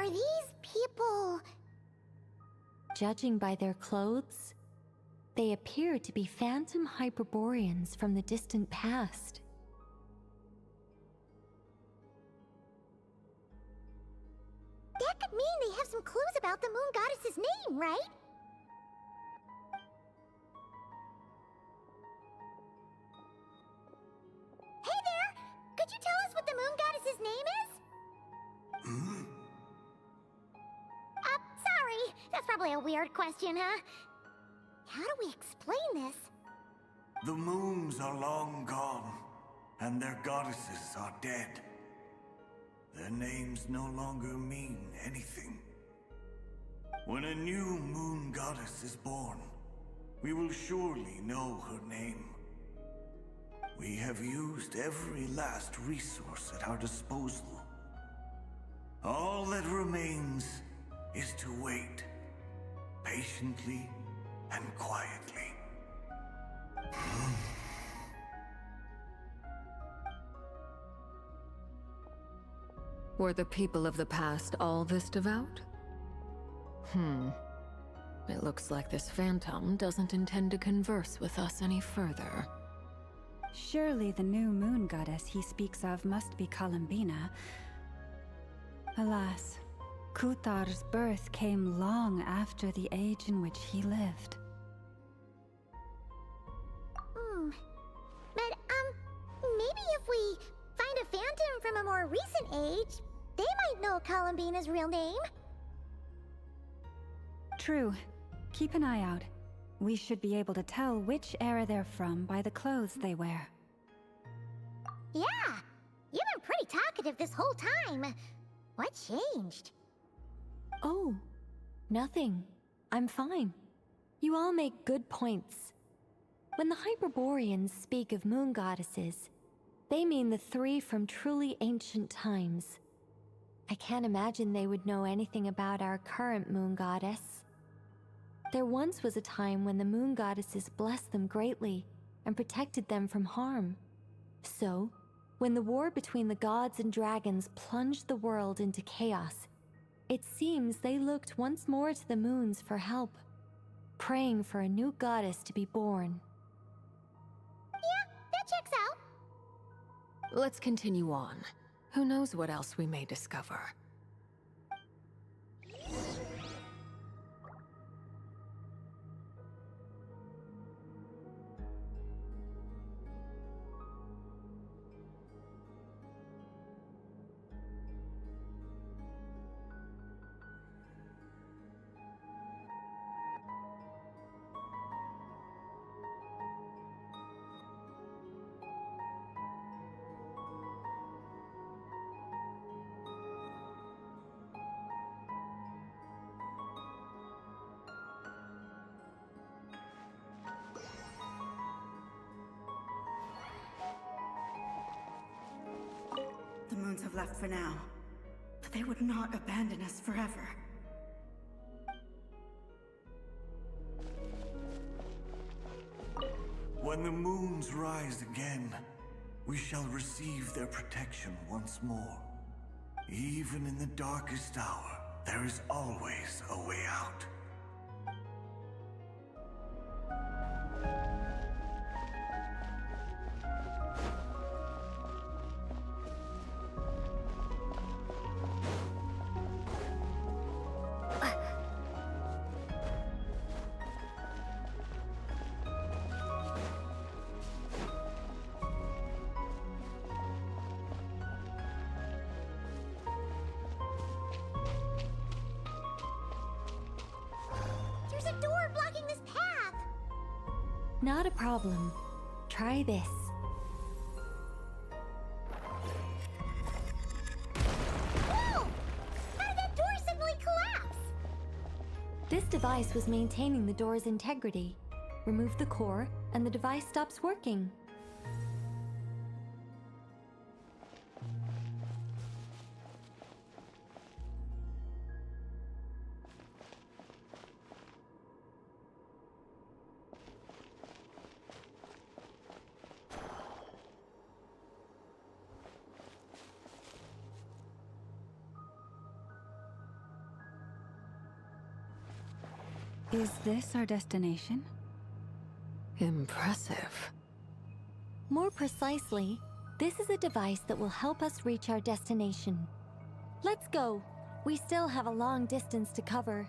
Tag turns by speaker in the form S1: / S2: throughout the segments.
S1: Are these people...
S2: Judging by their clothes, they appear to be phantom Hyperboreans from the distant past.
S1: That could mean they have some clues about the moon goddess's name, right? Hey there! Could you tell us what the moon goddess's name is? Sorry. That's probably a weird question, huh? How do we explain this?
S3: The moons are long gone, and their goddesses are dead. Their names no longer mean anything. When a new moon goddess is born, we will surely know her name. We have used every last resource at our disposal. All that remains is to wait, patiently and quietly.
S4: Were the people of the past all this devout? It looks like this phantom doesn't intend to converse with us any further.
S5: Surely the new moon goddess he speaks of must be Columbina. Alas, Kutar's birth came long after the age in which he lived.
S1: But, maybe if we find a phantom from a more recent age, they might know Columbina's real name.
S5: True. Keep an eye out. We should be able to tell which era they're from by the clothes they wear.
S1: Yeah, you've been pretty talkative this whole time. What changed?
S2: Oh, nothing. I'm fine. You all make good points. When the Hyperboreans speak of moon goddesses, they mean the three from truly ancient times. I can't imagine they would know anything about our current moon goddess. There once was a time when the moon goddesses blessed them greatly and protected them from harm. So, when the war between the gods and dragons plunged the world into chaos, it seems they looked once more to the moons for help, praying for a new goddess to be born.
S1: Yeah, that checks out.
S4: Let's continue on. Who knows what else we may discover?
S6: The moons have left for now, but they would not abandon us forever.
S3: When the moons rise again, we shall receive their protection once more. Even in the darkest hour, there is always a way out.
S2: Not a problem. Try this.
S1: Whoa! How did that door suddenly collapse?
S2: This device was maintaining the door's integrity. Remove the core, and the device stops working.
S5: Is this our destination?
S4: Impressive.
S2: More precisely, this is a device that will help us reach our destination. Let's go. We still have a long distance to cover.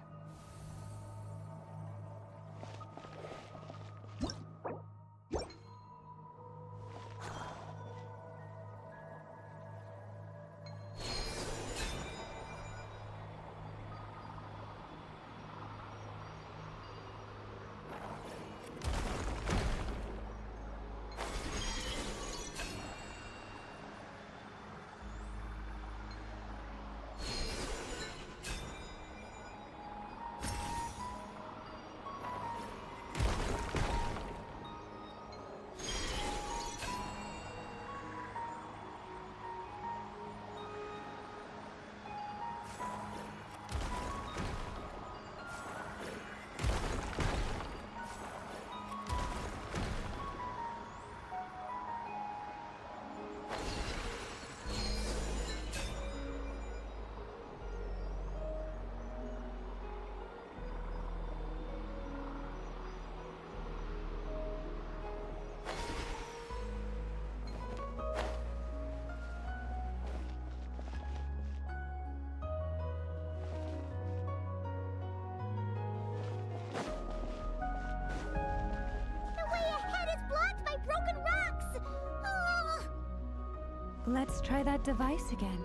S5: Let's try that device again.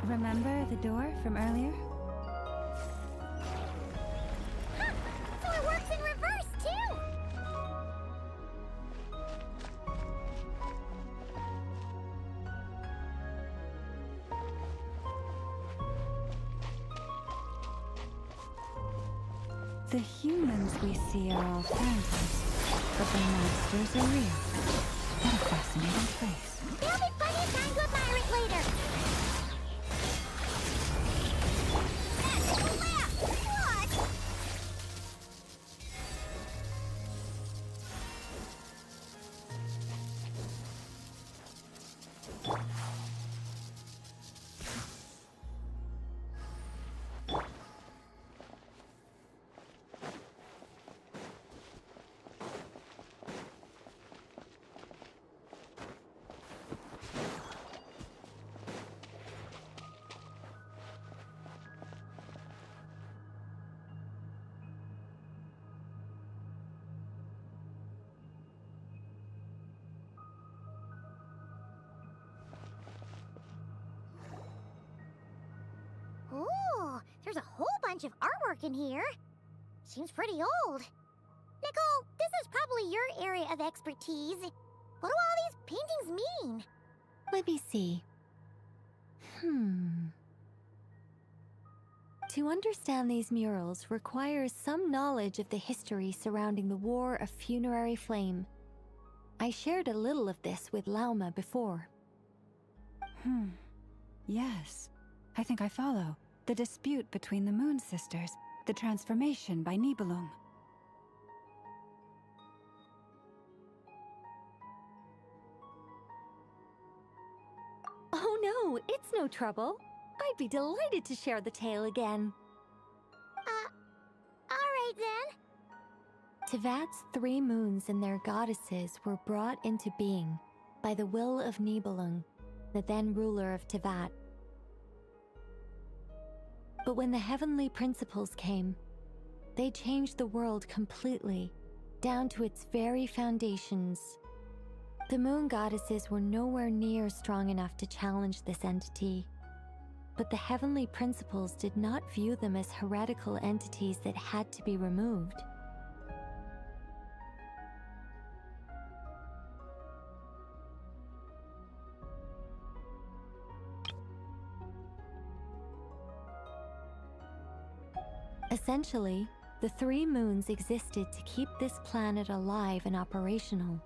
S5: Remember the door from earlier?
S1: Ha! So it works in reverse, too!
S5: The humans we see are all phantoms, but the monsters are real. What a fascinating place.
S1: There'll be plenty of time to admire it later! What? Ooh, there's a whole bunch of artwork in here. Seems pretty old. Nicole, this is probably your area of expertise. What do all these paintings mean?
S2: Let me see. To understand these murals requires some knowledge of the history surrounding the War of Funerary Flame. I shared a little of this with Lauma before.
S5: Yes. I think I follow. The dispute between the Moon Sisters, the transformation by Nibelung.
S2: Oh no, it's no trouble. I'd be delighted to share the tale again.
S1: Alright then.
S2: Tevat's 3 moons and their goddesses were brought into being by the will of Nibelung, the then ruler of Tevat. But when the heavenly principles came, they changed the world completely, down to its very foundations. The moon goddesses were nowhere near strong enough to challenge this entity. But the heavenly principles did not view them as heretical entities that had to be removed. Essentially, the 3 moons existed to keep this planet alive and operational,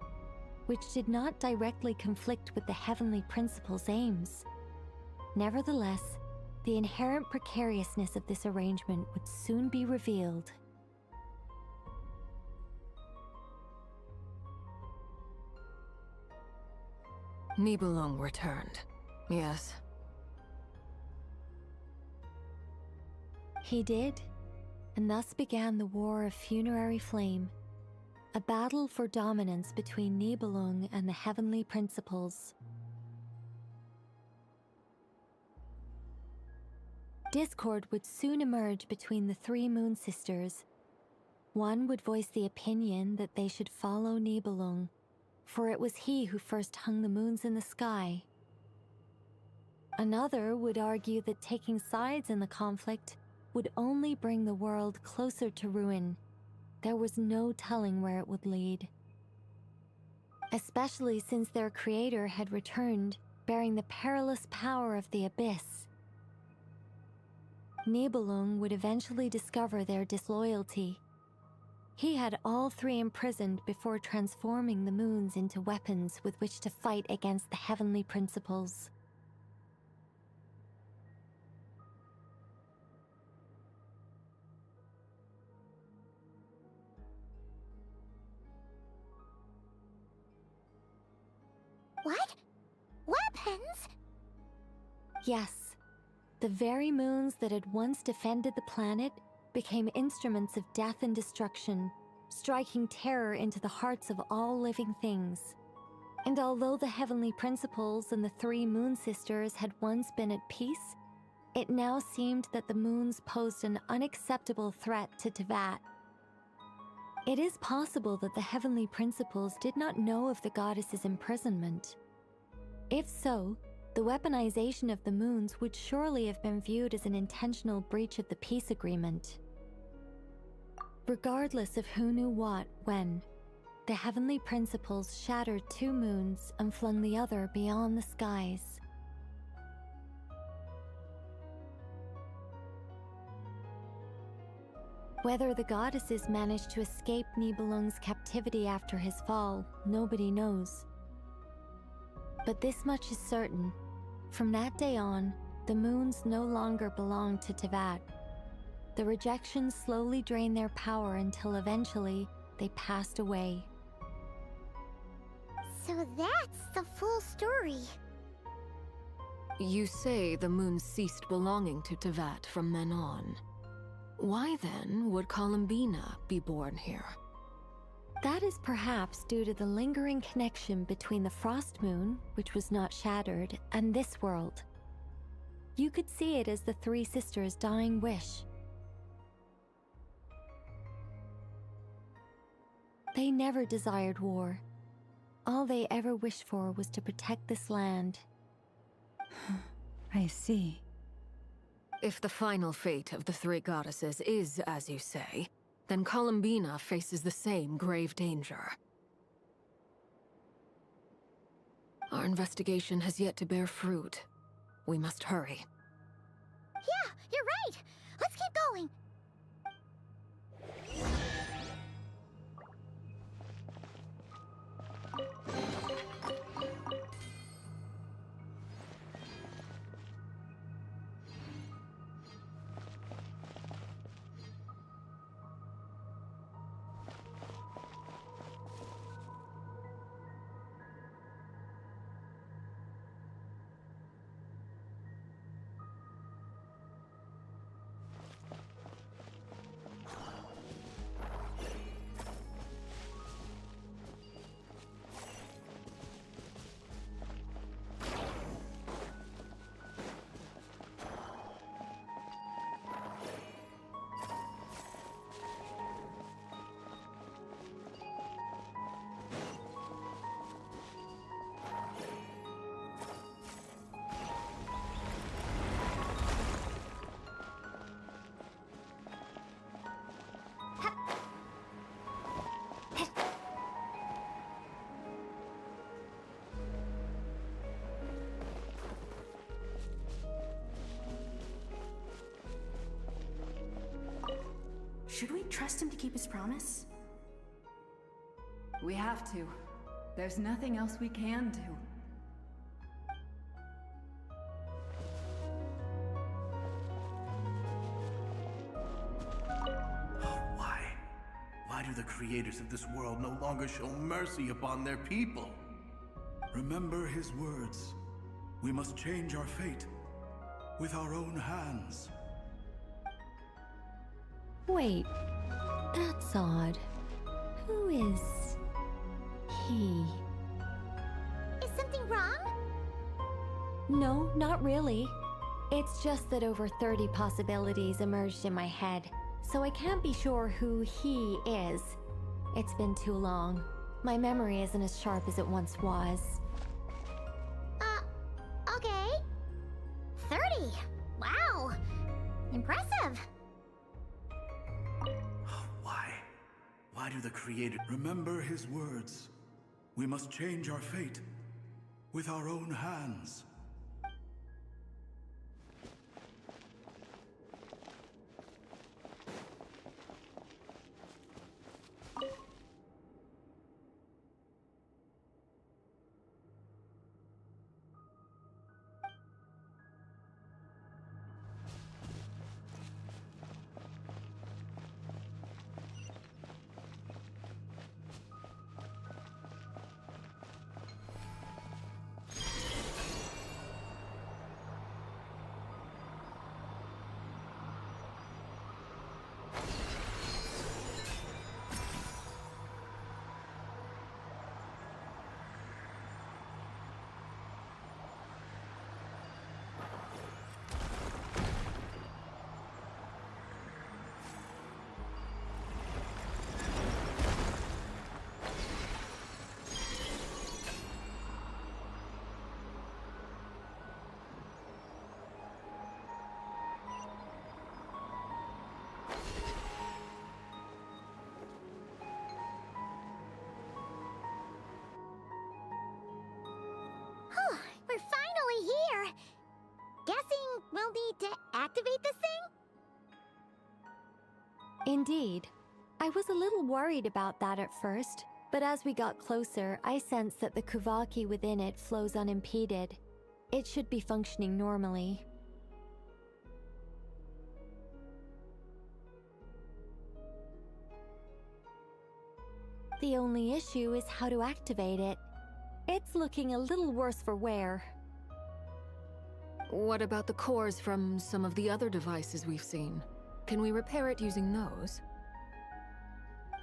S2: which did not directly conflict with the heavenly principles' aims. Nevertheless, the inherent precariousness of this arrangement would soon be revealed.
S4: Nibelung returned. Yes.
S2: He did. and thus began the War of Funerary Flame, a battle for dominance between Nibelung and the Heavenly Principles. Discord would soon emerge between the three Moon Sisters. One would voice the opinion that they should follow Nibelung, for it was he who first hung the moons in the sky. Another would argue that taking sides in the conflict would only bring the world closer to ruin. There was no telling where it would lead. Especially since their creator had returned, bearing the perilous power of the Abyss. Nibelung would eventually discover their disloyalty. He had all three imprisoned before transforming the moons into weapons with which to fight against the Heavenly Principles.
S1: What? Weapons?
S2: Yes. The very moons that had once defended the planet became instruments of death and destruction, striking terror into the hearts of all living things. And although the Heavenly Principles and the three Moon Sisters had once been at peace, it now seemed that the moons posed an unacceptable threat to Teyvat. It is possible that the Heavenly Principles did not know of the goddess's imprisonment. If so, the weaponization of the moons would surely have been viewed as an intentional breach of the peace agreement. Regardless of who knew what, when, the Heavenly Principles shattered two moons and flung the other beyond the skies. Whether the goddesses managed to escape Nibelung's captivity after his fall, nobody knows. But this much is certain. From that day on, the moons no longer belonged to Teyvat. The rejections slowly drained their power until eventually they passed away.
S1: So that's the full story.
S4: You say the moon ceased belonging to Teyvat from then on. Why then would Columbina be born here?
S2: That is perhaps due to the lingering connection between the Frost Moon, which was not shattered, and this world. You could see it as the three sisters' dying wish. They never desired war. All they ever wished for was to protect this land.
S5: I see.
S4: If the final fate of the three goddesses is as you say, then Columbina faces the same grave danger. Our investigation has yet to bear fruit. We must hurry.
S1: Yeah, you're right. Let's keep going.
S6: Should we trust him to keep his promise? We have to. There's nothing else we can do.
S3: Why? Why do the creators of this world no longer show mercy upon their people?
S7: Remember his words. We must change our fate with our own hands.
S2: Wait, that's odd. Who is he?
S1: Is something wrong?
S2: No, not really. It's just that over 30 possibilities emerged in my head, so I can't be sure who he is. It's been too long. My memory isn't as sharp as it once was.
S1: Okay. 30. Wow. Impressive.
S7: Why? Why do the creators remember his words? We must change our fate with our own hands.
S1: We're finally here. Guessing we'll need to activate this thing?
S2: Indeed. I was a little worried about that at first, but as we got closer, I sensed that the Kuvaki within it flows unimpeded. It should be functioning normally. The only issue is how to activate it. It's looking a little worse for wear.
S4: What about the cores from some of the other devices we've seen? Can we repair it using those?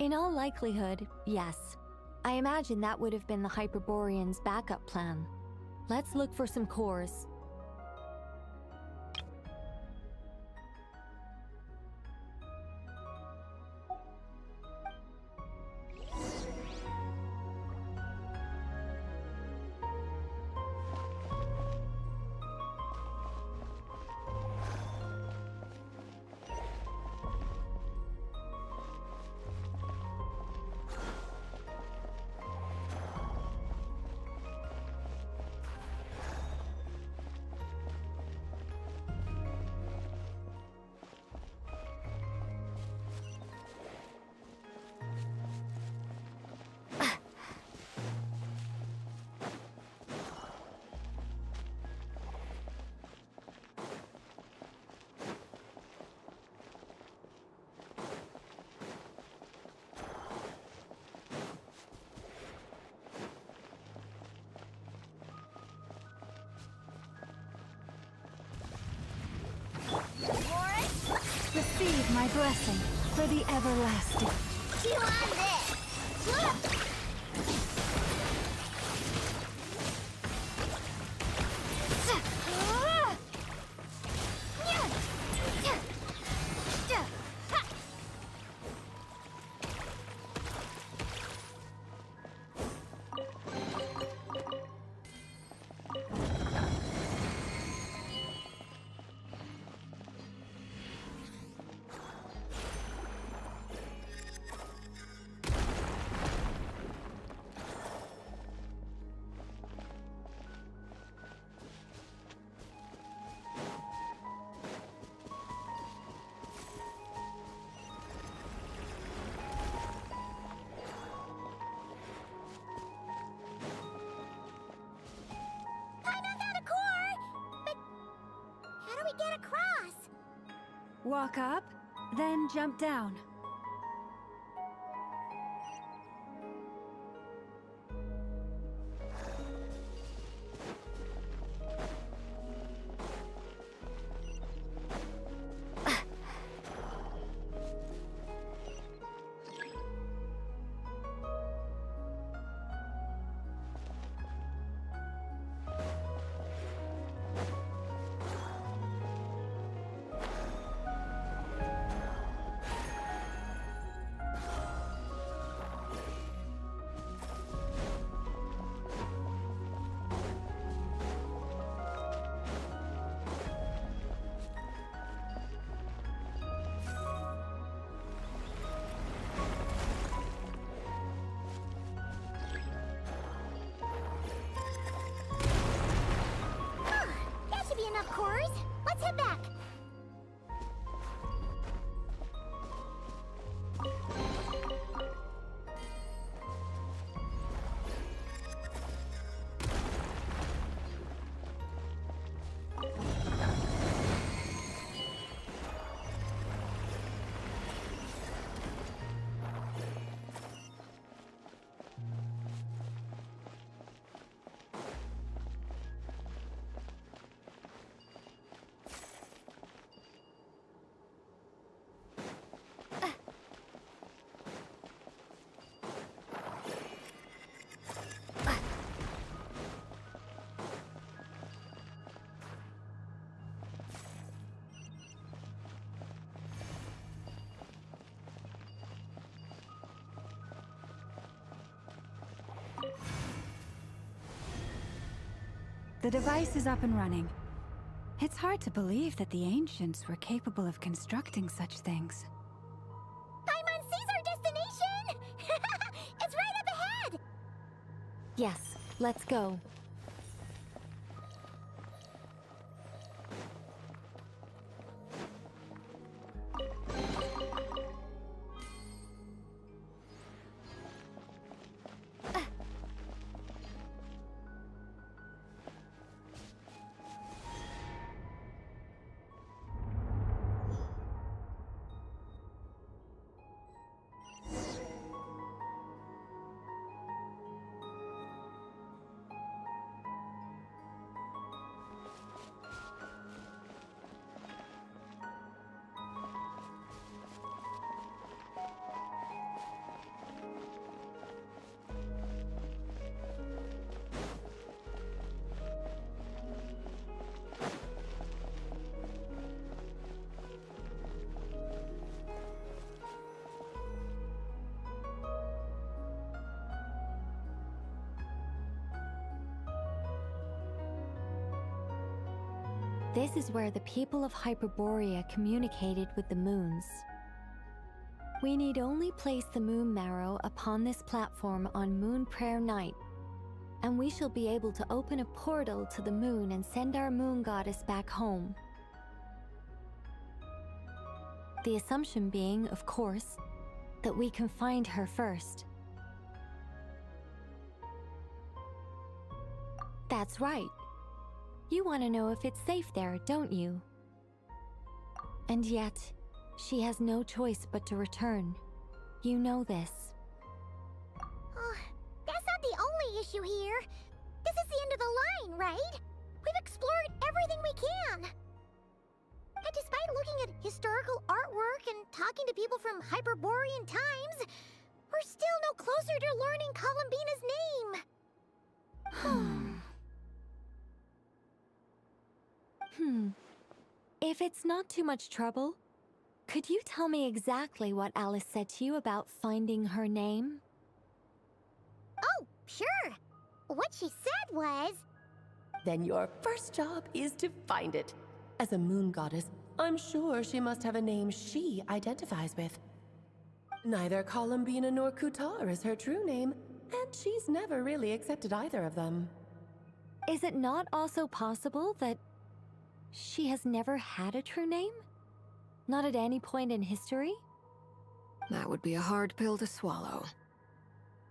S2: In all likelihood, yes. I imagine that would have been the Hyperborean's backup plan. Let's look for some cores.
S5: Receive my blessing for the everlasting.
S1: Chew on this. Get across.
S5: Walk up, then jump down. The device is up and running. It's hard to believe that the ancients were capable of constructing such things.
S1: Paimon sees our destination! It's right up ahead!
S2: Yes, let's go. This is where the people of Hyperborea communicated with the moons. We need only place the moon marrow upon this platform on Moon Prayer Night, and we shall be able to open a portal to the moon and send our moon goddess back home. The assumption being, of course, that we can find her first. That's right. You want to know if it's safe there, don't you? And yet, she has no choice but to return. You know this.
S1: Oh, that's not the only issue here. This is the end of the line, right? We've explored everything we can. And despite looking at historical artwork and talking to people from Hyperborean times, we're still no closer to learning Columbina's name.
S2: If it's not too much trouble, could you tell me exactly what Alice said to you about finding her name?
S1: Oh, sure. What she said was...
S8: Then your first job is to find it. As a moon goddess, I'm sure she must have a name she identifies with. Neither Columbina nor Kutar is her true name, and she's never really accepted either of them.
S2: Is it not also possible that she has never had a true name? Not at any point in history?
S4: That would be a hard pill to swallow.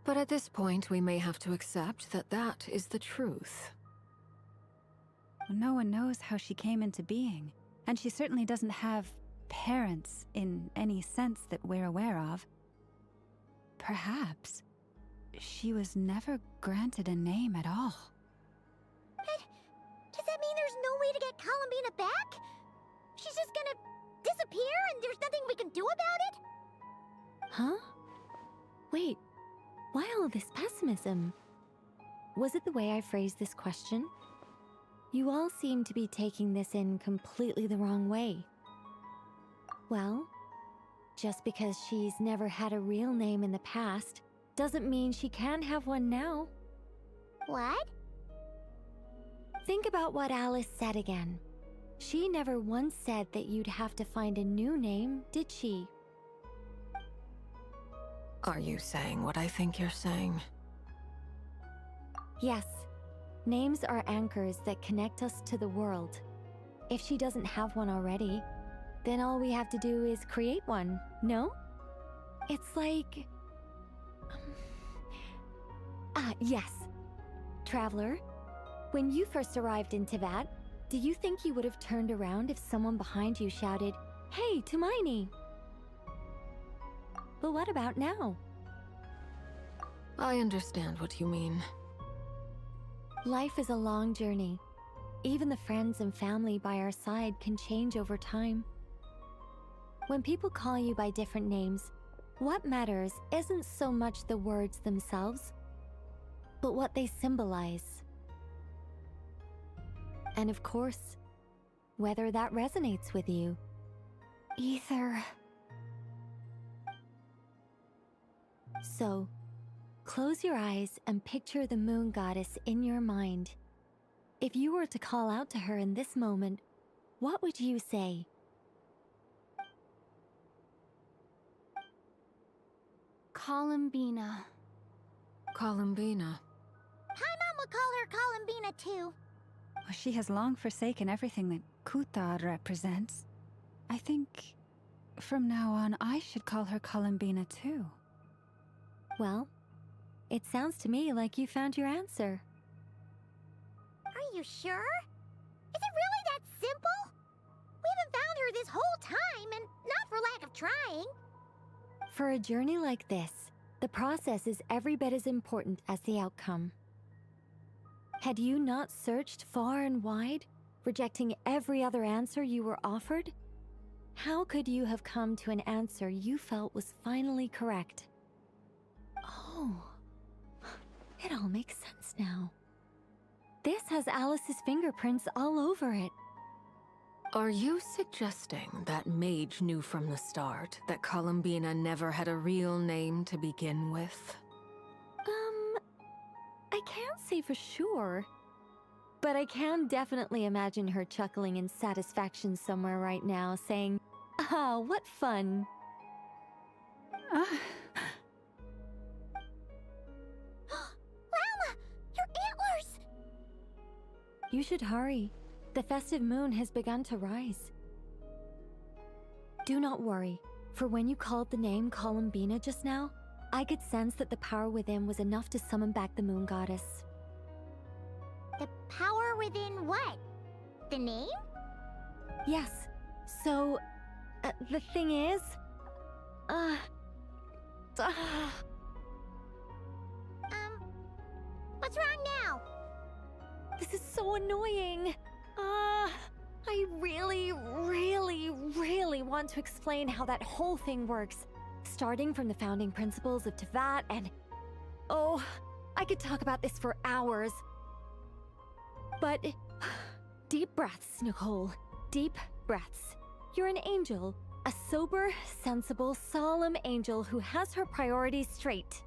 S4: But at this point, we may have to accept that that is the truth.
S5: No one knows how she came into being, and she certainly doesn't have parents in any sense that we're aware of. Perhaps she was never granted a name at all.
S1: Does that mean there's no way to get Columbina back? She's just gonna disappear and there's nothing we can do about it?
S2: Huh? Wait, why all this pessimism? Was it the way I phrased this question? You all seem to be taking this in completely the wrong way. Well, just because she's never had a real name in the past doesn't mean she can't have one now.
S1: What?
S2: Think about what Alice said again. She never once said that you'd have to find a new name, did she?
S4: Are you saying what I think you're saying?
S2: Yes. Names are anchors that connect us to the world. If she doesn't have one already, then all we have to do is create one, no? It's like... yes. Traveler, when you first arrived in Teyvat, do you think you would have turned around if someone behind you shouted, "Hey, Tumaini"? But what about now?
S4: I understand what you mean.
S2: Life is a long journey. Even the friends and family by our side can change over time. When people call you by different names, what matters isn't so much the words themselves, but what they symbolize. And of course, whether that resonates with you. Ether. So, close your eyes and picture the moon goddess in your mind. If you were to call out to her in this moment, what would you say?
S1: Columbina.
S4: Columbina.
S1: Paimon would call her Columbina too.
S5: Well, she has long forsaken everything that Kuta represents. I think from now on I should call her Columbina too.
S2: Well, it sounds to me like you found your answer.
S1: Are you sure? Is it really that simple? We haven't found her this whole time, and not for lack of trying.
S2: For a journey like this, the process is every bit as important as the outcome. Had you not searched far and wide, rejecting every other answer you were offered, how could you have come to an answer you felt was finally correct? Oh, it all makes sense now. This has Alice's fingerprints all over it.
S4: Are you suggesting that Mage knew from the start that Columbina never had a real name to begin with?
S2: I can't say for sure. But I can definitely imagine her chuckling in satisfaction somewhere right now, saying, "Ah, what fun."
S5: Ah,
S1: Llama! Your antlers!
S2: You should hurry. The festive moon has begun to rise. Do not worry, for when you called the name Columbina just now, I could sense that the power within was enough to summon back the moon goddess.
S1: The power within what? The name?
S2: Yes, so, the thing is...
S1: What's wrong now?
S2: This is so annoying. I really want to explain how that whole thing works. Starting from the founding principles of Tevat and... Oh, I could talk about this for hours. But... Deep breaths, Nicole. Deep breaths. You're an angel. A sober, sensible, solemn angel who has her priorities straight.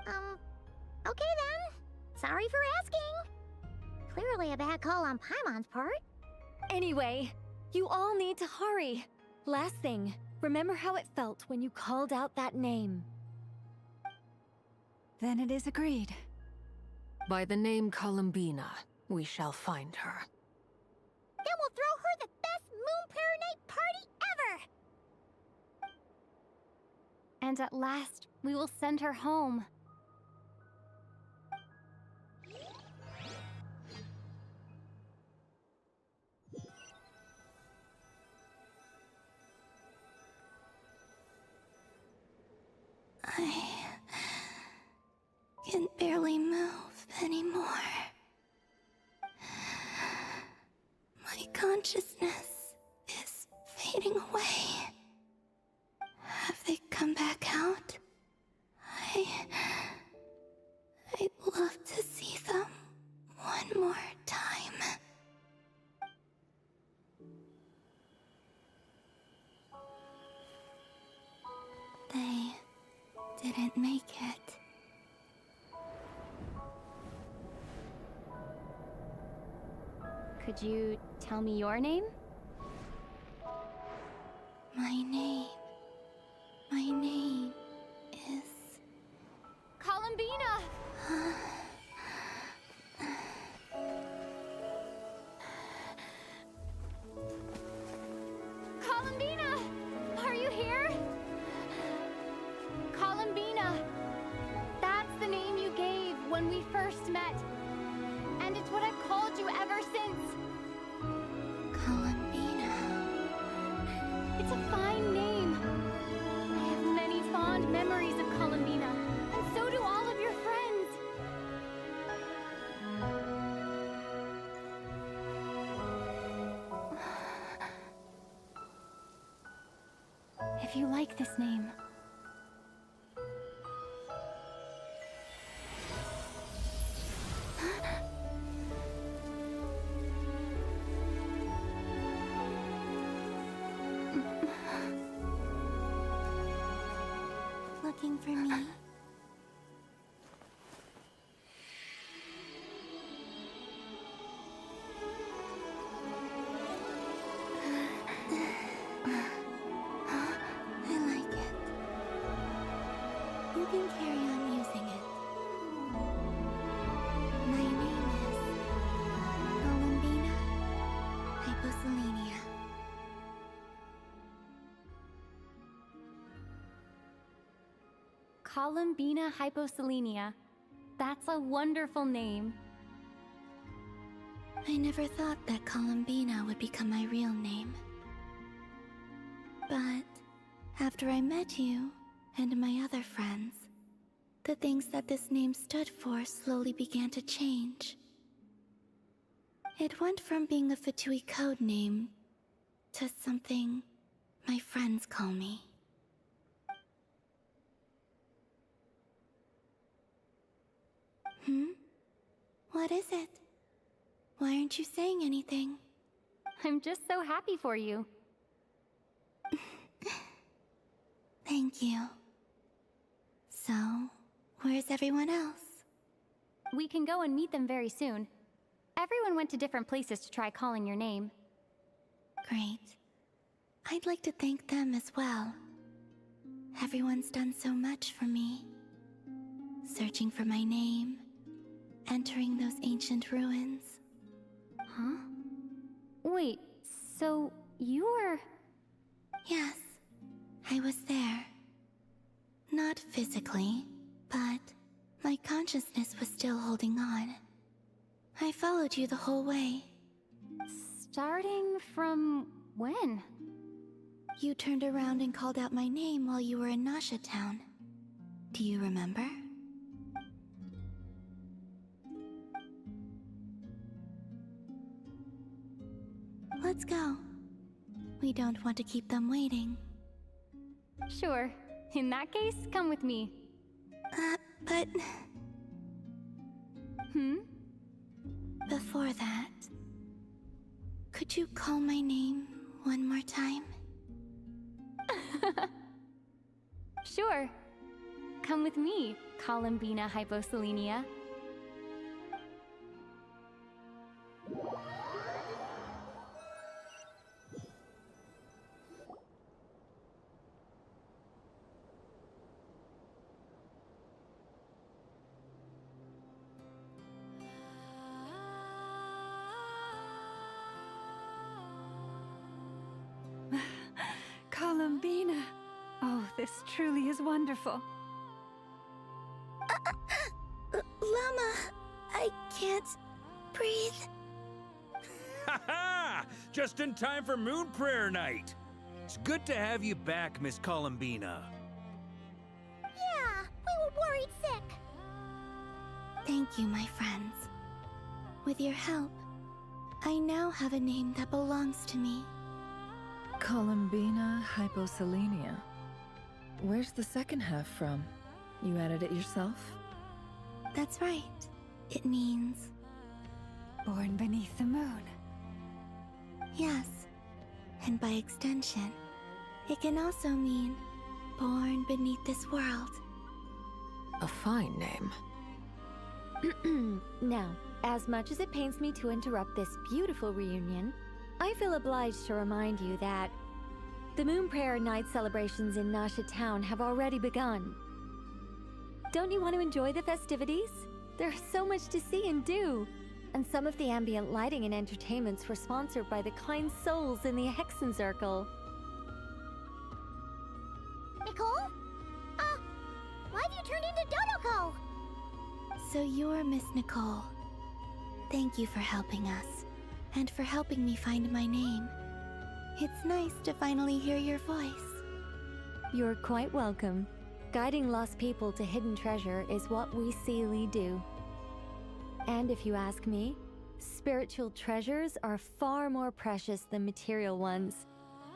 S1: Okay then. Sorry for asking. Clearly a bad call on Paimon's part.
S2: Anyway, you all need to hurry. Last thing, remember how it felt when you called out that name.
S5: then it is agreed.
S4: By the name Columbina, we shall find her.
S1: Then we'll throw her the best Moon Pair Night party ever!
S9: And at last, we will send her home.
S1: I can barely move anymore. My consciousness is fading away. Have they come back out? I'd love to see them one more time. They didn't make it.
S9: Could you tell me your name?
S1: My name is...
S9: Columbina! Columbina! Are you here? Columbina! That's the name you gave when we first met. And it's what I've called you ever since.
S1: Columbina.
S9: It's a fine name. I have many fond memories of Columbina, and so do all of your friends. If you like this name,
S1: Looking for me?
S9: Columbina hyposelenia. That's a wonderful name.
S1: I never thought that Columbina would become my real name. But after I met you and my other friends, the things that this name stood for slowly began to change. It went from being a Fatui code name to something my friends call me. What is it? Why aren't you saying anything?
S9: I'm just so happy for you.
S1: Thank you. So, where's everyone else?
S9: We can go and meet them very soon. Everyone went to different places to try calling your name.
S1: Great. I'd like to thank them as well. Everyone's done so much for me. Searching for my name, entering those ancient ruins.
S9: Huh? Wait, so you were...
S1: Yes, I was there. Not physically, but my consciousness was still holding on. I followed you the whole way.
S9: Starting from when?
S1: You turned around and called out my name while you were in Nasha Town. Do you remember? Let's go. We don't want to keep them waiting.
S9: Sure. In that case, come with me.
S1: But...
S9: Hmm?
S1: Before that, could you call my name one more time?
S9: Sure. Come with me, Columbina hyposelenia.
S5: Columbina! Oh, this truly is wonderful.
S1: Llama, I can't breathe.
S10: Ha ha! Just in time for Moon Prayer Night. It's good to have you back, Miss Columbina.
S1: Yeah, we were worried sick. Thank you, my friends. With your help, I now have a name that belongs to me.
S11: Columbina hyposelenia. Where's the second half from? You added it yourself?
S1: That's right. It means...
S5: Born beneath the moon.
S1: yes. And by extension, it can also mean born beneath this world.
S4: A fine name.
S2: Now, as much as it pains me to interrupt this beautiful reunion, I feel obliged to remind you that the Moon Prayer Night celebrations in Nasha Town have already begun. Don't you want to enjoy the festivities? There's so much to see and do. And some of the ambient lighting and entertainments were sponsored by the kind souls in the Hexen Circle.
S1: Nicole? Why have you turned into Dodoko? So you're Miss Nicole. Thank you for helping us, and for helping me find my name. It's nice to finally hear your voice.
S2: You're quite welcome. Guiding lost people to hidden treasure is what we Seelie do. And if you ask me, spiritual treasures are far more precious than material ones.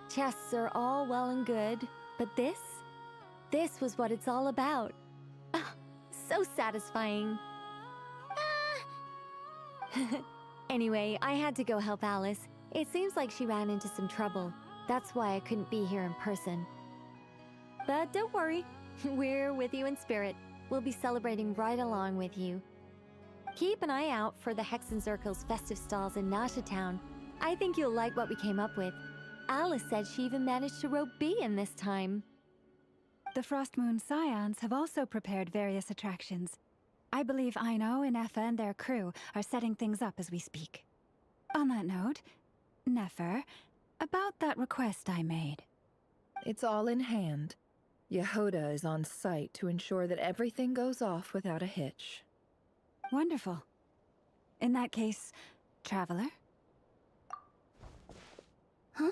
S2: Chests are all well and good, but this was what it's all about. Ah, so satisfying. Anyway, I had to go help Alice. It seems like she ran into some trouble. That's why I couldn't be here in person. But don't worry, we're with you in spirit. We'll be celebrating right along with you. Keep an eye out for the Hexen Circle's festive stalls in Nasha Town. I think you'll like what we came up with. Alice said she even managed to rope B in this time.
S5: The Frost Moon Scions have also prepared various attractions. I believe Aino, Ineffa, and their crew are setting things up as we speak. On that note, Nefer, about that request I made.
S11: It's all in hand. Yehoda is on site to ensure that everything goes off without a hitch.
S5: Wonderful. In that case, Traveler?
S9: Huh?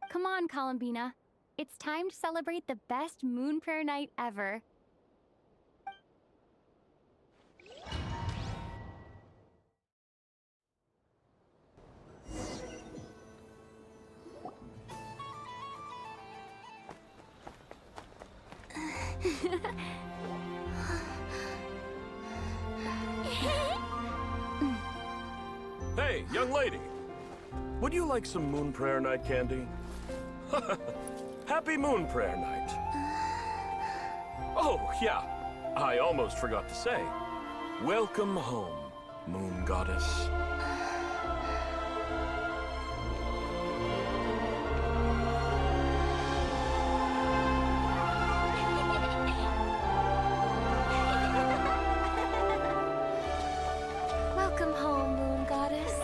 S9: Come on, Columbina. It's time to celebrate the best moon prayer night ever.
S12: Hey, young lady. Would you like some moon prayer night candy? Happy moon prayer night. Oh, yeah. I almost forgot to say. Welcome home, moon goddess.
S2: Welcome home, Moon Goddess.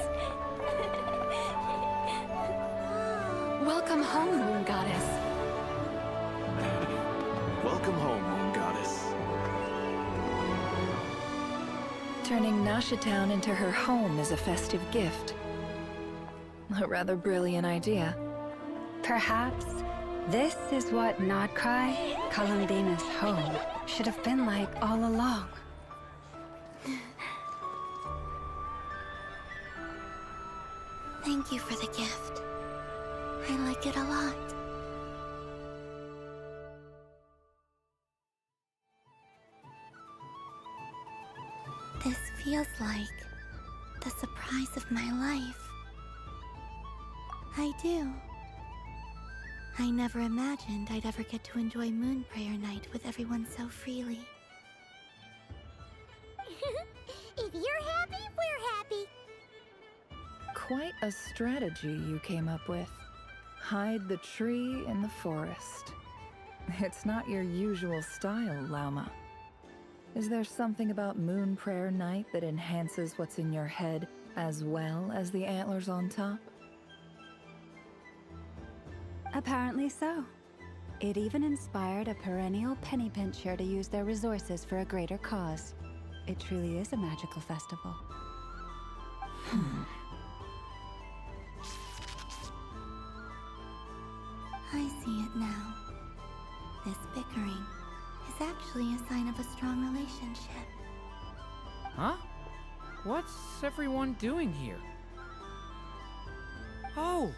S2: Welcome home, Moon Goddess.
S7: Welcome home, Moon Goddess.
S11: Turning Nasha Town into her home is a festive gift. A rather brilliant idea.
S5: Perhaps this is what Nodcry, Columbina's home, should have been like all along.
S1: Thank you for the gift. I like it a lot. This feels like the surprise of my life. I do. I never imagined I'd ever get to enjoy Moon Prayer Night with everyone so freely. If you're happy, we're happy.
S11: Quite a strategy you came up with. Hide the tree in the forest. It's not your usual style, Lauma. Is there something about Moon Prayer Night that enhances what's in your head as well as the antlers on top?
S5: Apparently so. It even inspired a perennial penny pincher to use their resources for a greater cause. It truly is a magical festival.
S1: I see it now. This bickering is actually a sign of a strong relationship.
S13: Huh? What's everyone doing here? Oh!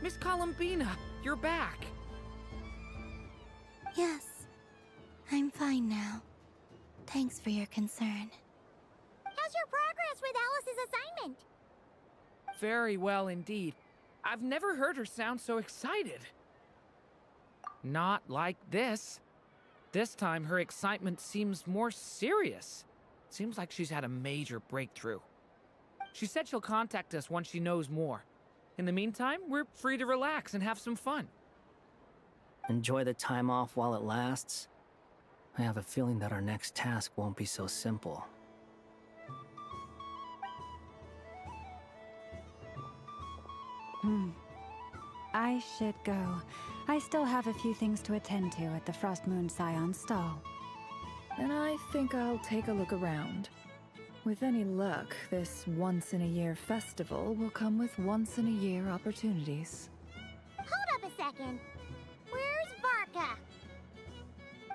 S13: Miss Columbina, you're back!
S1: Yes, I'm fine now. Thanks for your concern. How's your progress with Alice's assignment?
S13: Very well indeed. I've never heard her sound so excited. Not like this. This time her excitement seems more serious. Seems like she's had a major breakthrough. She said she'll contact us once she knows more. In the meantime, we're free to relax and have some fun.
S14: Enjoy the time off while it lasts. I have a feeling that our next task won't be so simple.
S5: I should go. I still have a few things to attend to at the Frost Moon Scion's stall.
S11: And I think I'll take a look around. With any luck, this once-in-a-year festival will come with once-in-a-year opportunities.
S1: Hold up a second. Where's Varka?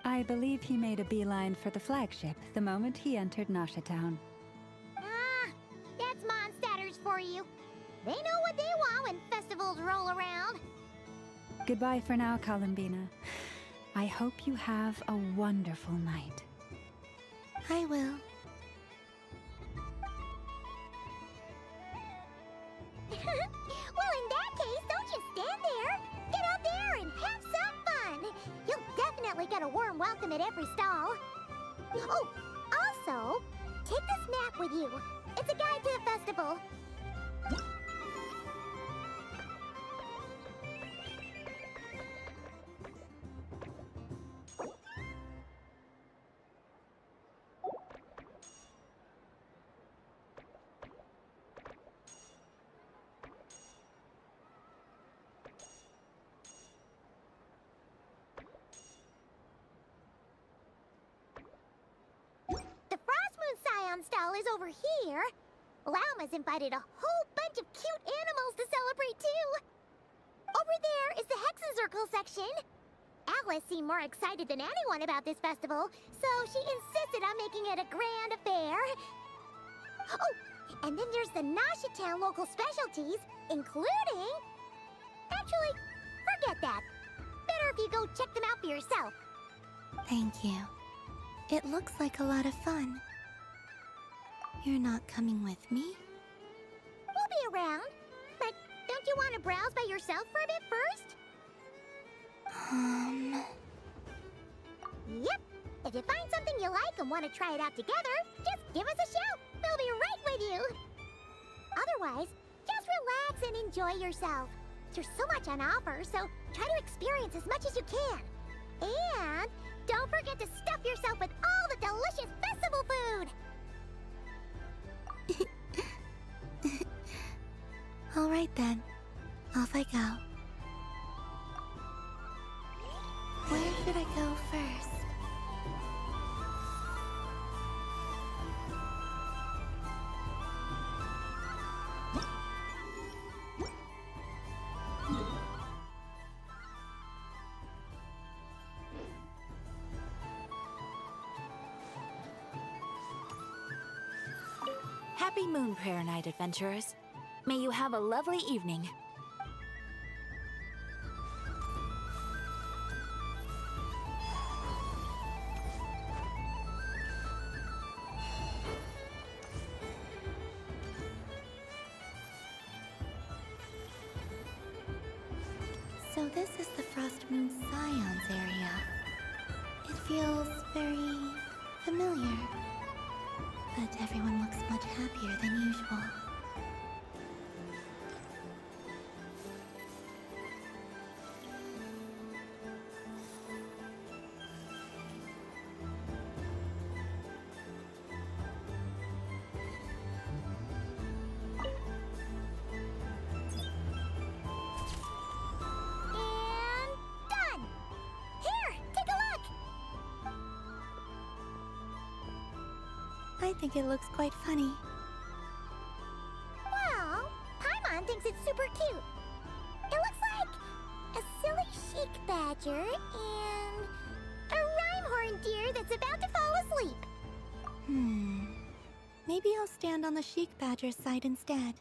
S5: I believe he made a beeline for the flagship the moment he entered Nasha Town.
S1: Ah, that's Mondstadters for you. They know what they want when festivals roll around.
S5: Goodbye for now, Columbina. I hope you have a wonderful night.
S1: I will. Well, in that case, don't you stand there. Get out there and have some fun. You'll definitely get a warm welcome at every stall. Oh, also, take this map with you. It's a guide to the festival. is over here. Lauma's invited a whole bunch of cute animals to celebrate too. Over there is the Hexencircle section. Alice seemed more excited than anyone about this festival, so she insisted on making it a grand affair. Oh, and then there's the Nashitown local specialties, including... Actually, forget that. Better if you go check them out for yourself.
S2: Thank you. It looks like a lot of fun. You're not coming with me?
S1: We'll be around. But don't you want to browse by yourself for a bit first? Yep. If you find something you like and want to try it out together, just give us a shout. We'll be right with you. Otherwise, just relax and enjoy yourself. There's so much on offer, so try to experience as much as you can. And don't forget to stuff yourself with all the delicious festival food!
S2: All right then. Off I go. Where should I go first?
S15: Happy Moon Prayer Night, adventurers. May you have a lovely evening.
S2: So this is the Frost Moon Scions area. It feels very familiar. But everyone looks much happier than usual. I think it looks quite funny.
S1: Well, Paimon thinks it's super cute. It looks like a silly chic badger and a Rhymehorn deer that's about to fall asleep.
S2: Maybe I'll stand on the chic badger's side instead.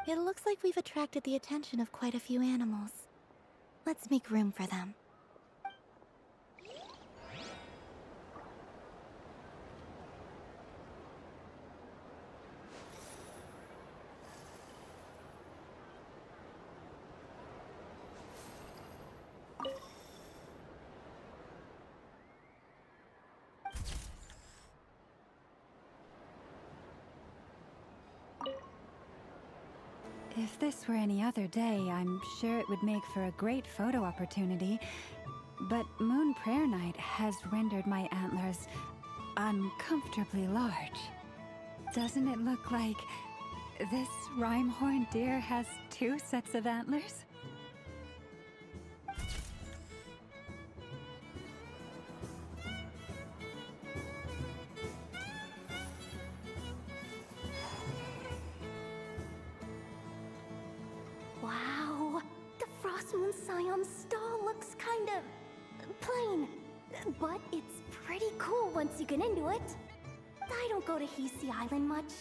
S2: It looks like we've attracted the attention of quite a few animals. Let's make room for them.
S5: If this were any other day, I'm sure it would make for a great photo opportunity. But Moon Prayer Night has rendered my antlers uncomfortably large. Doesn't it look like this Rhymehorn deer has 2 sets of antlers?
S9: Wow, the Frost Moon Scion's stall looks kind of plain, but it's pretty cool once you get into it. I don't go to Hisi Island much,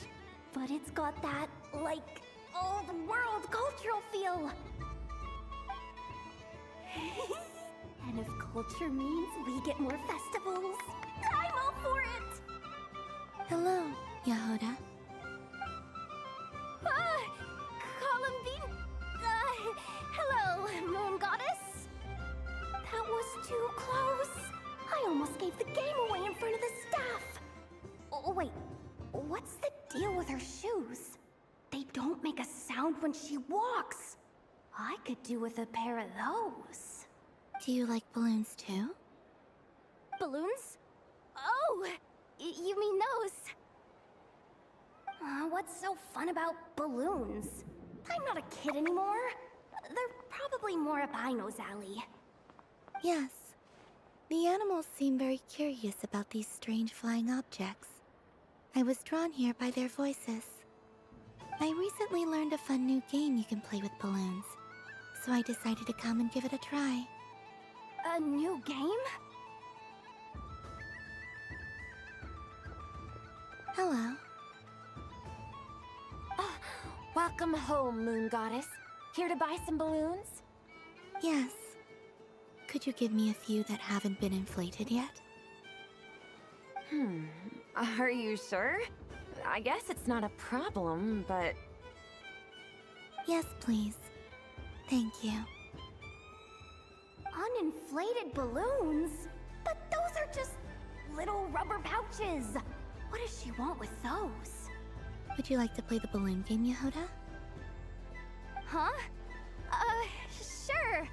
S9: but it's got that, like, old-world cultural feel. And if culture means we get more festivals, I'm all for it!
S2: Hello, Yahoda.
S9: Columbine? Hello, Moon Goddess? That was too close. I almost gave the game away in front of the staff. Oh, wait. What's the deal with her shoes? They don't make a sound when she walks. I could do with a pair of those.
S2: Do you like balloons too?
S9: Balloons? Oh, you mean those? What's so fun about balloons? I'm not a kid anymore. They're probably more up Aino's alley.
S2: Yes. The animals seem very curious about these strange flying objects.
S1: I was drawn here by their voices. I recently learned a fun new game you can play with balloons, so I decided to come and give it a try.
S9: A new game?
S1: Hello.
S15: Welcome home, Moon Goddess. Here to buy some balloons?
S1: Yes. Could you give me a few that haven't been inflated yet?
S15: Are you sure? I guess it's not a problem, but...
S1: Yes, please. Thank you.
S9: Uninflated balloons? But those are just little rubber pouches. What does she want with those?
S1: Would you like to play the balloon game, Yehoda?
S9: Huh? Sure.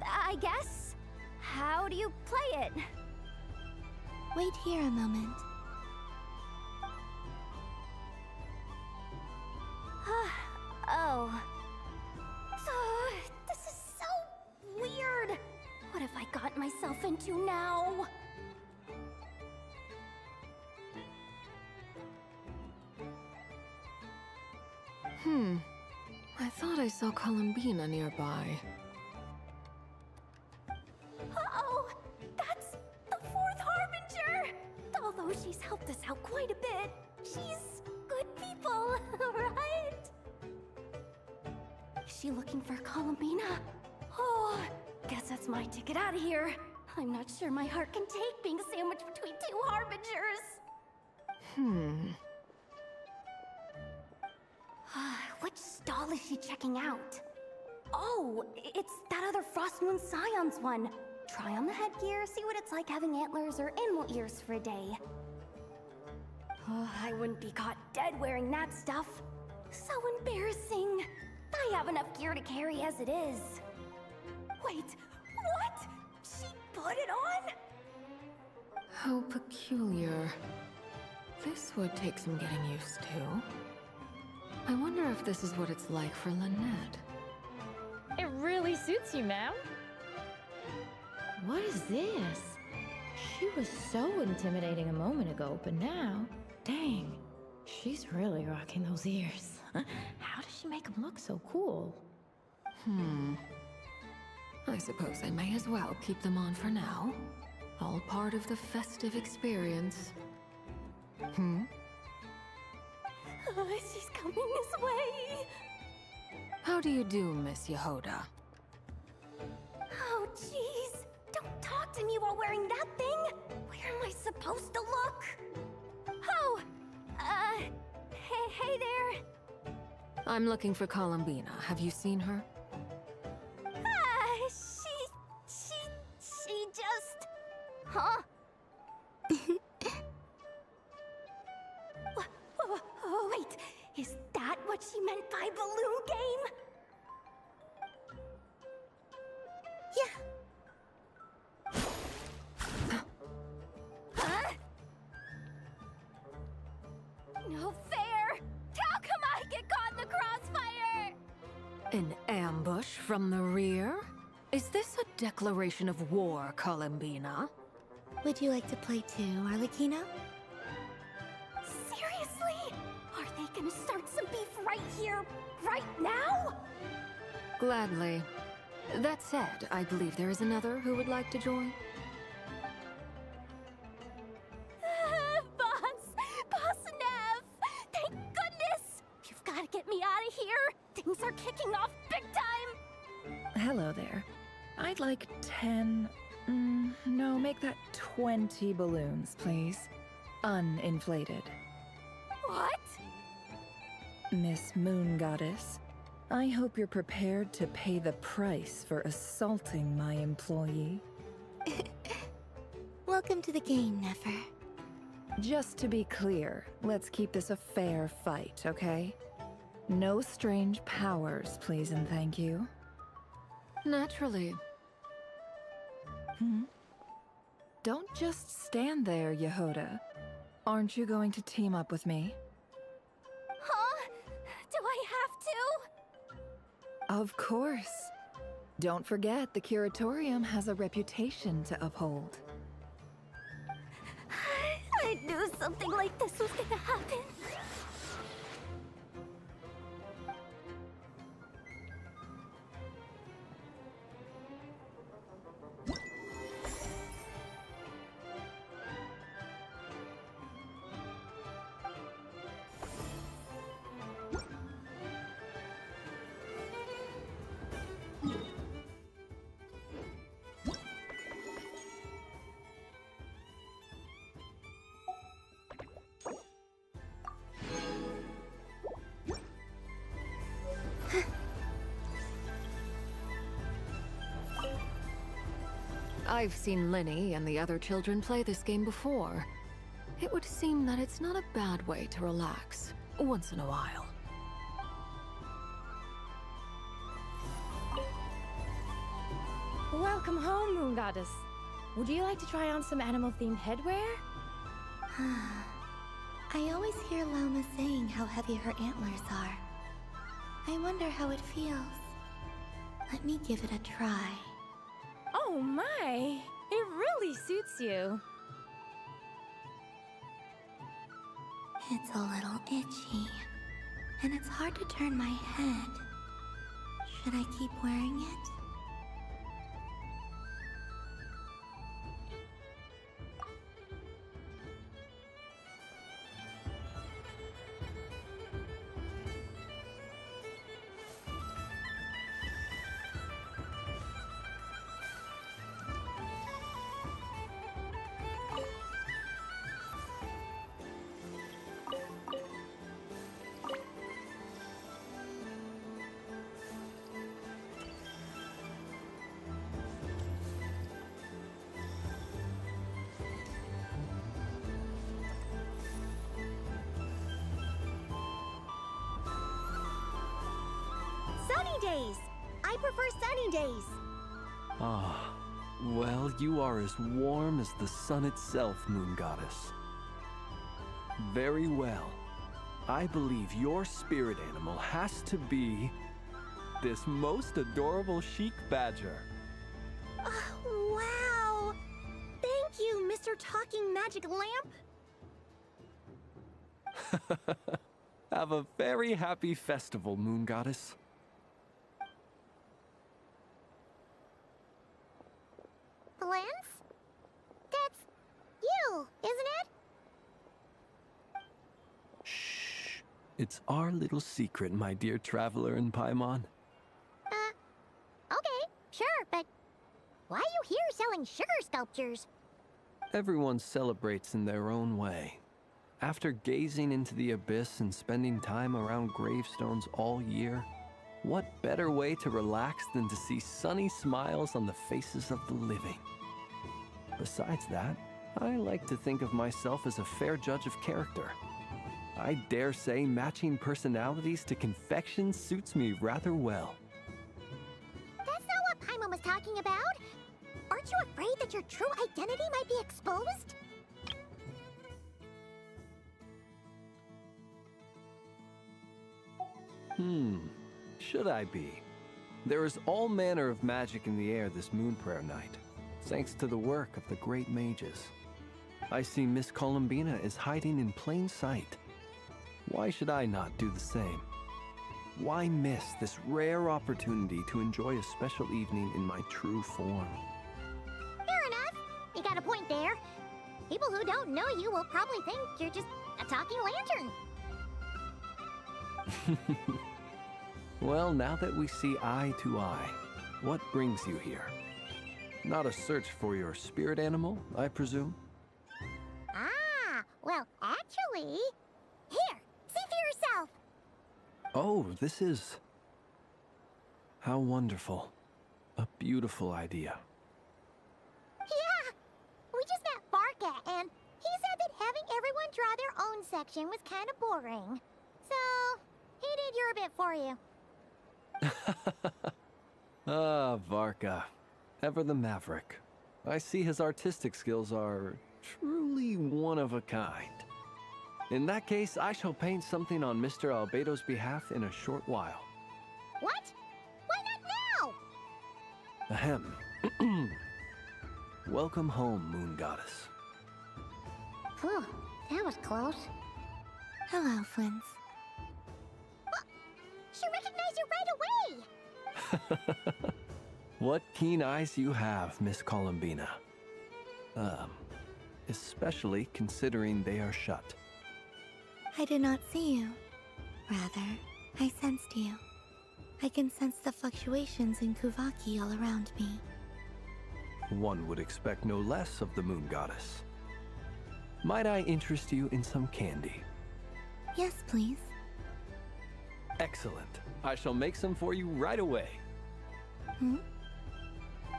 S9: I guess. How do you play it?
S1: Wait here a moment.
S9: Oh. This is so weird. What have I got myself into now?
S4: I thought I saw Columbina nearby.
S9: Uh-oh! That's the fourth Harbinger! Although she's helped us out quite a bit, she's good people, right? Is she looking for Columbina? Oh, guess that's my ticket out of here. I'm not sure my heart can take being sandwiched between two Harbingers. Which stall is she checking out? Oh, it's that other Frost Moon Scions one. Try on the headgear, see what it's like having antlers or animal ears for a day. Oh, I wouldn't be caught dead wearing that stuff. So embarrassing. I have enough gear to carry as it is. Wait, what? She put it on?
S4: How peculiar. This would take some getting used to. I wonder if this is what it's like for Lynette.
S16: It really suits you, ma'am. What is this? She was so intimidating a moment ago, but now, dang, she's really rocking those ears. How does she make them look so cool?
S4: I suppose I may as well keep them on for now. All part of the festive experience.
S9: She's coming this way.
S4: How do you do, Miss Yehoda?
S9: Oh, jeez. Don't talk to me while wearing that thing. Where am I supposed to look? Oh, hey there.
S4: I'm looking for Columbina. Have you seen her?
S9: She just... Huh? Oh, wait. Is that what she meant by balloon game?
S1: Yeah.
S9: Huh? No fair! How come I get caught in the crossfire?
S4: An ambush from the rear? Is this a declaration of war, Columbina?
S1: Would you like to play too, Arlecchino?
S9: Seriously? Are they gonna start some beef right here, right now?
S4: Gladly. That said, I believe there is another who would like to join.
S9: Boss Nev! Thank goodness! You've got to get me out of here! Things are kicking off big time!
S11: Hello there. I'd like 10... no, make that 20 balloons, please. Uninflated.
S9: What?
S11: Miss Moon Goddess, I hope you're prepared to pay the price for assaulting my employee.
S1: Welcome to the game, Nefer.
S11: Just to be clear, let's keep this a fair fight, okay? No strange powers, please and thank you.
S4: Naturally.
S11: Don't just stand there, Yehoda. Aren't you going to team up with me?
S9: Huh? Do I have to?
S11: Of course. Don't forget, the Curatorium has a reputation to uphold.
S9: I'd do so something like this was gonna happen.
S4: I've seen Linny and the other children play this game before. It would seem that it's not a bad way to relax, once in a while.
S16: Welcome home, Moon Goddess. Would you like to try on some animal-themed headwear?
S9: I always hear Loma saying how heavy her antlers are. I wonder how it feels. Let me give it a try.
S16: Oh my! It really suits you.
S9: It's a little itchy, and it's hard to turn my head. Should I keep wearing it?
S1: Sunny days! I prefer sunny days.
S12: Ah, well, you are as warm as the sun itself, Moon Goddess. Very well. I believe your spirit animal has to be this most adorable chic badger.
S1: Wow! Thank you, Mr. Talking Magic Lamp.
S12: Have a very happy festival, Moon Goddess.
S1: Lance? That's you, isn't it?
S12: Shh. It's our little secret, my dear traveler in Paimon.
S1: Okay, sure, but why are you here selling sugar sculptures?
S12: Everyone celebrates in their own way. After gazing into the abyss and spending time around gravestones all year, what better way to relax than to see sunny smiles on the faces of the living? Besides that, I like to think of myself as a fair judge of character. I dare say matching personalities to confection suits me rather well.
S1: That's not what Paimon was talking about. Aren't you afraid that your true identity might be exposed?
S12: Should I be? There is all manner of magic in the air this moon prayer night, thanks to the work of the great mages. I see Miss Columbina is hiding in plain sight. Why should I not do the same? Why miss this rare opportunity to enjoy a special evening in my true form?
S1: Fair enough. You got a point there. People who don't know you will probably think you're just a talking lantern.
S12: Well, now that we see eye to eye, what brings you here? Not a search for your spirit animal, I presume?
S1: Ah, well, actually... Here, see for yourself!
S12: Oh, this is... How wonderful. A beautiful idea.
S1: Yeah! We just met Barca, and he said that having everyone draw their own section was kind of boring. So, he did your bit for you.
S12: Ah, Varka. Ever the maverick. I see his artistic skills are truly one of a kind. In that case, I shall paint something on Mr. Albedo's behalf in a short while.
S1: What? Why not now?
S12: Ahem. Welcome home, Moon Goddess.
S1: Phew, That was close.
S9: Hello, Flint.
S1: She recognized you right away!
S12: What keen eyes you have, Miss Columbina. Especially considering they are shut.
S9: I did not see you. Rather, I sensed you. I can sense the fluctuations in Kuvaki all around me.
S12: One would expect no less of the moon goddess. Might I interest you in some candy?
S9: Yes, please.
S12: Excellent. I shall make some for you right away.
S9: Hmm?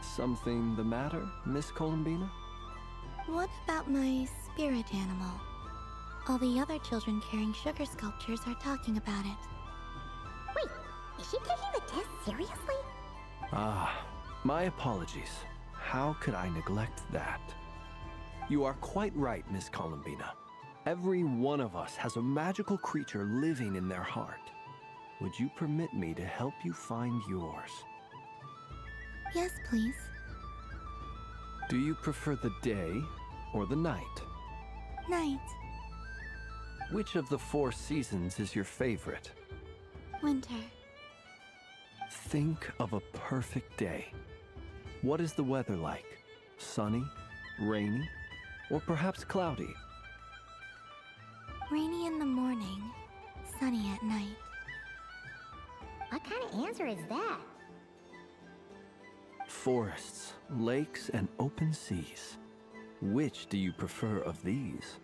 S12: Something the matter, Miss Columbina?
S9: What about my spirit animal? All the other children carrying sugar sculptures are talking about it.
S1: Wait, is she taking the test seriously?
S12: Ah, my apologies. How could I neglect that? You are quite right, Miss Columbina. Every one of us has a magical creature living in their heart. Would you permit me to help you find yours?
S9: Yes, please.
S12: Do you prefer the day or the night?
S9: Night.
S12: Which of the 4 seasons is your favorite?
S9: Winter.
S12: Think of a perfect day. What is the weather like? Sunny, rainy, or perhaps cloudy?
S9: Rainy in the morning, sunny at night.
S1: What kind of answer is that?
S12: Forests, lakes, and open seas. Which do you prefer of these?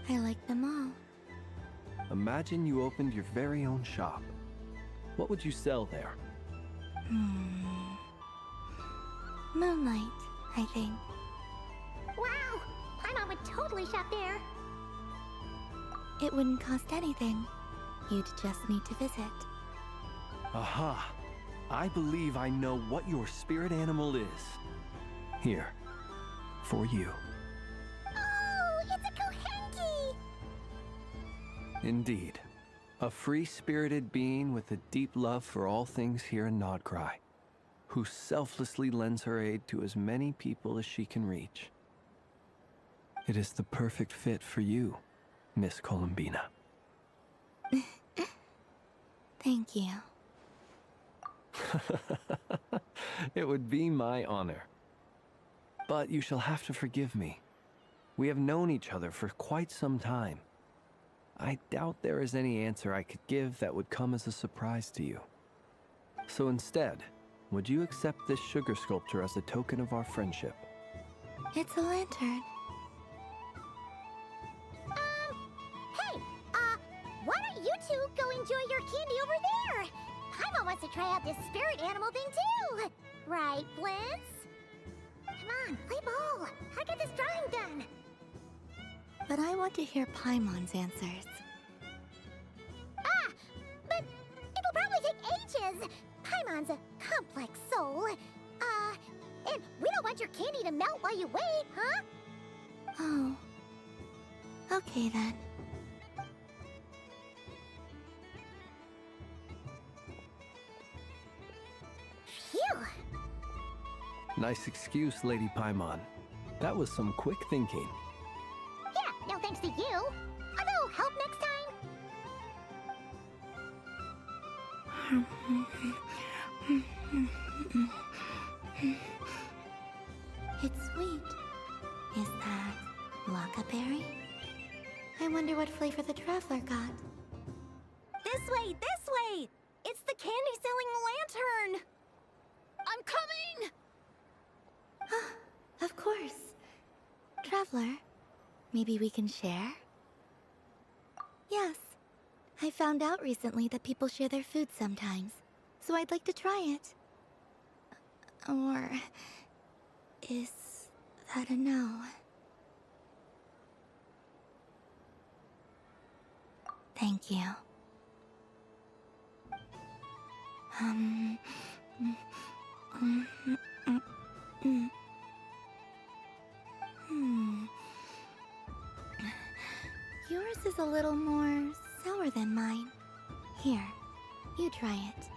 S9: I like them all.
S12: Imagine you opened your very own shop. What would you sell there?
S9: Moonlight, I think.
S1: Wow! My mom would totally shop there.
S9: It wouldn't cost anything. You'd just need to visit.
S12: Aha! I believe I know what your spirit animal is. Here, for you.
S1: Oh, it's a Kohenki!
S12: Indeed. A free-spirited being with a deep love for all things here in Nodcry, who selflessly lends her aid to as many people as she can reach. It is the perfect fit for you, Miss Columbina.
S9: Thank you.
S12: It would be my honor. But you shall have to forgive me. We have known each other for quite some time. I doubt there is any answer I could give that would come as a surprise to you. So instead, would you accept this sugar sculpture as a token of our friendship?
S9: It's a lantern.
S1: Hey, why don't you two go enjoy your candy over there? Paimon wants to try out this spirit animal thing too. Right, Blintz? Come on, play ball. I got this drawing done.
S9: But I want to hear Paimon's answers.
S1: But it'll probably take ages. Paimon's a complex soul. And we don't want your candy to melt while you wait, huh?
S9: Oh. Okay then.
S1: Phew.
S12: Nice excuse, Lady Paimon. That was some quick thinking.
S1: Yeah, no thanks to you. Although, help next time.
S9: It's sweet. Is that Lockaberry? I wonder what flavor the traveler got.
S17: This way! This way! It's the candy-selling lantern! I'm coming!
S9: Of course. Traveler, maybe we can share? Yes. I found out recently that people share their food sometimes, so I'd like to try it. Or... is that a no? Thank you. Yours is a little more sour than mine. Here, you try it.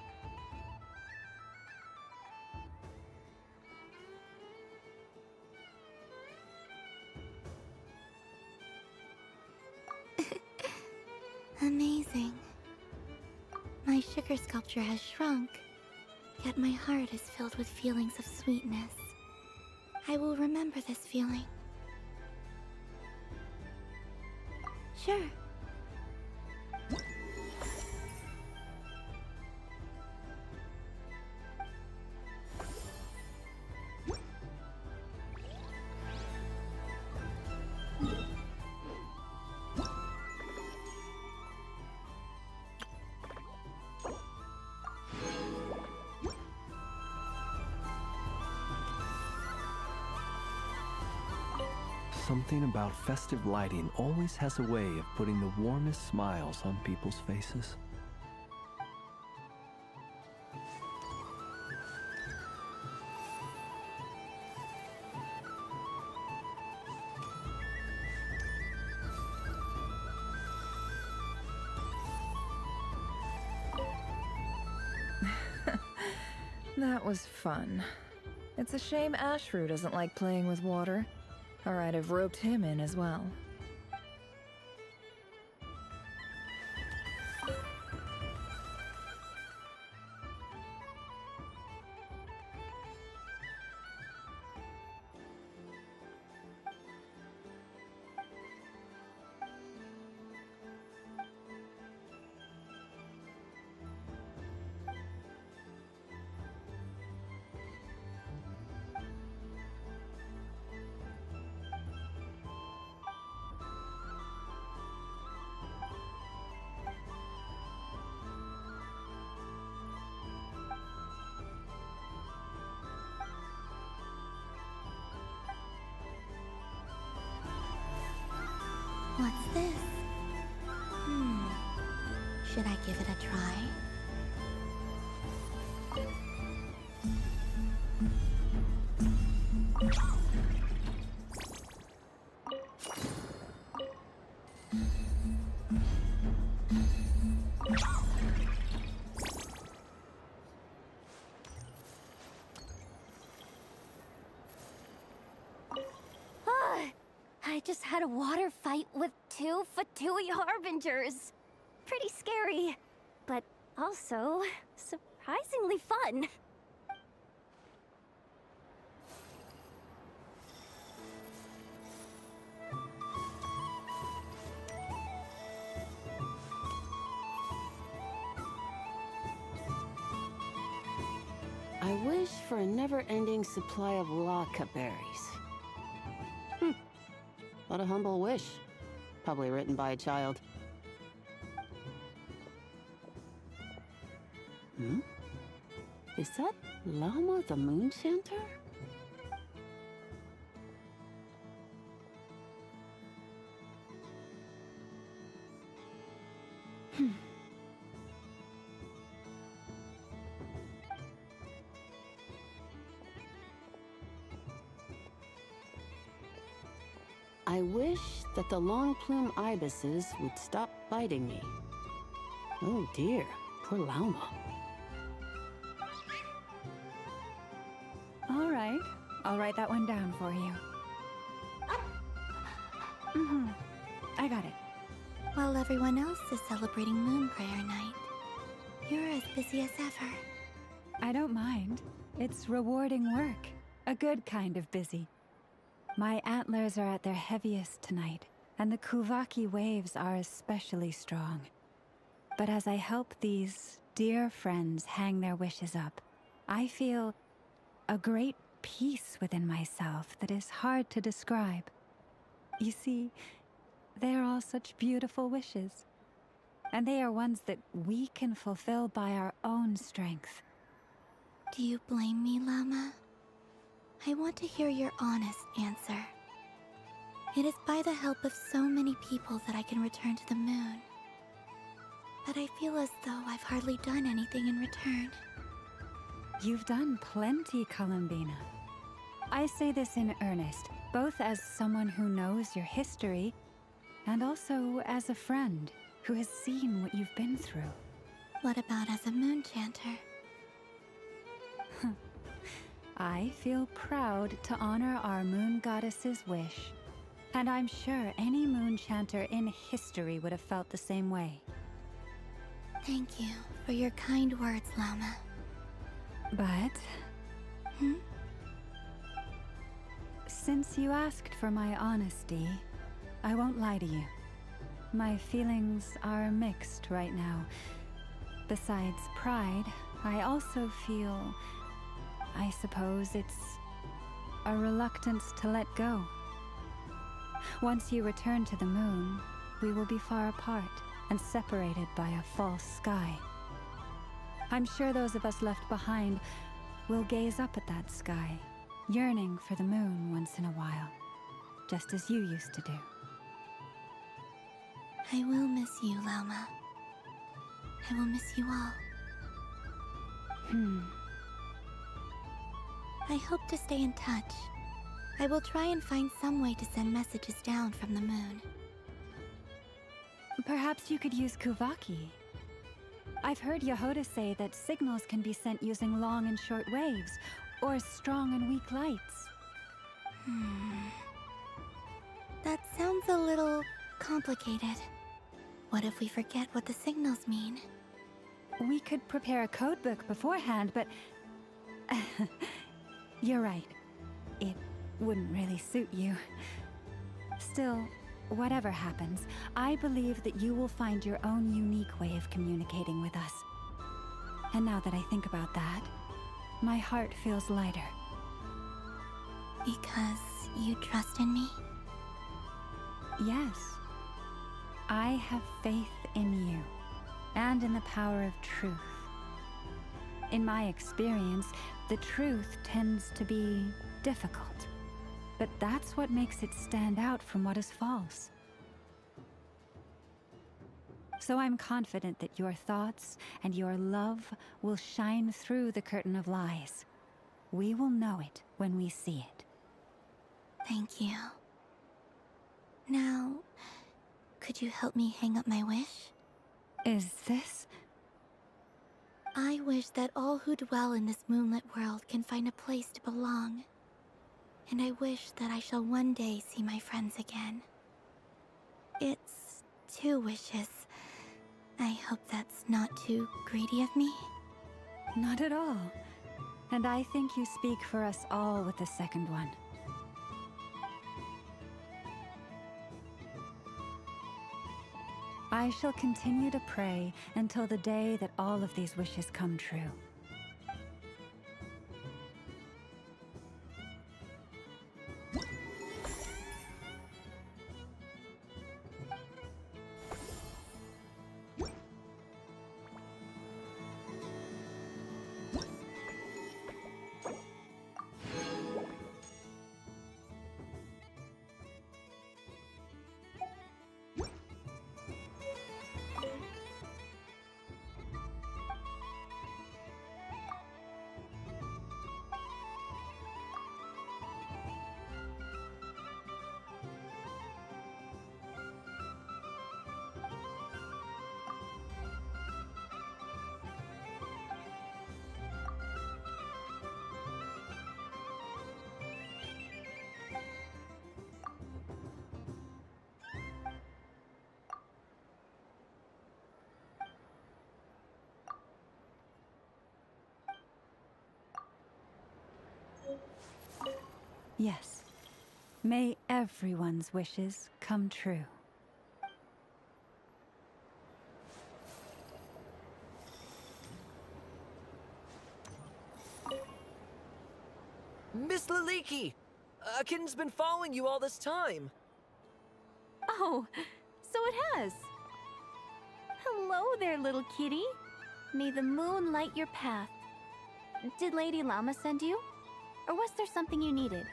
S1: sugar sculpture has shrunk, yet my heart is filled with feelings of sweetness. I will remember this feeling. Sure.
S12: Something about festive lighting always has a way of putting the warmest smiles on people's faces.
S11: That was fun. It's a shame Ashru doesn't like playing with water. Or I'd have roped him in as well.
S1: What's this? Should I give it a try?
S9: I just had a water fight with two Fatui Harbingers. Pretty scary, but also surprisingly fun.
S18: I wish for a never-ending supply of Laka berries. What a humble wish. Probably written by a child. Is that Llama the Moon Chanter? I wish that the long plume ibises would stop biting me. Oh dear, poor Llama.
S5: All right, I'll write that one down for you. I got it.
S1: While everyone else is celebrating Moon Prayer Night, you're as busy as ever.
S5: I don't mind. It's rewarding work. A good kind of busy. My antlers are at their heaviest tonight, and the Kuvaki waves are especially strong. But as I help these dear friends hang their wishes up, I feel a great peace within myself that is hard to describe. You see, they are all such beautiful wishes, and they are ones that we can fulfill by our own strength.
S1: Do you blame me, Llama? I want to hear your honest answer. It is by the help of so many people that I can return to the moon. But I feel as though I've hardly done anything in return.
S5: You've done plenty, Columbina. I say this in earnest, both as someone who knows your history, and also as a friend who has seen what you've been through.
S1: What about as a moon chanter?
S5: I feel proud to honor our moon goddess's wish, and I'm sure any moon chanter in history would have felt the same way.
S9: Thank you for your kind words, Llama.
S5: But...
S9: Hmm?
S5: Since you asked for my honesty, I won't lie to you. My feelings are mixed right now. Besides pride, I also feel... I suppose it's... a reluctance to let go. Once you return to the moon, we will be far apart and separated by a false sky. I'm sure those of us left behind will gaze up at that sky, yearning for the moon once in a while, just as you used to do.
S9: I will miss you, Llama. I will miss you all. I hope to stay in touch. I will try and find some way to send messages down from the moon.
S5: Perhaps you could use Kuvaki. I've heard Yehoda say that signals can be sent using long and short waves, or strong and weak lights.
S9: That sounds a little complicated. What if we forget what the signals mean?
S5: We could prepare a codebook beforehand, but... You're right. It wouldn't really suit you. Still, whatever happens, I believe that you will find your own unique way of communicating with us. And now that I think about that, my heart feels lighter.
S9: Because you trust in me?
S5: Yes. I have faith in you, and in the power of truth. In my experience, the truth tends to be difficult, but that's what makes it stand out from what is false. So I'm confident that your thoughts and your love will shine through the curtain of lies. We will know it when we see it.
S9: Thank you. Now, could you help me hang up my wish?
S5: Is this?
S9: I wish that all who dwell in this moonlit world can find a place to belong. And I wish that I shall one day see my friends again. It's 2 wishes. I hope that's not too greedy of me.
S5: Not at all. And I think you speak for us all with the second one. I shall continue to pray until the day that all of these wishes come true. Yes. May everyone's wishes come true.
S19: Miss Laliki! A kitten's been following you all this time.
S20: Oh, so it has. Hello there, little kitty. May the moon light your path. Did Lady Llama send you? Or was there something you needed?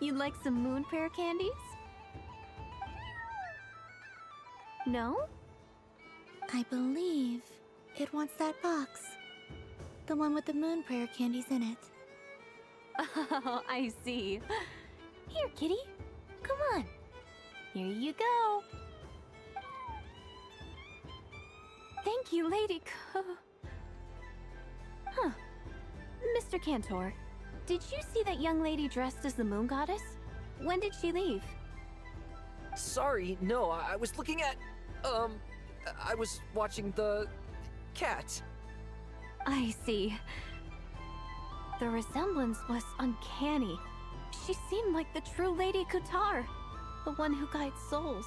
S20: You'd like some moon prayer candies? No?
S9: I believe it wants that box. The one with the moon prayer candies in it.
S20: Oh, I see. Here, kitty. Come on. Here you go. Thank you, Lady Mr. Cantor, did you see that young lady dressed as the moon goddess? When did she leave?
S19: Sorry, no, I was looking at... I was watching the... cat.
S20: I see. The resemblance was uncanny. She seemed like the true Lady Kutar, the one who guides souls.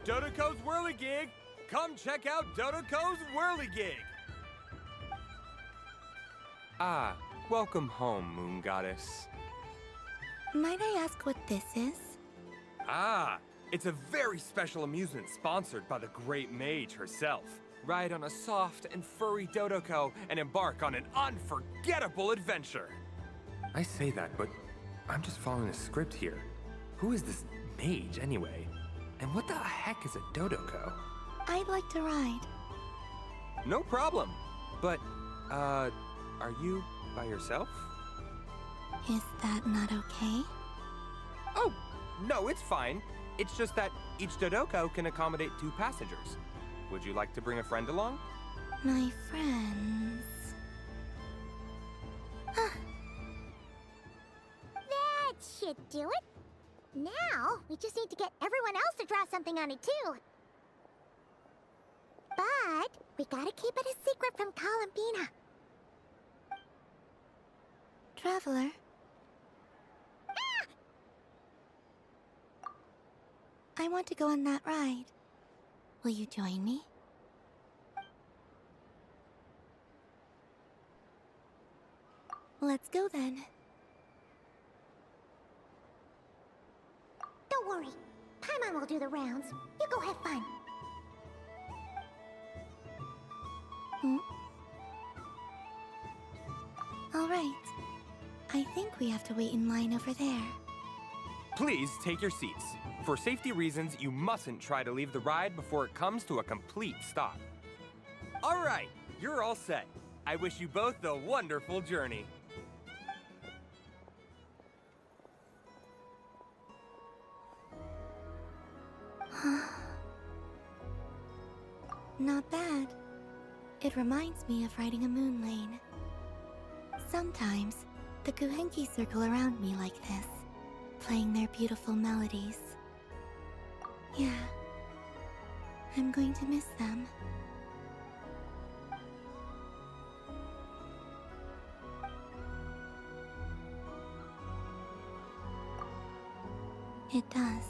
S21: Dodoko's Whirligig! Come check out Dodoko's Whirligig!
S22: Ah, welcome home, Moon Goddess.
S1: Might I ask what this is?
S22: Ah, it's a very special amusement sponsored by the great mage herself. Ride on a soft and furry Dodoko and embark on an unforgettable adventure. I say that, but I'm just following a script here. Who is this mage, anyway? And what the heck is a Dodoko?
S1: I'd like to ride.
S22: No problem. But, are you by yourself?
S1: Is that not okay?
S22: Oh, no, it's fine. It's just that each Dodoko can accommodate 2 passengers. Would you like to bring a friend along?
S1: My friends... That should do it. Now, we just need to get everyone else to draw something on it, too. But, we gotta keep it a secret from Columbina. Traveler. I want to go on that ride. Will you join me? Let's go then. Don't worry. Paimon will do the rounds. You go have fun. All right. I think we have to wait in line over there.
S22: Please take your seats. For safety reasons, you mustn't try to leave the ride before it comes to a complete stop. All right, you're all set. I wish you both a wonderful journey.
S1: Not bad. It reminds me of riding a moon lane. Sometimes, the Kuhenki circle around me like this, playing their beautiful melodies. Yeah, I'm going to miss them. It does.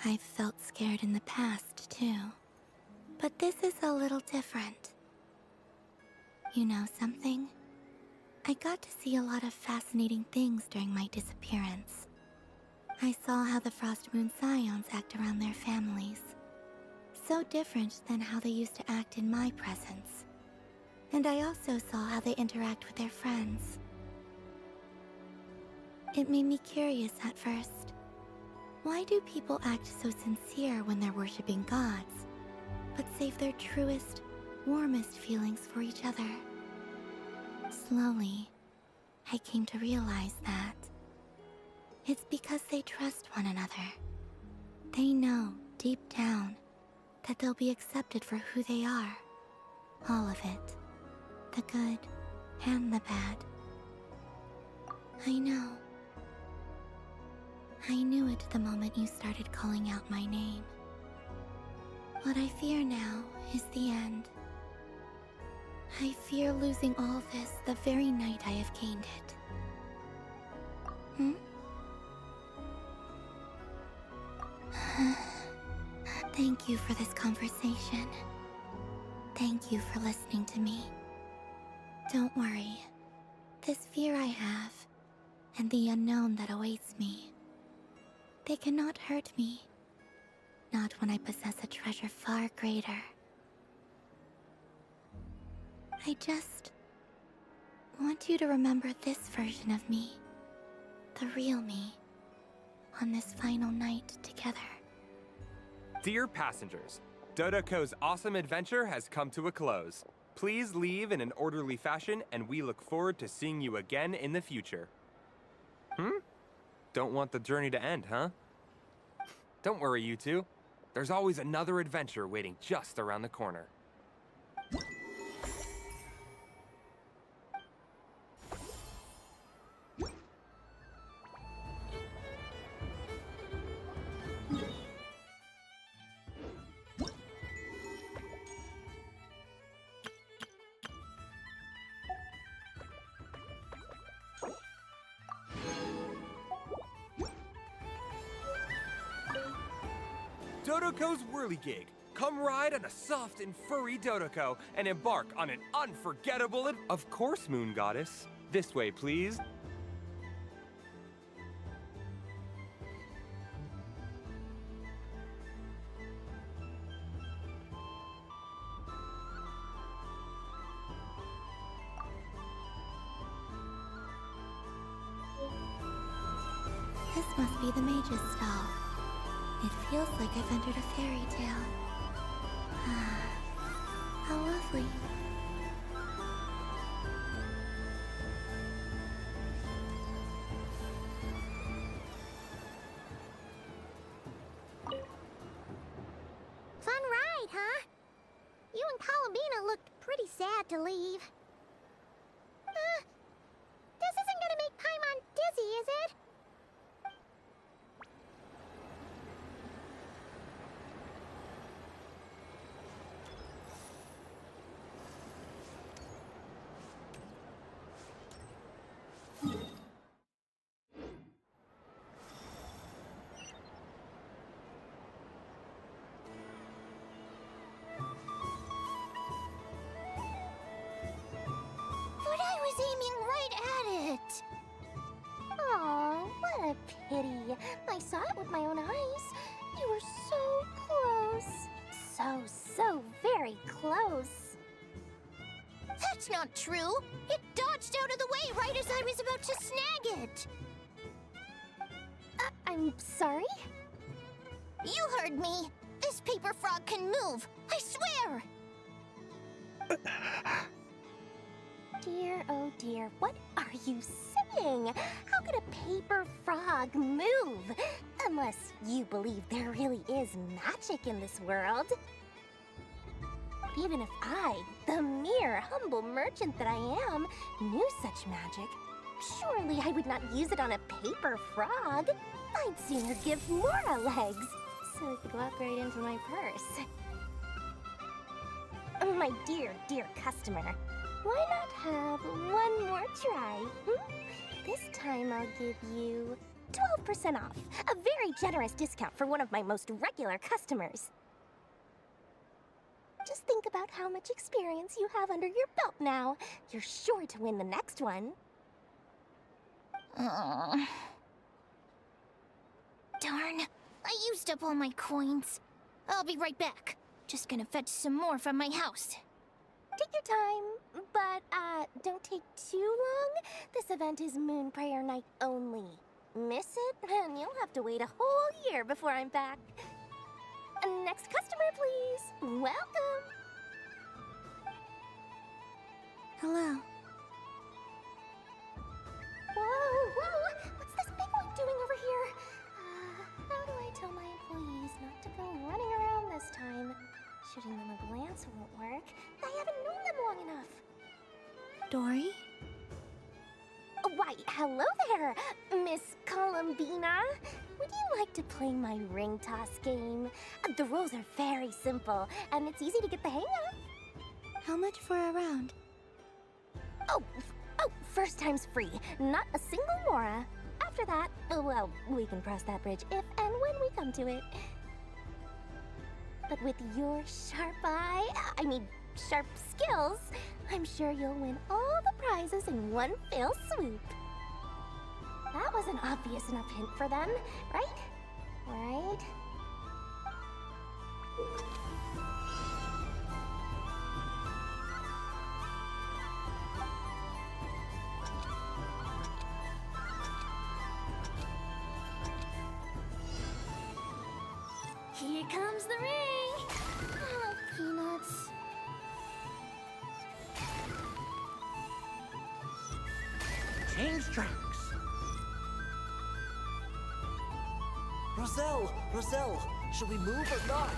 S1: I've felt scared in the past, too. But this is a little different. You know something? I got to see a lot of fascinating things during my disappearance. I saw how the Frost Moon Scions act around their families. So different than how they used to act in my presence. And I also saw how they interact with their friends. It made me curious at first. Why do people act so sincere when they're worshipping gods, but save their truest, warmest feelings for each other? Slowly, I came to realize that it's because they trust one another. They know, deep down, that they'll be accepted for who they are. All of it. The good and the bad. I know. I knew it the moment you started calling out my name. What I fear now is the end. I fear losing all this the very night I have gained it. Thank you for this conversation. Thank you for listening to me. Don't worry. This fear I have, and the unknown that awaits me, they cannot hurt me. Not when I possess a treasure far greater. I just want you to remember this version of me, the real me, on this final night together.
S22: Dear passengers, Dotoko's awesome adventure has come to a close. Please leave in an orderly fashion, and we look forward to seeing you again in the future. Don't want the journey to end, huh? Don't worry, you two. There's always another adventure waiting just around the corner. Dotoko's Whirligig. Come ride on a soft and furry Dotoko and embark on an unforgettable Of course, Moon Goddess. This way, please.
S1: This must be the mage's stall. It feels like I've entered a fairy tale. How lovely. Fun ride, huh? You and Columbina looked pretty sad to leave. This isn't gonna make Paimon dizzy, is it? Aiming right at it. Aw, what a pity. I saw it with my own eyes. You were so close. So very close. That's not true. It dodged out of the way right as I was about to snag it. I'm sorry? You heard me. This paper frog can move. I swear. Dear, oh dear, what are you saying? How could a paper frog move? Unless you believe there really is magic in this world. Even if I, the mere humble merchant that I am, knew such magic, surely I would not use it on a paper frog. I'd sooner give Mora legs, so it could walk right into my purse. My dear, dear customer. Why not have one more try? This time I'll give you 12% off. A very generous discount for one of my most regular customers. Just think about how much experience you have under your belt now. You're sure to win the next one. Darn. I used up all my coins. I'll be right back. Just gonna fetch some more from my house. Take your time, but don't take too long. This event is Moon Prayer Night only. Miss it, and you'll have to wait a whole year before I'm back. Next customer, please. Welcome. Hello. Whoa! What's this big one doing over here? How do I tell my employees not to go running around this time? Shooting them a glance won't work. I haven't known them long enough. Dory? Why, hello there, Miss Columbina. Would you like to play my ring toss game? The rules are very simple, and it's easy to get the hang of. How much for a round? Oh, first time's free. Not a single Mora. After that, well, we can cross that bridge if and when we come to it. But with your sharp skills, I'm sure you'll win all the prizes in one fell swoop. That was an obvious enough hint for them, right? Right?
S9: Here comes the ring! Oh, peanuts.
S3: Change tracks. Roselle, should we move or not?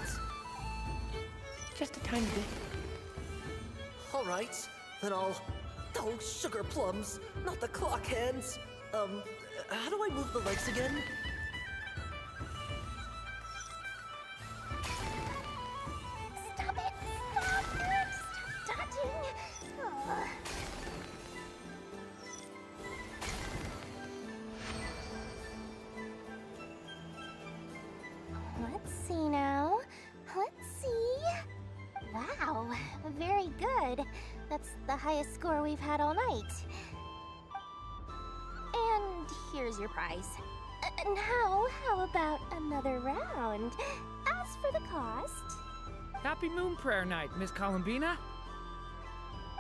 S8: Just a tiny bit.
S3: All right, then I'll... Oh, sugar plums, not the clock hands. How do I move the legs again?
S9: Stop it! Stop it! Stop touching! Oh. Let's see now. Let's see. Wow, very good. That's the highest score we've had all night. And here's your prize. Now, how about another round? As for the cost...
S13: Happy Moon Prayer Night, Miss Columbina.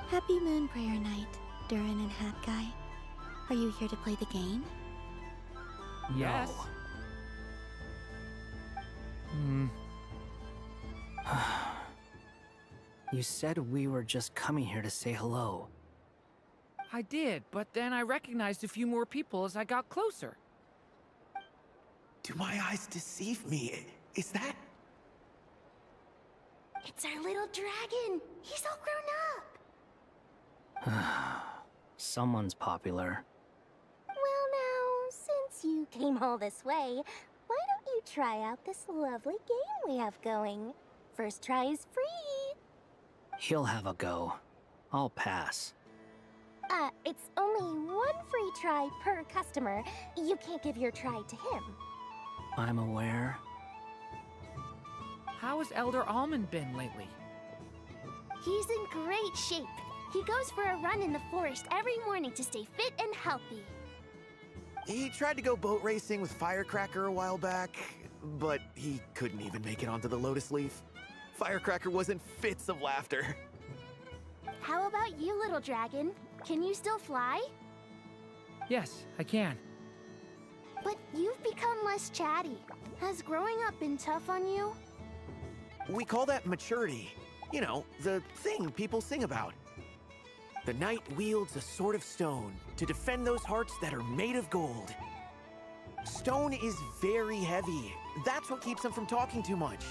S1: Happy Moon Prayer Night, Durin and Hat Guy. Are you here to play the game?
S13: Yes.
S14: You said we were just coming here to say hello.
S13: I did, but then I recognized a few more people as I got closer.
S6: Do my eyes deceive me? Is that...
S9: It's our little dragon! He's all grown up!
S14: Someone's popular.
S9: Well now, since you came all this way, why don't you try out this lovely game we have going? First try is free!
S14: He'll have a go. I'll pass.
S9: It's only one free try per customer. You can't give your try to him.
S14: I'm aware.
S13: How has Elder Almond been lately?
S9: He's in great shape. He goes for a run in the forest every morning to stay fit and healthy.
S6: He tried to go boat racing with Firecracker a while back, but he couldn't even make it onto the Lotus Leaf. Firecracker was in fits of laughter.
S9: How about you, little dragon? Can you still fly?
S13: Yes, I can.
S9: But you've become less chatty. Has growing up been tough on you?
S6: We call that maturity. You know, the thing people sing about. The knight wields a sword of stone to defend those hearts that are made of gold. Stone is very heavy. That's what keeps him from talking too much.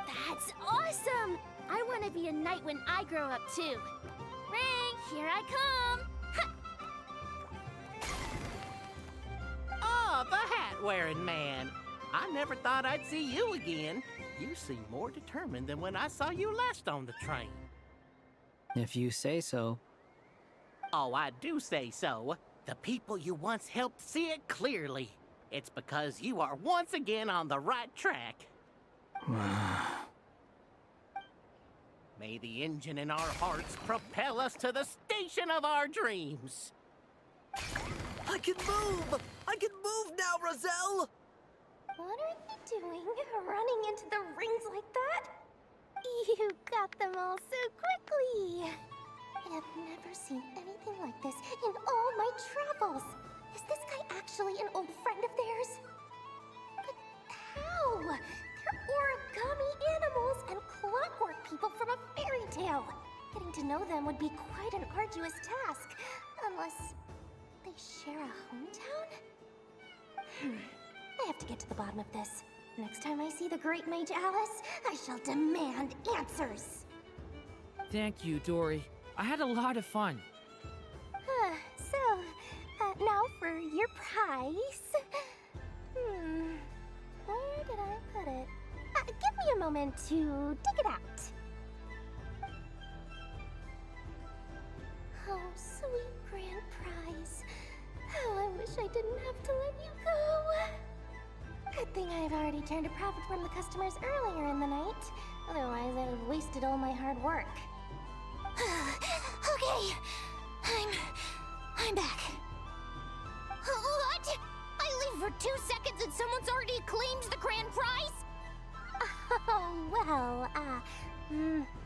S9: That's awesome! I want to be a knight when I grow up too. Ring, here I come! Ha!
S23: Oh, the hat-wearing man. I never thought I'd see you again. You seem more determined than when I saw you last on the train.
S14: If you say so.
S23: Oh, I do say so. The people you once helped see it clearly. It's because you are once again on the right track. May the engine in our hearts propel us to the station of our dreams.
S3: I can move! I can move now, Roselle!
S9: What are they doing? Running into the rings like that? You got them all so quickly! I have never seen anything like this in all my travels! Is this guy actually an old friend of theirs? But how? They're origami animals and clockwork people from a fairy tale! Getting to know them would be quite an arduous task, unless they share a hometown? I have to get to the bottom of this. Next time I see the great mage Alice, I shall demand answers.
S13: Thank you, Dory. I had a lot of fun.
S9: Now for your prize. Where did I put it? Give me a moment to dig it out. Oh, sweet grand prize. How I wish I didn't have to let you go. Good thing I've already turned a profit from the customers earlier in the night. Otherwise, I'd have wasted all my hard work. Okay, I'm back. What? I leave for 2 seconds and someone's already claimed the grand prize? Oh, well,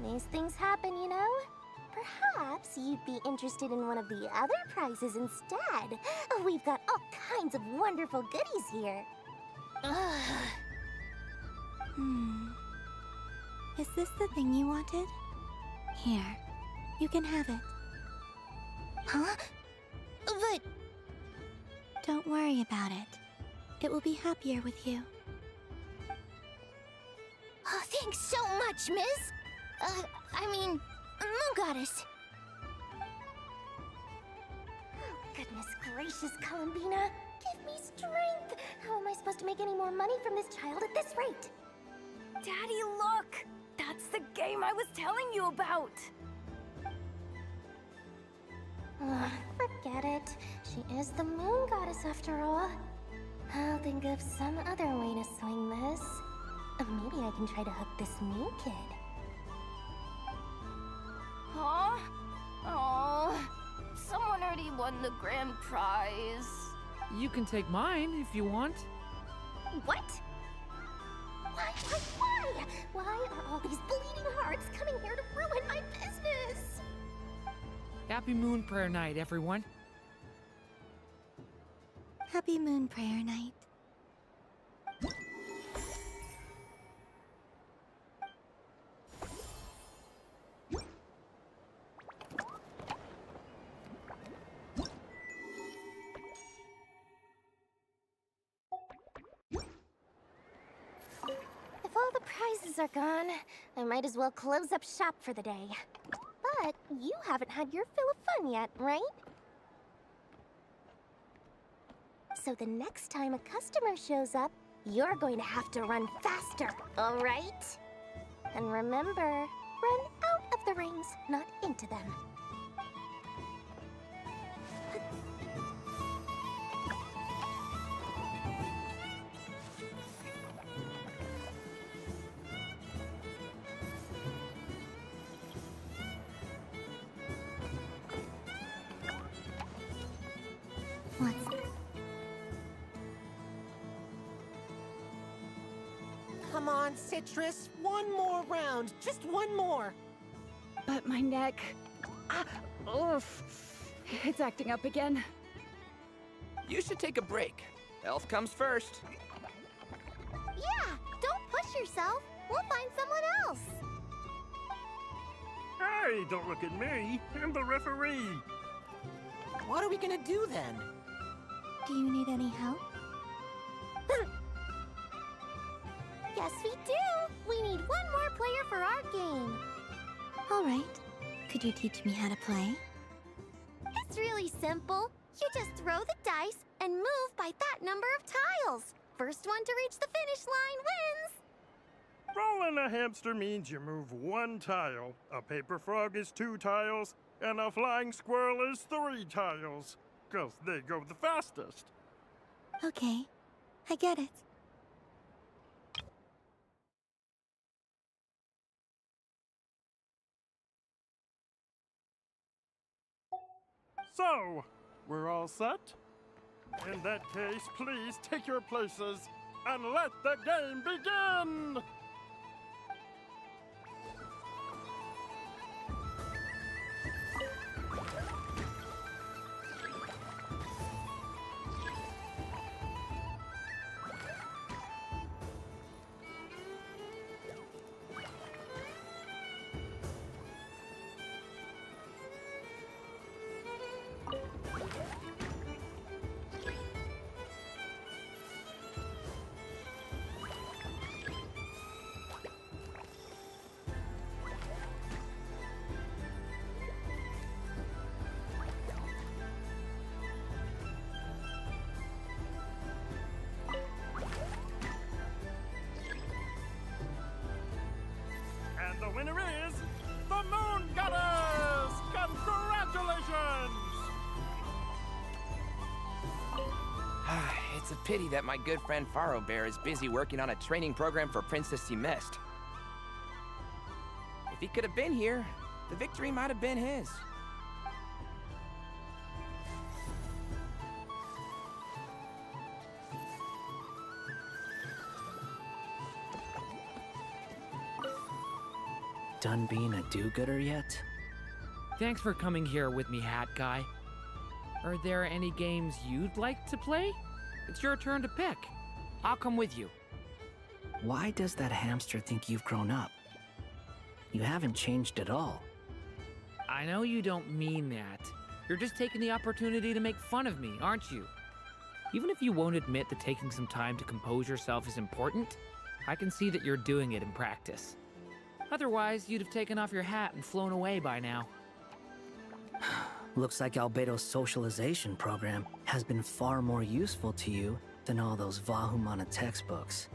S9: these things happen, you know? Perhaps you'd be interested in one of the other prizes instead. We've got all kinds of wonderful goodies here.
S1: Is this the thing you wanted? Here, you can have it. Huh? But... Don't worry about it. It will be happier with you. Oh, thanks so much, Miss! Moon Goddess.
S9: Goodness gracious, Columbina! Give me strength! How am I supposed to make any more money from this child at this rate?
S20: Daddy, look! That's the game I was telling you about!
S9: Forget it. She is the Moon Goddess after all. I'll think of some other way to swing this. Maybe I can try to hook this new kid.
S20: Huh? Oh, someone already won the grand prize.
S13: You can take mine if you want.
S9: What? Why? Why are all these bleeding hearts coming here to ruin my business?
S13: Happy Moon Prayer Night, everyone.
S1: Happy Moon Prayer Night.
S9: If all the prizes are gone, I might as well close up shop for the day. But you haven't had your fill of fun yet, right? So the next time a customer shows up, you're going to have to run faster, all right? And remember, run out of the rings, not into them.
S3: Come on, Citrus. One more round. Just one more.
S5: But my neck... oof. It's acting up again.
S2: You should take a break. Health comes first.
S1: Yeah, don't push yourself. We'll find someone else.
S7: Hey, don't look at me. I'm the referee.
S3: What are we gonna do then?
S1: Do you need any help?
S9: Yes, we do! We need one more player for our game.
S1: All right. Could you teach me how to play?
S9: It's really simple. You just throw the dice and move by that number of tiles. First one to reach the finish line wins.
S7: Rolling a hamster means you move one tile. A paper frog is 2 tiles, and a flying squirrel is 3 tiles. 'Cause they go the fastest.
S1: Okay, I get it.
S7: So, we're all set? In that case, please take your places and let the game begin! The winner is the Moon Goddess! Congratulations!
S2: It's a pity that my good friend Hyperborea is busy working on a training program for Princess Semest. If he could have been here, the victory might have been his.
S14: Done being a do-gooder yet?
S13: Thanks for coming here with me, Hat Guy. Are there any games you'd like to play? It's your turn to pick. I'll come with you.
S14: Why does that hamster think you've grown up? You haven't changed at all.
S13: I know you don't mean that. You're just taking the opportunity to make fun of me, aren't you? Even if you won't admit that taking some time to compose yourself is important, I can see that you're doing it in practice. Otherwise, you'd have taken off your hat and flown away by now.
S14: Looks like Albedo's socialization program has been far more useful to you than all those Vahumana textbooks.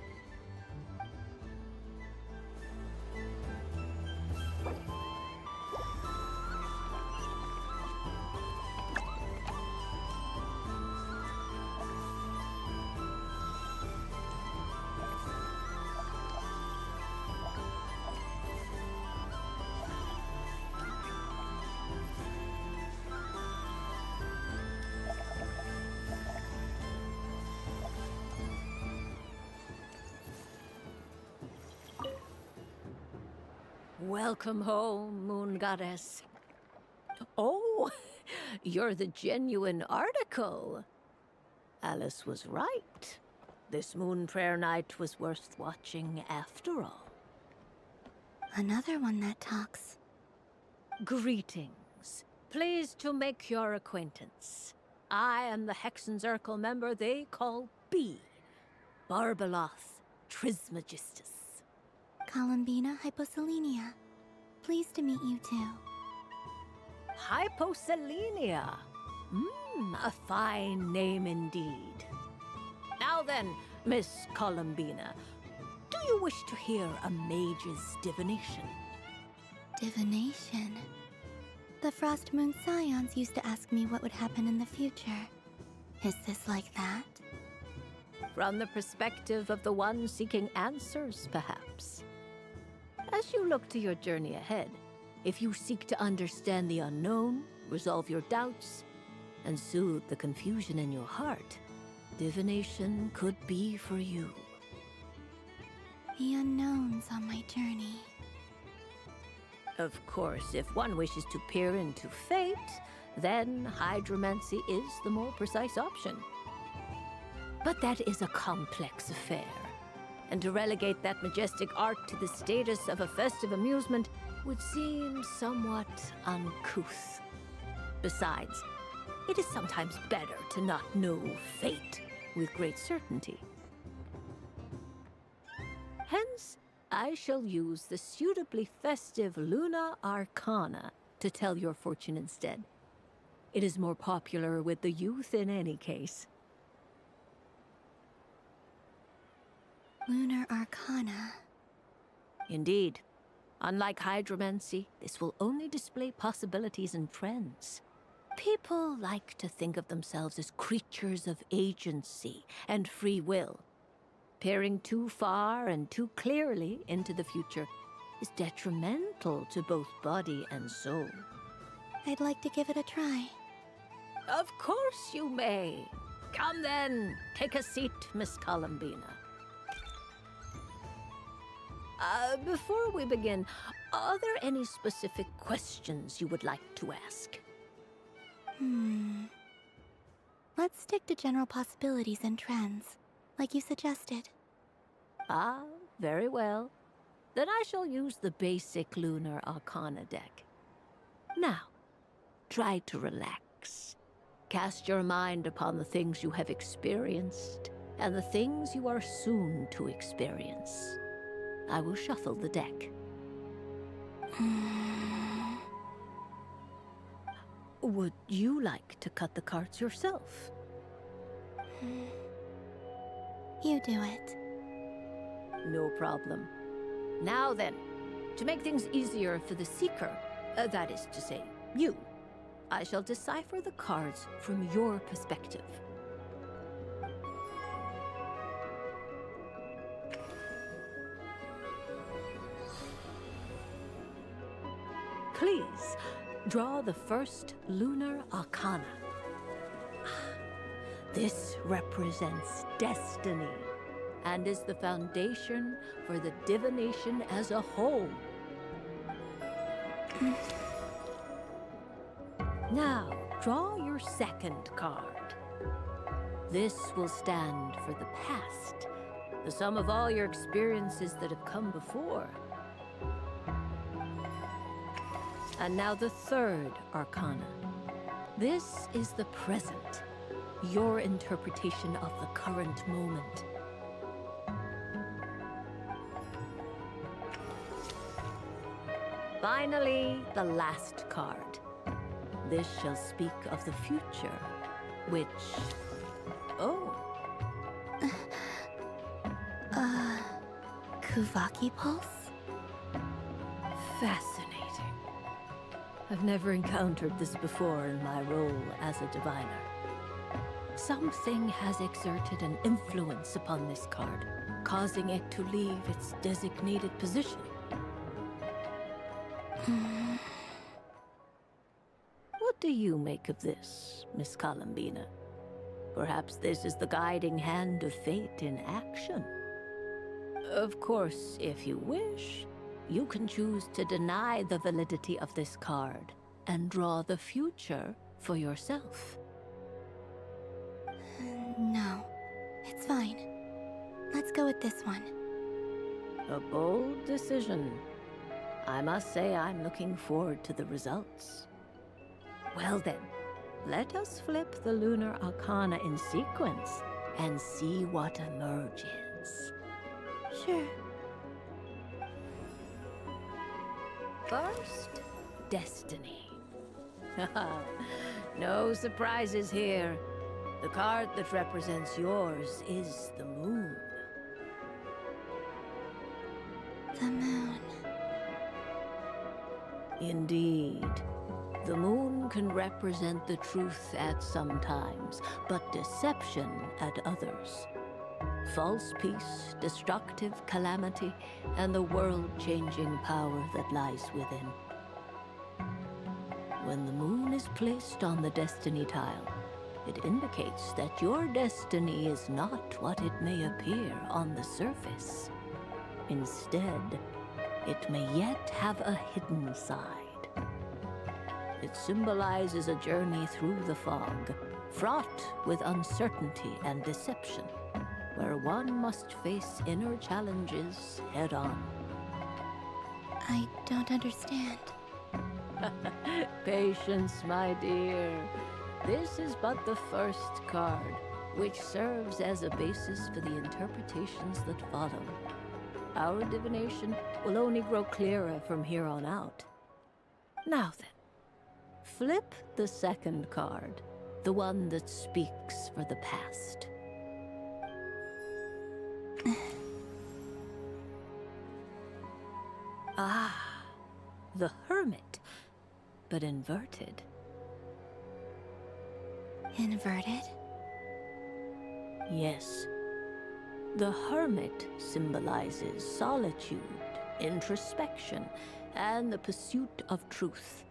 S4: Welcome home, Moon Goddess. Oh, you're the genuine article. Alice was right. This Moon Prayer Night was worth watching after all.
S9: Another one that talks.
S4: Greetings. Pleased to make your acquaintance. I am the Hexenzirkel member they call B. Barbeloth Trismegistus.
S9: Columbina Hyposelenia. Pleased to meet you too.
S4: Hyposelenia. A fine name indeed. Now then, Miss Columbina, do you wish to hear a mage's divination?
S9: Divination? The Frost Moon Scions used to ask me what would happen in the future. Is this like that?
S4: From the perspective of the one seeking answers, perhaps. As you look to your journey ahead, if you seek to understand the unknown, resolve your doubts, and soothe the confusion in your heart, divination could be for you.
S9: The unknowns on my journey.
S4: Of course, if one wishes to peer into fate, then hydromancy is the more precise option. But that is a complex affair, and to relegate that majestic art to the status of a festive amusement would seem somewhat uncouth. Besides, it is sometimes better to not know fate with great certainty. Hence, I shall use the suitably festive Luna Arcana to tell your fortune instead. It is more popular with the youth in any case.
S9: Lunar Arcana.
S4: Indeed. Unlike hydromancy, this will only display possibilities and trends. People like to think of themselves as creatures of agency and free will. Peering too far and too clearly into the future is detrimental to both body and soul.
S9: I'd like to give it a try.
S4: Of course you may. Come then, take a seat, Miss Columbina. Before we begin, are there any specific questions you would like to ask?
S9: Let's stick to general possibilities and trends, like you suggested.
S4: Ah, very well. Then I shall use the basic Lunar Arcana deck. Now, try to relax. Cast your mind upon the things you have experienced and the things you are soon to experience. I will shuffle the deck. Would you like to cut the cards yourself?
S9: You do it.
S4: No problem. Now then, to make things easier for the seeker, that is to say, you, I shall decipher the cards from your perspective. Please, draw the first Lunar Arcana. This represents destiny and is the foundation for the divination as a whole. Now, draw your second card. This will stand for the past, the sum of all your experiences that have come before. And now the third arcana. This is the present, your interpretation of the current moment. Finally, the last card. This shall speak of the future, which... Oh.
S9: Kuvaki Pulse?
S4: Fascinating. I've never encountered this before in my role as a diviner. Something has exerted an influence upon this card, causing it to leave its designated position. What do you make of this, Miss Columbina? Perhaps this is the guiding hand of fate in action. Of course, if you wish, you can choose to deny the validity of this card and draw the future for yourself.
S9: No, it's fine. Let's go with this one.
S4: A bold decision. I must say I'm looking forward to the results. Well then, let us flip the Lunar Arcana in sequence and see what emerges.
S9: Sure.
S4: First, Destiny. No surprises here. The card that represents yours is the moon.
S9: The moon.
S4: Indeed. The moon can represent the truth at some times, but deception at others. False peace, destructive calamity, and the world-changing power that lies within. When the moon is placed on the destiny tile, it indicates that your destiny is not what it may appear on the surface. Instead, it may yet have a hidden side. It symbolizes a journey through the fog, fraught with uncertainty and deception, where one must face inner challenges head-on.
S9: I don't understand.
S4: Patience, my dear. This is but the first card, which serves as a basis for the interpretations that follow. Our divination will only grow clearer from here on out. Now then, flip the second card, the one that speaks for the past. Ah, the Hermit, but inverted.
S9: Inverted?
S4: Yes. The Hermit symbolizes solitude, introspection, and the pursuit of truth.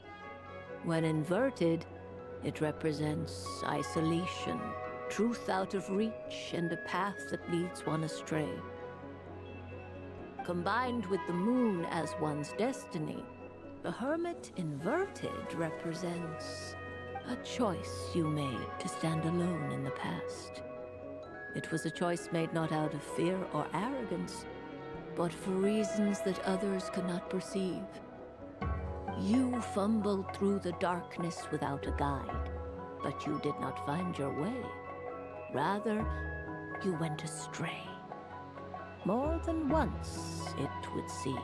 S4: When inverted, it represents isolation, truth out of reach, and a path that leads one astray. Combined with the moon as one's destiny, the Hermit inverted represents a choice you made to stand alone in the past. It was a choice made not out of fear or arrogance, but for reasons that others could not perceive. You fumbled through the darkness without a guide, but you did not find your way. Rather, you went astray. More than once, it would seem.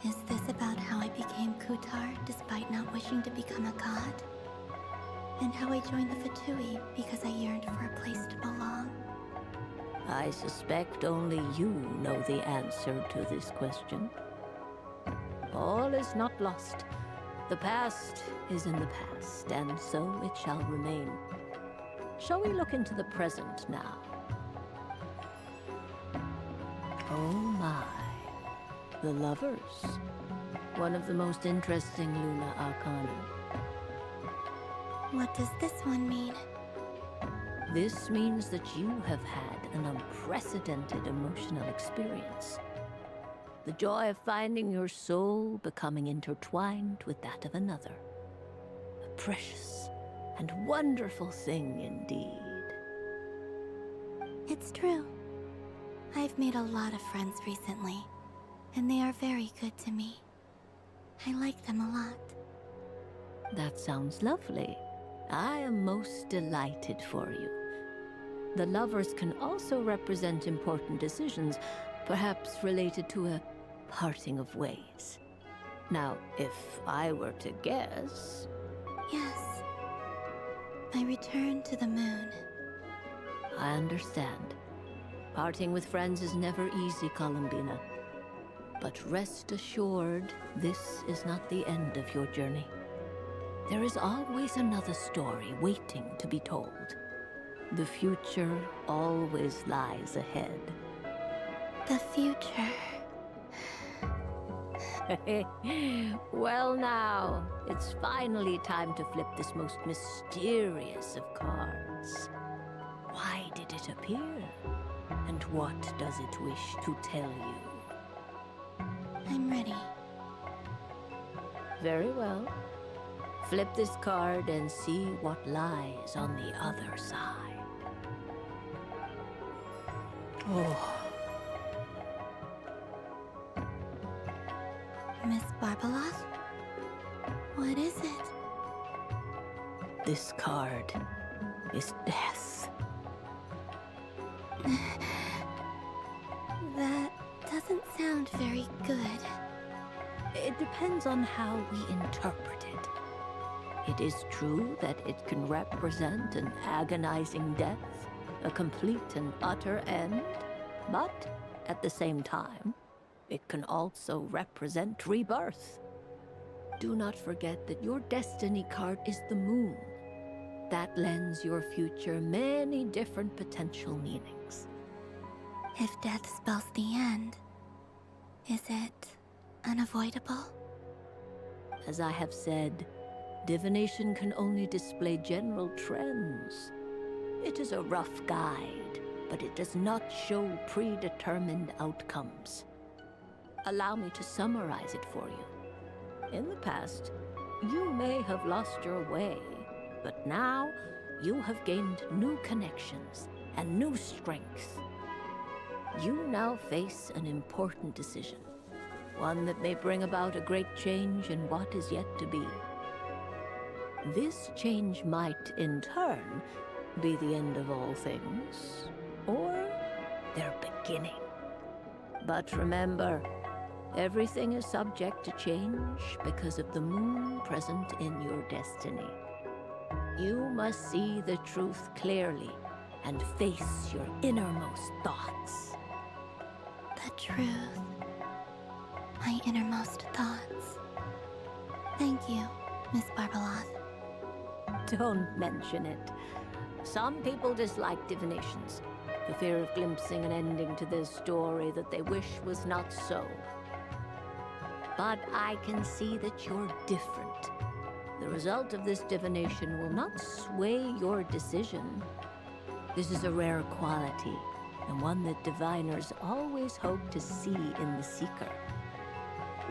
S9: Is this about how I became Kutar despite not wishing to become a god? And how I joined the Fatui because I yearned for a place to belong?
S4: I suspect only you know the answer to this question. All is not lost. The past is in the past, and so it shall remain. Shall we look into the present now? Oh my. The Lovers. One of the most interesting Luna Arcana.
S9: What does this one mean?
S4: This means that you have had an unprecedented emotional experience. The joy of finding your soul becoming intertwined with that of another. A precious and wonderful thing indeed.
S9: It's true. I've made a lot of friends recently, and they are very good to me. I like them a lot.
S4: That sounds lovely. I am most delighted for you. The lovers can also represent important decisions, perhaps related to a parting of ways. Now, if I were to guess...
S9: Yes. I return to the moon.
S4: I understand. Parting with friends is never easy, Columbina. But rest assured, this is not the end of your journey. There is always another story waiting to be told. The future always lies ahead.
S9: The future.
S4: Well now, it's finally time to flip this most mysterious of cards. Why did it appear? And what does it wish to tell you?
S9: I'm ready.
S4: Very well. Flip this card and see what lies on the other side. Oh.
S9: Miss Barbeloth? What is it?
S4: This card is death.
S9: That doesn't sound very good.
S4: It depends on how we interpret it. It is true that it can represent an agonizing death, a complete and utter end, but at the same time, it can also represent rebirth. Do not forget that your destiny card is the moon. That lends your future many different potential meanings.
S9: If death spells the end, is it unavoidable?
S4: As I have said, divination can only display general trends. It is a rough guide, but it does not show predetermined outcomes. Allow me to summarize it for you. In the past, you may have lost your way, but now you have gained new connections and new strength. You now face an important decision, one that may bring about a great change in what is yet to be. This change might, in turn, be the end of all things, or their beginning. But remember, everything is subject to change because of the moon present in your destiny. You must see the truth clearly and face your innermost thoughts.
S9: The truth. My innermost thoughts. Thank you, Miss Barbeloth.
S4: Don't mention it. Some people dislike divinations, the fear of glimpsing an ending to their story that they wish was not so. But I can see that you're different. The result of this divination will not sway your decision. This is a rare quality, and one that diviners always hope to see in the seeker.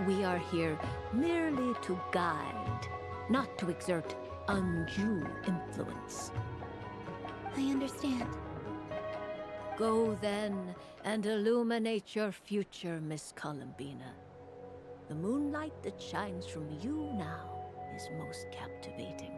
S4: We are here merely to guide, not to exert undue influence.
S9: I understand.
S4: Go then and illuminate your future, Miss Columbina. The moonlight that shines from you now is most captivating.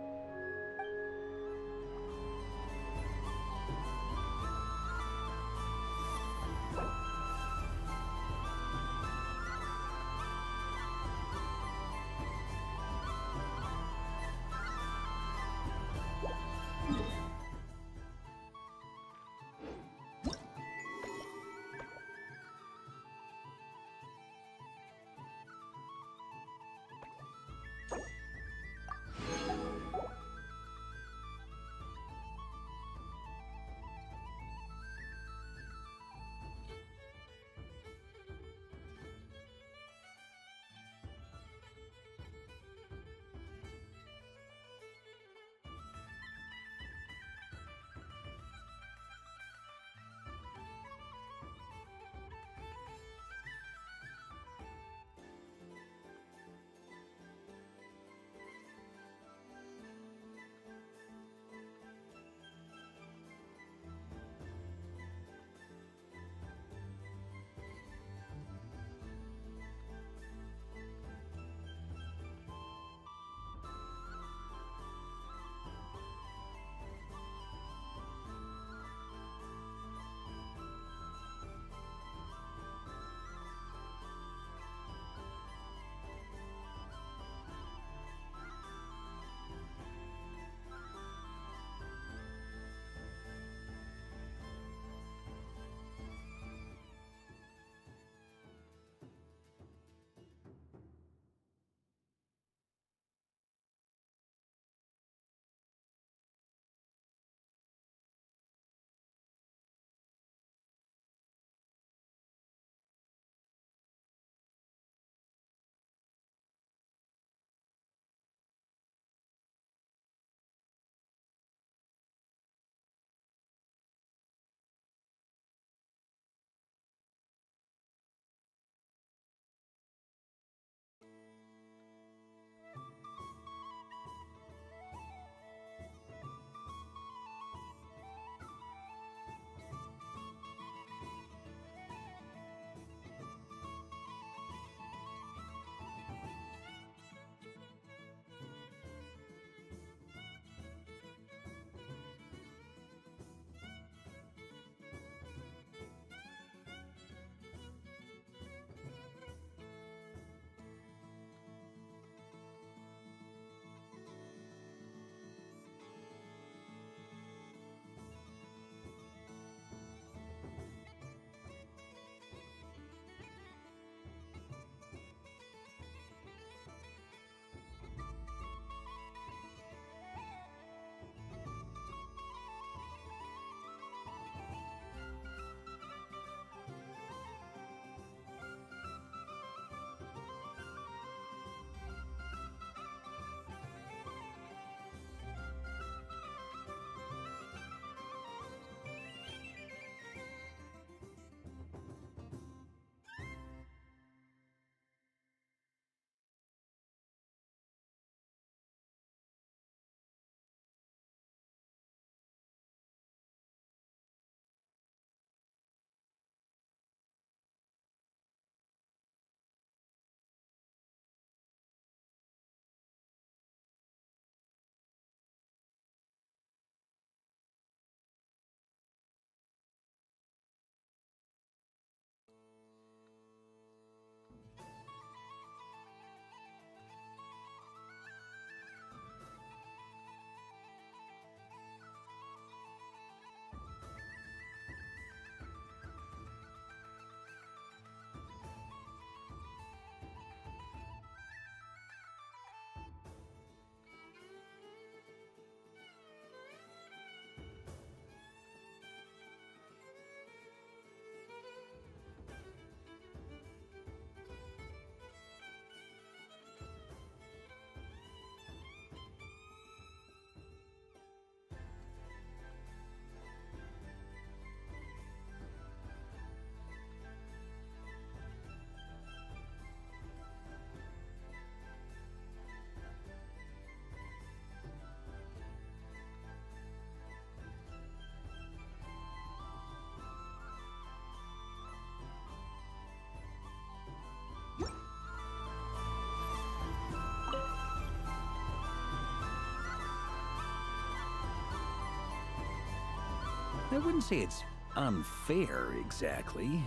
S10: I wouldn't say it's unfair, exactly.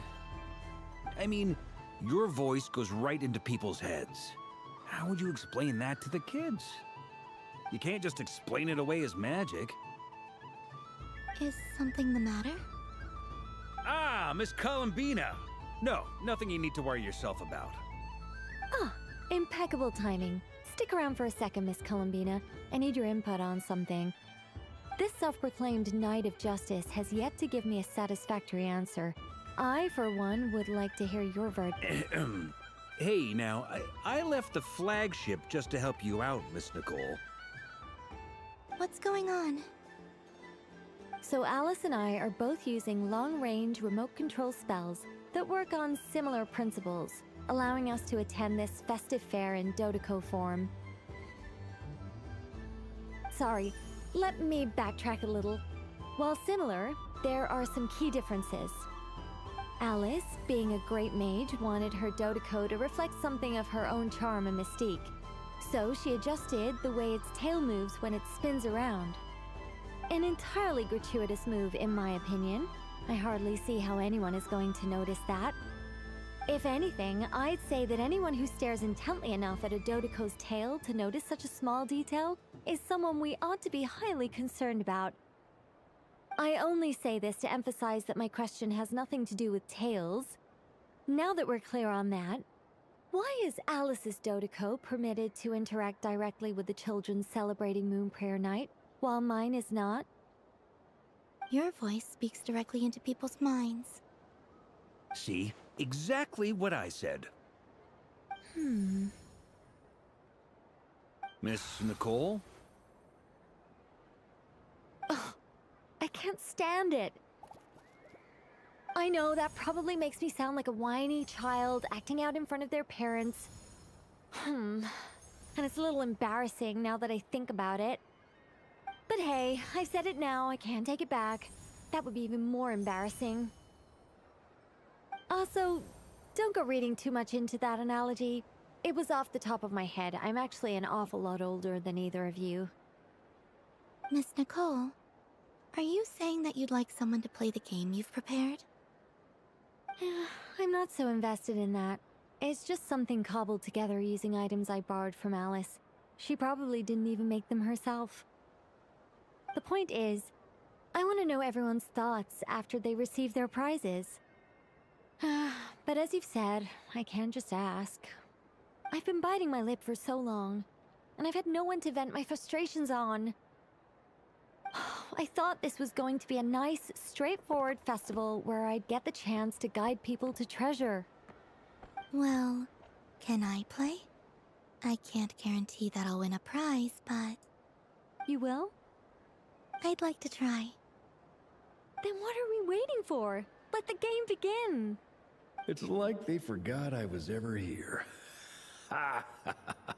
S10: I mean, your voice goes right into people's heads. How would you explain that to the kids? You can't just explain it away as magic.
S9: Is something the matter?
S10: Ah, Miss Columbina! No, nothing you need to worry yourself about.
S15: Ah, impeccable timing. Stick around for a second, Miss Columbina. I need your input on something. This self-proclaimed Knight of Justice has yet to give me a satisfactory answer. I, for one, would like to hear your verdict.
S10: Hey, now, I left the flagship just to help you out, Miss Nicole.
S9: What's going on?
S15: So Alice and I are both using long-range remote control spells that work on similar principles, allowing us to attend this festive fair in Dottoko form. Sorry, let me backtrack a little. While similar, there are some key differences. Alice, being a great mage, wanted her Dottoko to reflect something of her own charm and mystique. So she adjusted the way its tail moves when it spins around. An entirely gratuitous move, in my opinion. I hardly see how anyone is going to notice that. If anything, I'd say that anyone who stares intently enough at a Dottoko's tail to notice such a small detail is someone we ought to be highly concerned about. I only say this to emphasize that my question has nothing to do with tails. Now that we're clear on that, why is Alice's Dottoko permitted to interact directly with the children celebrating Moon Prayer Night, while mine is not?
S9: Your voice speaks directly into people's minds.
S10: See? Exactly what I said. Miss Nicole?
S15: Ugh, I can't stand it. I know that probably makes me sound like a whiny child acting out in front of their parents. And it's a little embarrassing now that I think about it. But hey, I said it now, I can't take it back. That would be even more embarrassing. Also, don't go reading too much into that analogy. It was off the top of my head. I'm actually an awful lot older than either of you.
S9: Miss Nicole, are you saying that you'd like someone to play the game you've prepared?
S15: I'm not so invested in that. It's just something cobbled together using items I borrowed from Alice. She probably didn't even make them herself. The point is, I want to know everyone's thoughts after they receive their prizes. But as you've said, I can't just ask. I've been biting my lip for so long, and I've had no one to vent my frustrations on. I thought this was going to be a nice, straightforward festival where I'd get the chance to guide people to treasure.
S9: Well, can I play? I can't guarantee that I'll win a prize, but...
S15: You will?
S9: I'd like to try.
S15: Then what are we waiting for? Let the game begin!
S16: It's like they forgot I was ever here. Ha ha ha ha.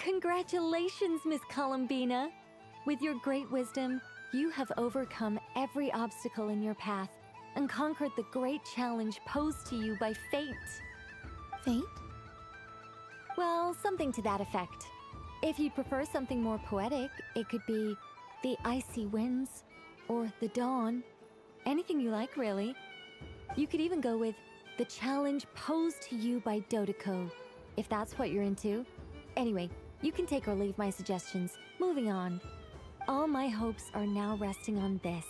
S15: Congratulations, Miss Columbina! With your great wisdom, you have overcome every obstacle in your path and conquered the great challenge posed to you by fate.
S1: Fate?
S15: Well, something to that effect. If you'd prefer something more poetic, it could be the icy winds or the dawn. Anything you like, really. You could even go with the challenge posed to you by DOTTORE, if that's what you're into. Anyway, you can take or leave my suggestions. Moving on. All my hopes are now resting on this.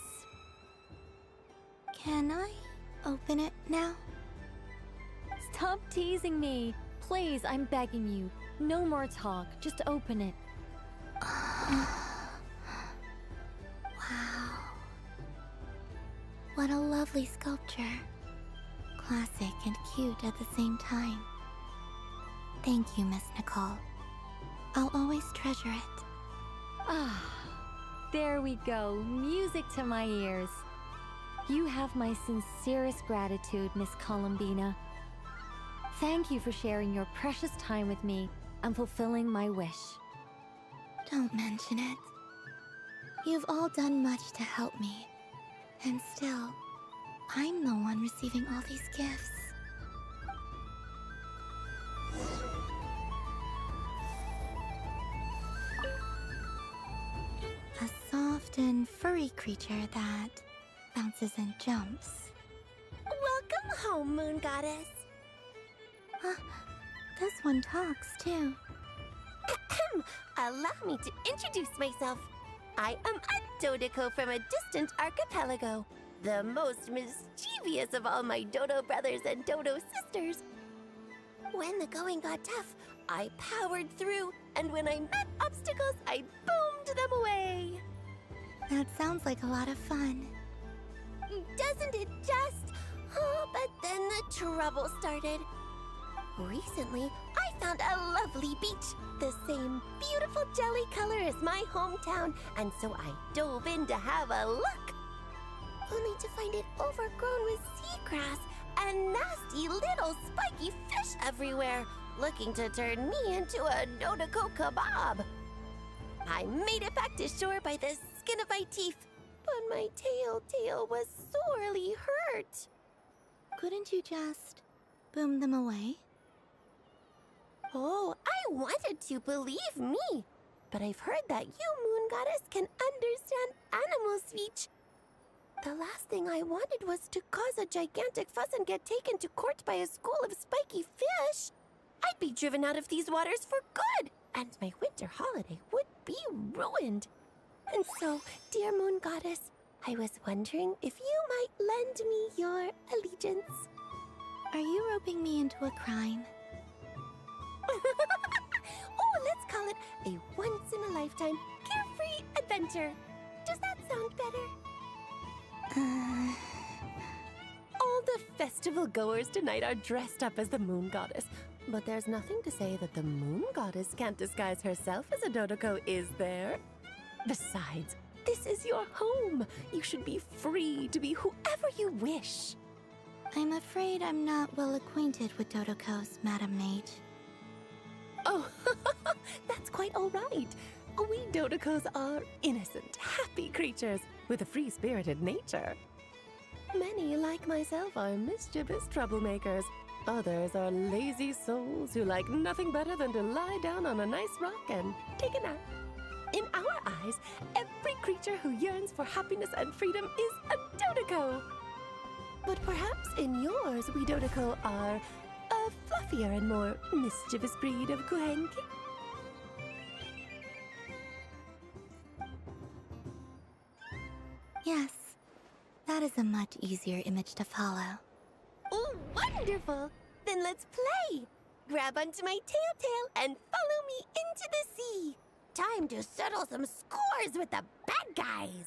S1: Can I open it now?
S15: Stop teasing me. Please, I'm begging you. No more talk. Just open it.
S1: Wow. What a lovely sculpture. Classic and cute at the same time. Thank you, Miss Nicole. I'll always treasure it.
S15: Ah, there we go. Music to my ears. You have my sincerest gratitude, Miss Columbina. Thank you for sharing your precious time with me and fulfilling my wish.
S1: Don't mention it. You've all done much to help me. And still, I'm the one receiving all these gifts. A soft and furry creature that bounces and jumps.
S9: Welcome home, Moon Goddess.
S1: This one talks, too.
S9: Allow me to introduce myself. I am a Dodoco from a distant archipelago, the most mischievous of all my Dodo brothers and Dodo sisters. When the going got tough, I powered through, and when I met obstacles, I boomed them away.
S1: That sounds like a lot of fun.
S9: Doesn't it just? Oh, but then the trouble started. Recently, I found a lovely beach, the same beautiful jelly color as my hometown, and so I dove in to have a look. Only to find it overgrown with seagrass and nasty little spiky fish everywhere, looking to turn me into a Dodoco kebab. I made it back to shore by the skin of my teeth, but my tail was sorely hurt.
S1: Couldn't you just boom them away?
S9: Oh, I wanted to, believe me. But I've heard that you, Moon Goddess, can understand animal speech. The last thing I wanted was to cause a gigantic fuss and get taken to court by a school of spiky fish. I'd be driven out of these waters for good, and my winter holiday would be ruined. And so, dear Moon Goddess, I was wondering if you might lend me your allegiance.
S1: Are you roping me into a crime?
S9: Oh, let's call it a once-in-a-lifetime carefree adventure. Does that sound better? All the festival goers tonight are dressed up as the Moon Goddess, but there's nothing to say that the Moon Goddess can't disguise herself as a Dodoco, is there? Besides, this is your home. You should be free to be whoever you wish.
S1: I'm afraid I'm not well acquainted with Dodocos, Madam Mage.
S9: Oh, that's quite all right. We Dodocos are innocent, happy creatures with a free-spirited nature. Many, like myself, are mischievous troublemakers. Others are lazy souls who like nothing better than to lie down on a nice rock and take a nap. In our eyes, every creature who yearns for happiness and freedom is a Dodoco. But perhaps in yours, we Dodoco are a fluffier and more mischievous breed of Kuhenki.
S1: Yes, that is a much easier image to follow.
S9: Oh, wonderful! Then let's play! Grab onto my tail and follow me into the sea! Time to settle some scores with the bad guys!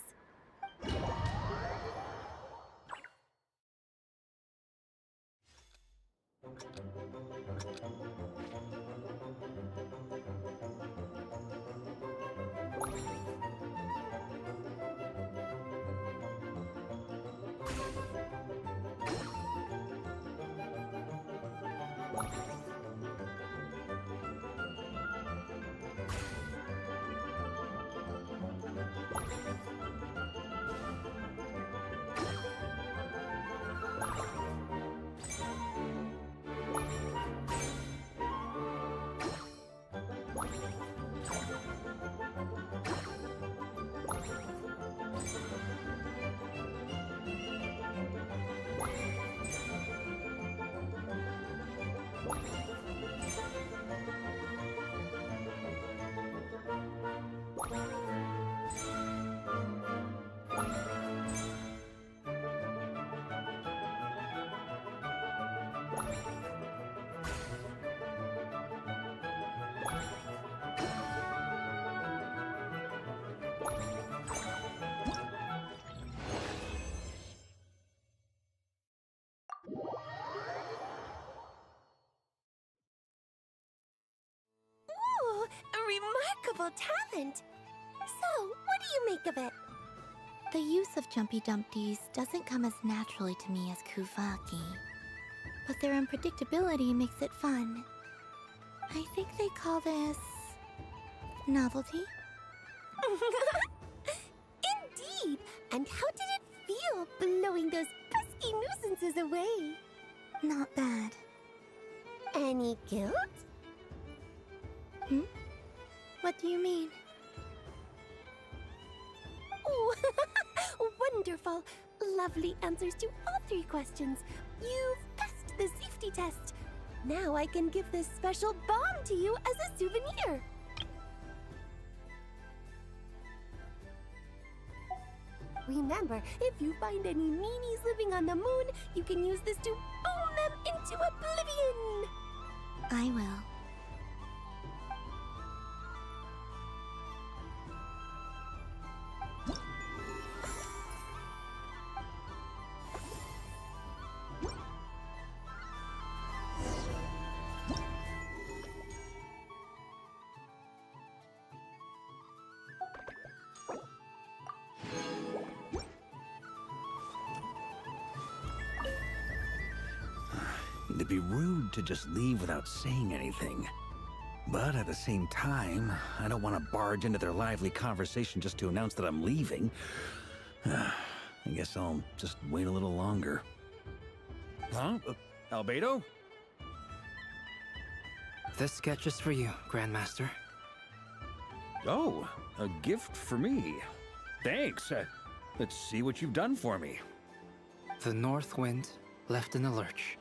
S9: remarkable talent. So, what do you make of it?
S11: The use of Jumpy Dumpties doesn't come as naturally to me as Kuvaki. But their unpredictability makes it fun. I think they call this... novelty?
S9: Indeed! And how did it feel blowing those pesky nuisances away?
S11: Not bad.
S9: Any guilt?
S11: What do you mean?
S9: Oh, wonderful! Lovely answers to all 3 questions. You've passed the safety test. Now I can give this special bomb to you as a souvenir. Remember, if you find any meanies living on the moon, you can use this to boom them into oblivion!
S11: I will.
S10: It'd be rude to just leave without saying anything. But at the same time, I don't want to barge into their lively conversation just to announce that I'm leaving. I guess I'll just wait a little longer. Huh? Albedo?
S12: This sketch is for you, Grandmaster.
S10: Oh, a gift for me. Thanks. Let's see what you've done for me.
S12: The North Wind left in the lurch.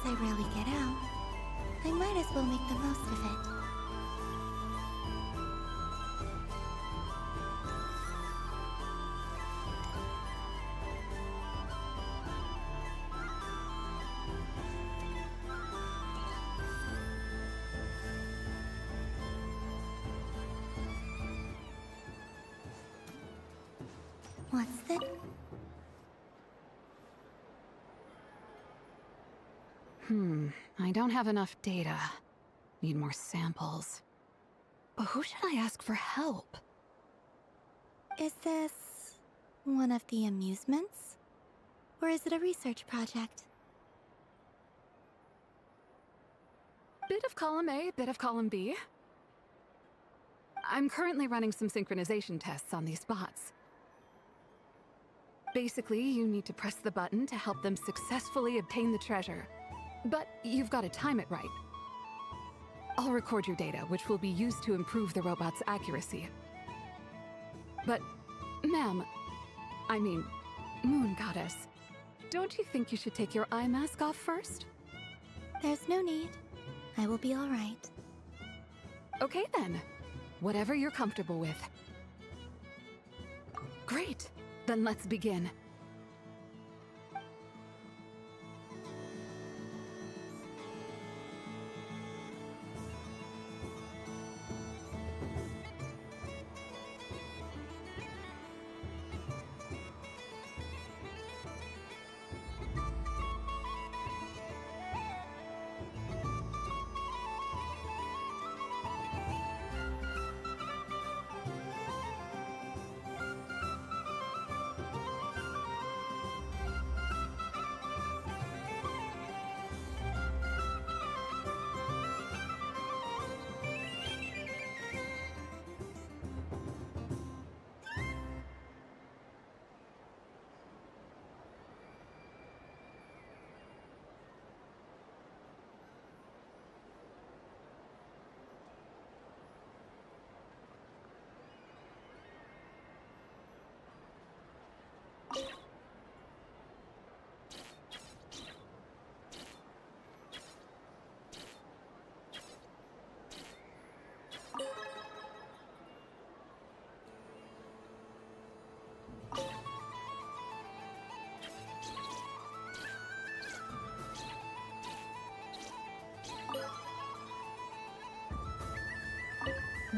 S11: since I rarely get out, I might as well make the most of it. What's the...
S5: I don't have enough data. Need more samples. But who should I ask for help?
S11: Is this one of the amusements? Or is it a research project?
S5: Bit of column A, bit of column B. I'm currently running some synchronization tests on these bots. Basically, you need to press the button to help them successfully obtain the treasure. But you've got to time it right. I'll record your data, which will be used to improve the robot's accuracy. But, ma'am, I mean, Moon Goddess, don't you think you should take your eye mask off first?
S11: There's no need. I will be all right.
S5: Okay then. Whatever you're comfortable with. Great. Then let's begin.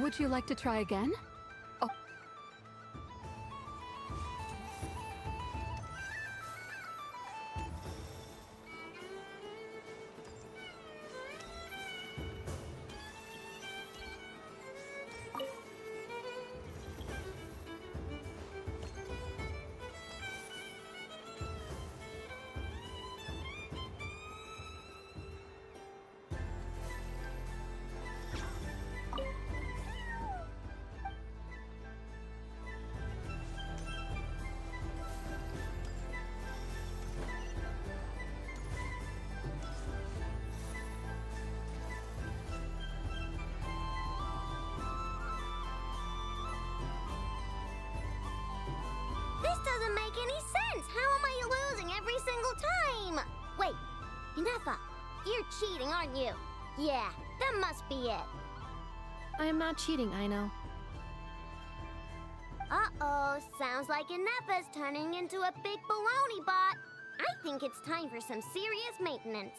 S5: Would you like to try again? Oh.
S1: This doesn't make any sense! How am I losing every single time? Wait, Inefa, you're cheating, aren't you? Yeah, that must be it.
S15: I am not cheating, I know.
S1: Uh-oh, sounds like Inefa's turning into a big baloney bot. I think it's time for some serious maintenance.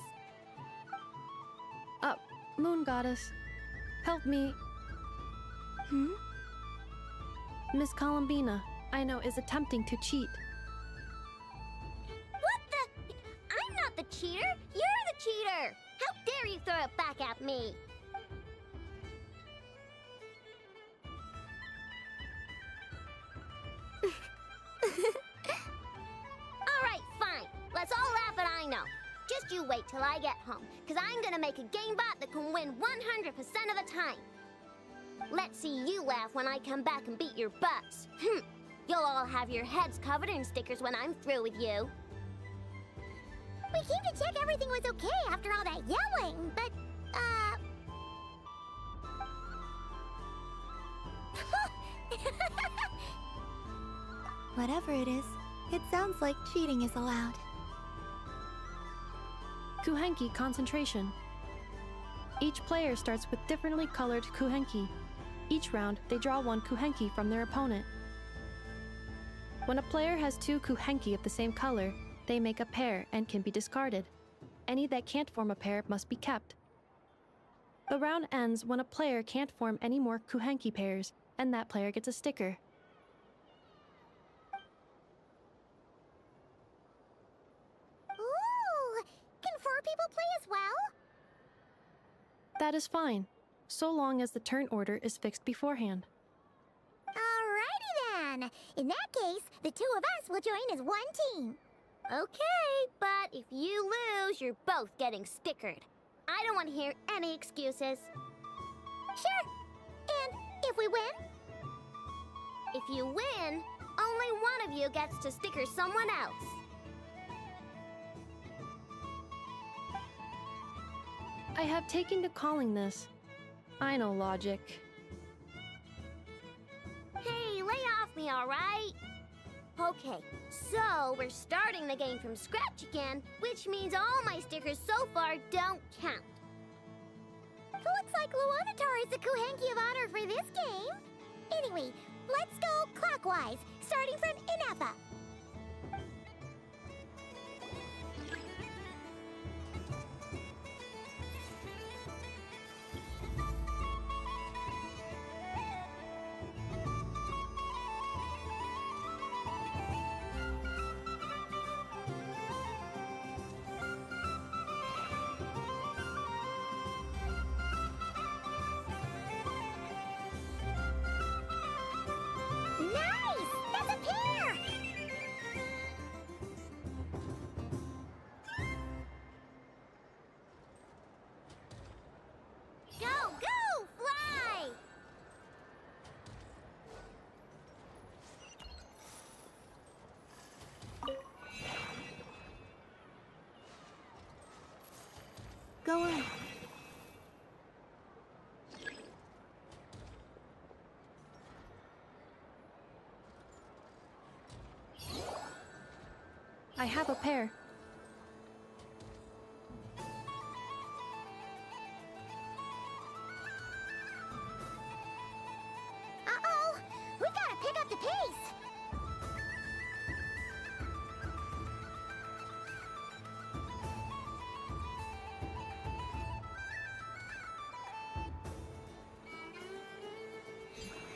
S15: Moon Goddess, help me. Miss Columbina, I know, is attempting to cheat.
S1: What the? I'm not the cheater! You're the cheater! How dare you throw it back at me? Alright, fine. Let's all laugh at I know. Just you wait till I get home, because I'm gonna make a game bot that can win 100% of the time. Let's see you laugh when I come back and beat your butts. You'll all have your heads covered in stickers when I'm through with you.
S9: We came to check everything was okay after all that yelling, but,
S11: Whatever it is, it sounds like cheating is allowed.
S17: Kuhenki concentration. Each player starts with differently colored Kuhenki. Each round, they draw one Kuhenki from their opponent. When a player has two Kuhenki of the same color, they make a pair and can be discarded. Any that can't form a pair must be kept. The round ends when a player can't form any more Kuhenki pairs, and that player gets a sticker.
S1: Ooh! Can 4 people play as well?
S17: That is fine, so long as the turn order is fixed beforehand.
S1: Alrighty then! In that case, the 2 of us will join as one team. Okay, but if you lose, you're both getting stickered. I don't want to hear any excuses. Sure. And if we win? If you win, only one of you gets to sticker someone else.
S17: I have taken to calling this. I know logic.
S1: Hey, lay off me, all right? Okay, so we're starting the game from scratch again, which means all my stickers so far don't count. Looks like Luanatar is the Kuhenki of honor for this game. Anyway, let's go clockwise, starting from Inafa. Nice! That's a pair! Go, go, fly!
S17: Go on. I have a pair.
S1: Uh-oh! We gotta pick up the pace!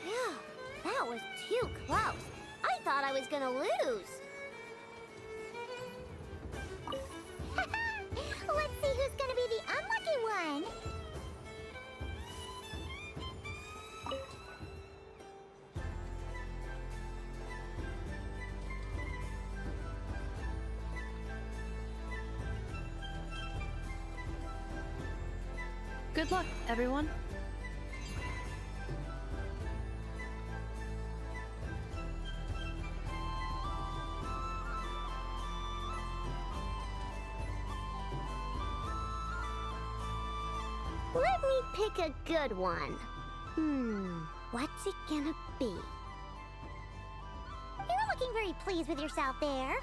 S1: Phew, that was too close. I thought I was gonna lose. Let's see who's gonna be the unlucky one.
S17: Good luck, everyone.
S1: Let me pick a good one. What's it gonna be? You're looking very pleased with yourself there.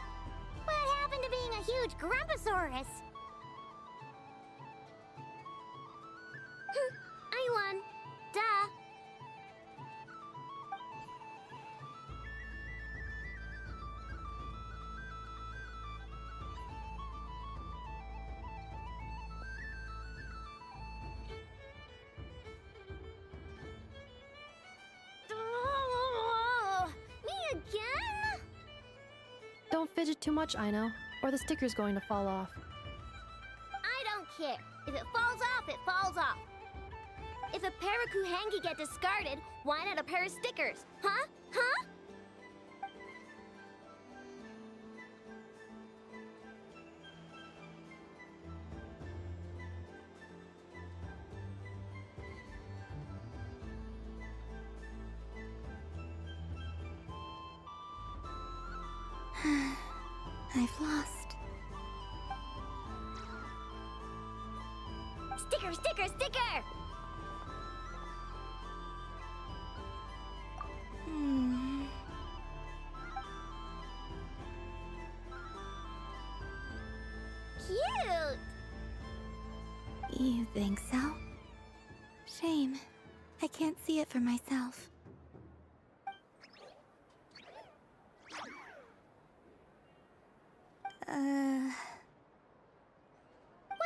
S1: What happened to being a huge Grumposaurus? I won. Duh. Me again?
S17: Don't fidget too much, Aino, or the sticker's going to fall off.
S1: I don't care. If it falls off, it falls off. If a pair of Kuhenki get discarded, why not a pair of stickers? Huh? Huh?
S11: I've lost.
S1: Sticker, sticker, sticker! Cute!
S11: You think so? Shame. I can't see it for myself.
S1: What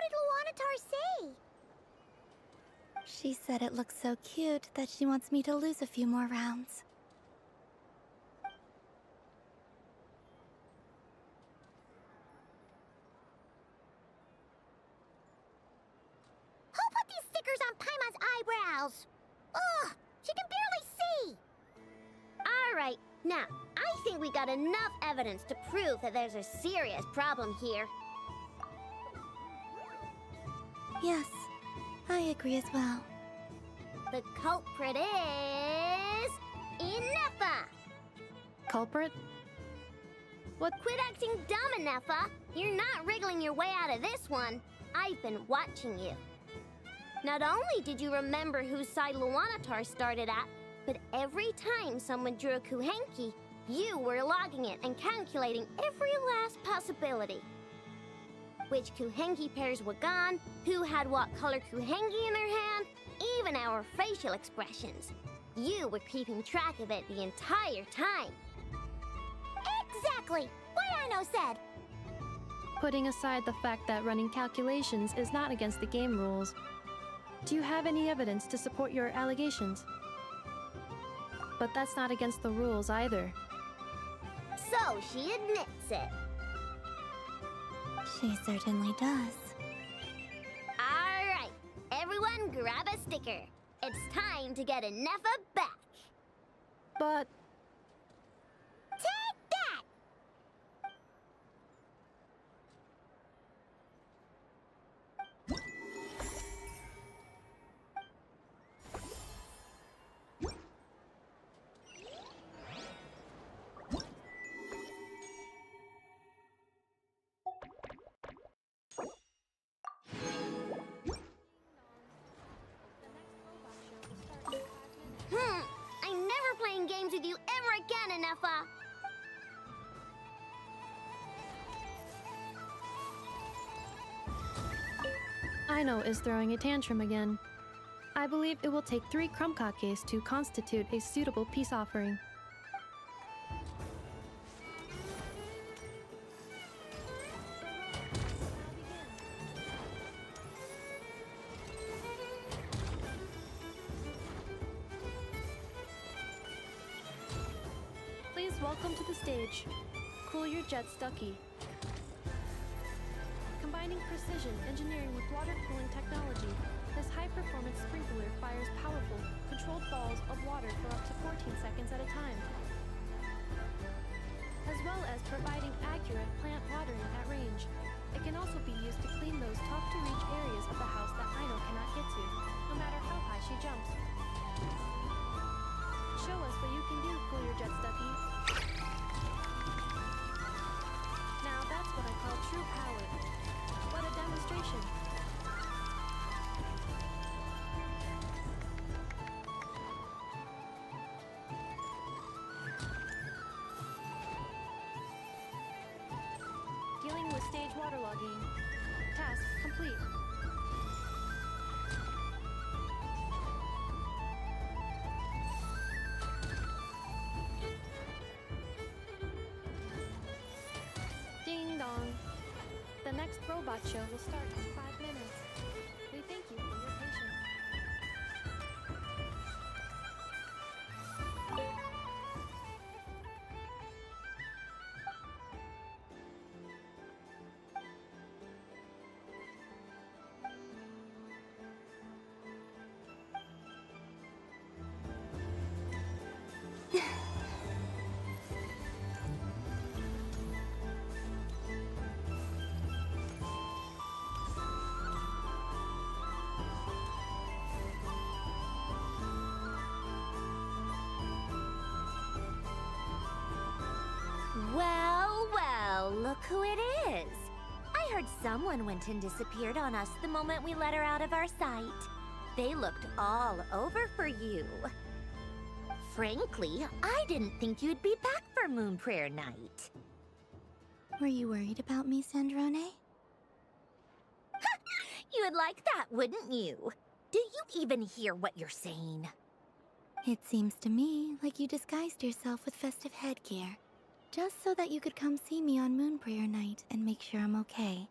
S1: did Luanatar say?
S11: She said it looks so cute that she wants me to lose a few more rounds.
S1: Who put these stickers on Paimon's eyebrows? Ugh, she can barely see.
S9: Alright, now, I think we got enough evidence to prove that there's a serious problem here.
S11: Yes, I agree as well.
S9: The culprit is... Ineffa!
S17: Culprit?
S9: What? Quit acting dumb, Ineffa! You're not wriggling your way out of this one. I've been watching you. Not only did you remember whose side Luanatar started at, but every time someone drew a Kuhenki, you were logging it and calculating every last possibility. Which Kuhenki pairs were gone, who had what color Kuhenki in their hand, even our facial expressions. You were keeping track of it the entire time.
S1: Exactly! What Aino said!
S17: Putting aside the fact that running calculations is not against the game rules, do you have any evidence to support your allegations? But that's not against the rules either.
S9: So she admits it.
S11: She certainly does.
S9: Alright, everyone grab a sticker. It's time to get Ineffa back.
S17: But...
S1: Take that!
S9: I'm never playing games with you ever again, Ineffa.
S17: Aino is throwing a tantrum again. I believe it will take 3 crumb-kakes to constitute a suitable peace offering. Please welcome to the stage, Cool Your Jets Ducky. Combining precision engineering with water cooling technology, this high-performance sprinkler fires powerful, controlled balls of water for up to 14 seconds at a time, as well as providing accurate plant watering at range. It can also be used to clean those tough-to-reach areas of the house that Aino cannot get to, no matter how high she jumps. Show us what you can do, Cool Your Jets Ducky. Now that's what I call true power. What a demonstration. Dealing with stage waterlogging. Task complete. Ding dong. The next robot show will start in 5 minutes. We thank you for your patience.
S9: Well, well, look who it is. I heard someone went and disappeared on us the moment we let her out of our sight. They looked all over for you. Frankly, I didn't think you'd be back for Moon Prayer Night.
S11: Were you worried about me, Sandrone?
S1: You would like that, wouldn't you? Do you even hear what you're saying?
S11: It seems to me like you disguised yourself with festive headgear, just so that you could come see me on Moon Prayer Night and make sure I'm okay.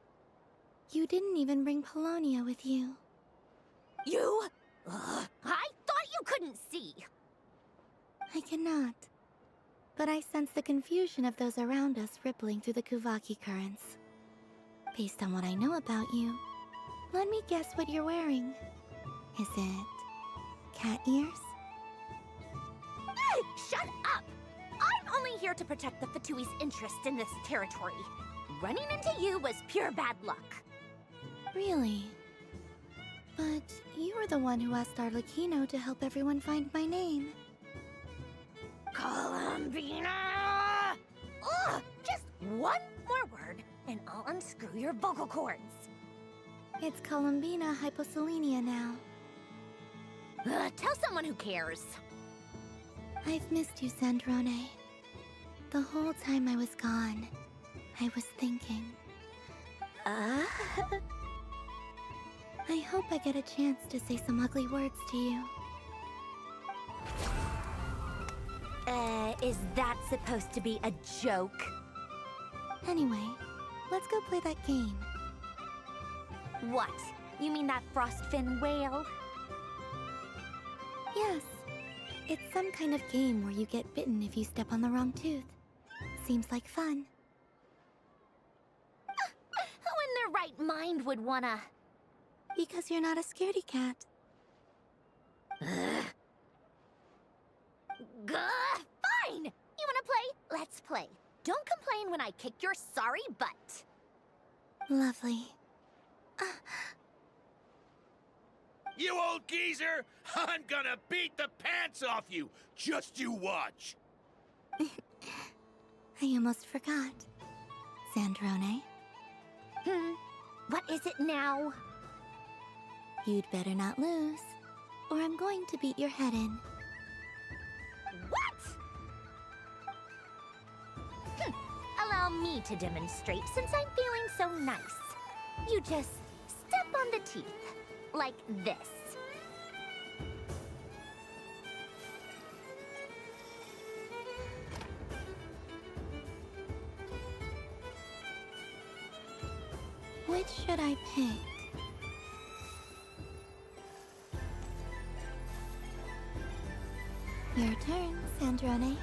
S11: You didn't even bring Polonia with you.
S1: You? Ugh, I thought you couldn't see!
S11: I cannot. But I sense the confusion of those around us rippling through the Kuvaki currents. Based on what I know about you, let me guess what you're wearing. Is it cat ears?
S1: Shut up! I'm only here to protect the Fatui's interest in this territory. Running into you was pure bad luck.
S11: Really? But you were the one who asked Arlecchino to help everyone find my name.
S1: Columbina! Ugh! Just one more word, and I'll unscrew your vocal cords.
S11: It's Columbina Hyposelenia now.
S1: Tell someone who cares.
S11: I've missed you, Sandrone. The whole time I was gone, I was thinking. I hope I get a chance to say some ugly words to you.
S1: Is that supposed to be a joke?
S11: Anyway, let's go play that game.
S1: What? You mean that frostfin whale?
S11: Yes. It's some kind of game where you get bitten if you step on the wrong tooth. Seems like fun.
S1: Who in their right mind would wanna...
S11: Because you're not a scaredy cat.
S1: Fine! You wanna play? Let's play. Don't complain when I kick your sorry butt.
S11: Lovely.
S18: You old geezer! I'm gonna beat the pants off you! Just you watch!
S11: I almost forgot. Sandrone?
S1: What is it now?
S11: You'd better not lose, or I'm going to beat your head in.
S1: What? Allow me to demonstrate since I'm feeling so nice. You just step on the teeth, like this.
S11: Which should I pick? Your turn, Sandrone.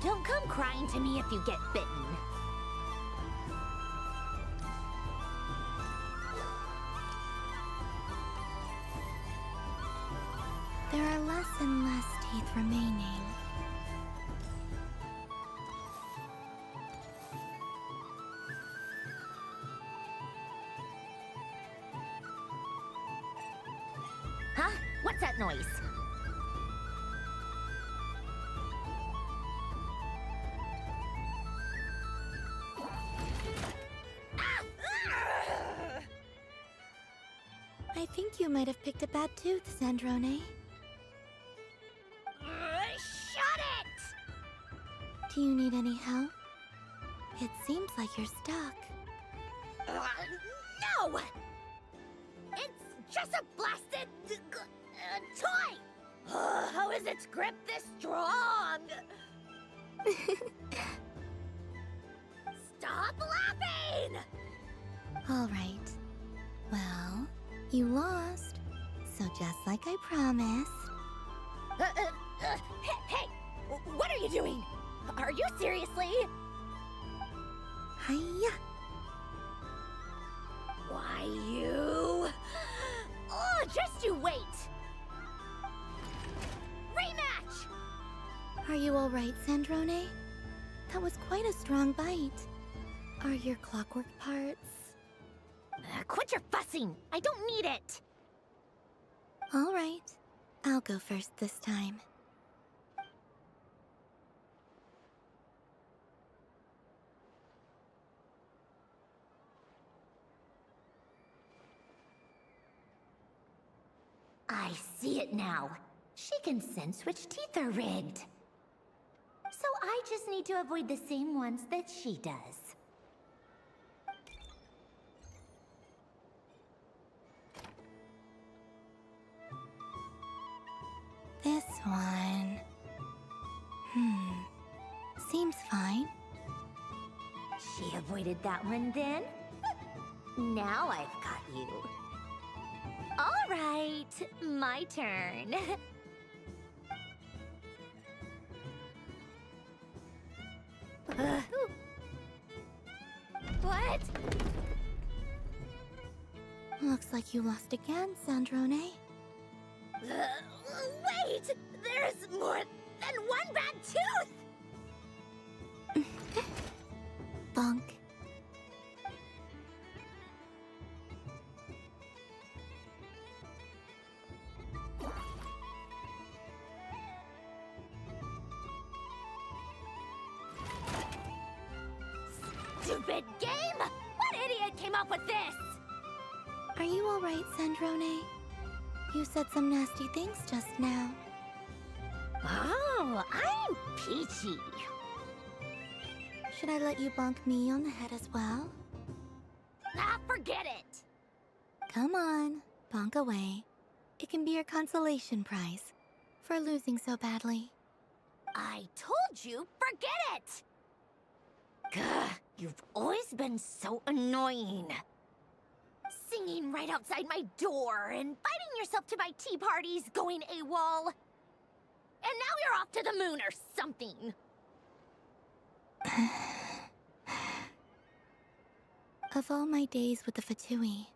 S1: Don't come crying to me if you get bitten.
S11: There are less and less teeth remaining.
S1: Huh? What's that noise?
S11: I think you might have picked a bad tooth, Sandrone.
S1: Shut it!
S11: Do you need any help? It seems like you're stuck.
S1: No! It's just a blasted toy! How is its grip this strong? Stop laughing!
S11: All right. Well, you lost. So just like I promised.
S1: Hey! What are you doing? Are you seriously?
S11: Hiya!
S1: Why, you... Oh, just you wait! Rematch!
S11: Are you all right, Sandrone? That was quite a strong bite. Are your clockwork parts?
S1: Quit your fussing! I don't need it!
S11: All right. I'll go first this time.
S1: I see it now. She can sense which teeth are rigged. So I just need to avoid the same ones that she does.
S11: This one... Seems fine.
S1: She avoided that one then? Now I've got you. All right, my turn. What?
S11: Looks like you lost again, Sandrone.
S1: Wait! There's more than one bad tooth!
S11: Bonk.
S1: Stupid game! What idiot came up with this?
S11: Are you alright, Sandrone? You said some nasty things just now.
S1: Oh, I'm peachy.
S11: Should I let you bonk me on the head as well?
S1: Ah, forget it!
S11: Come on, bonk away. It can be your consolation prize for losing so badly.
S1: I told you, forget it! Gah, you've always been so annoying. Singing right outside my door, inviting yourself to my tea parties, going AWOL. And now you're off to the moon or something.
S11: Of all my days with the Fatui,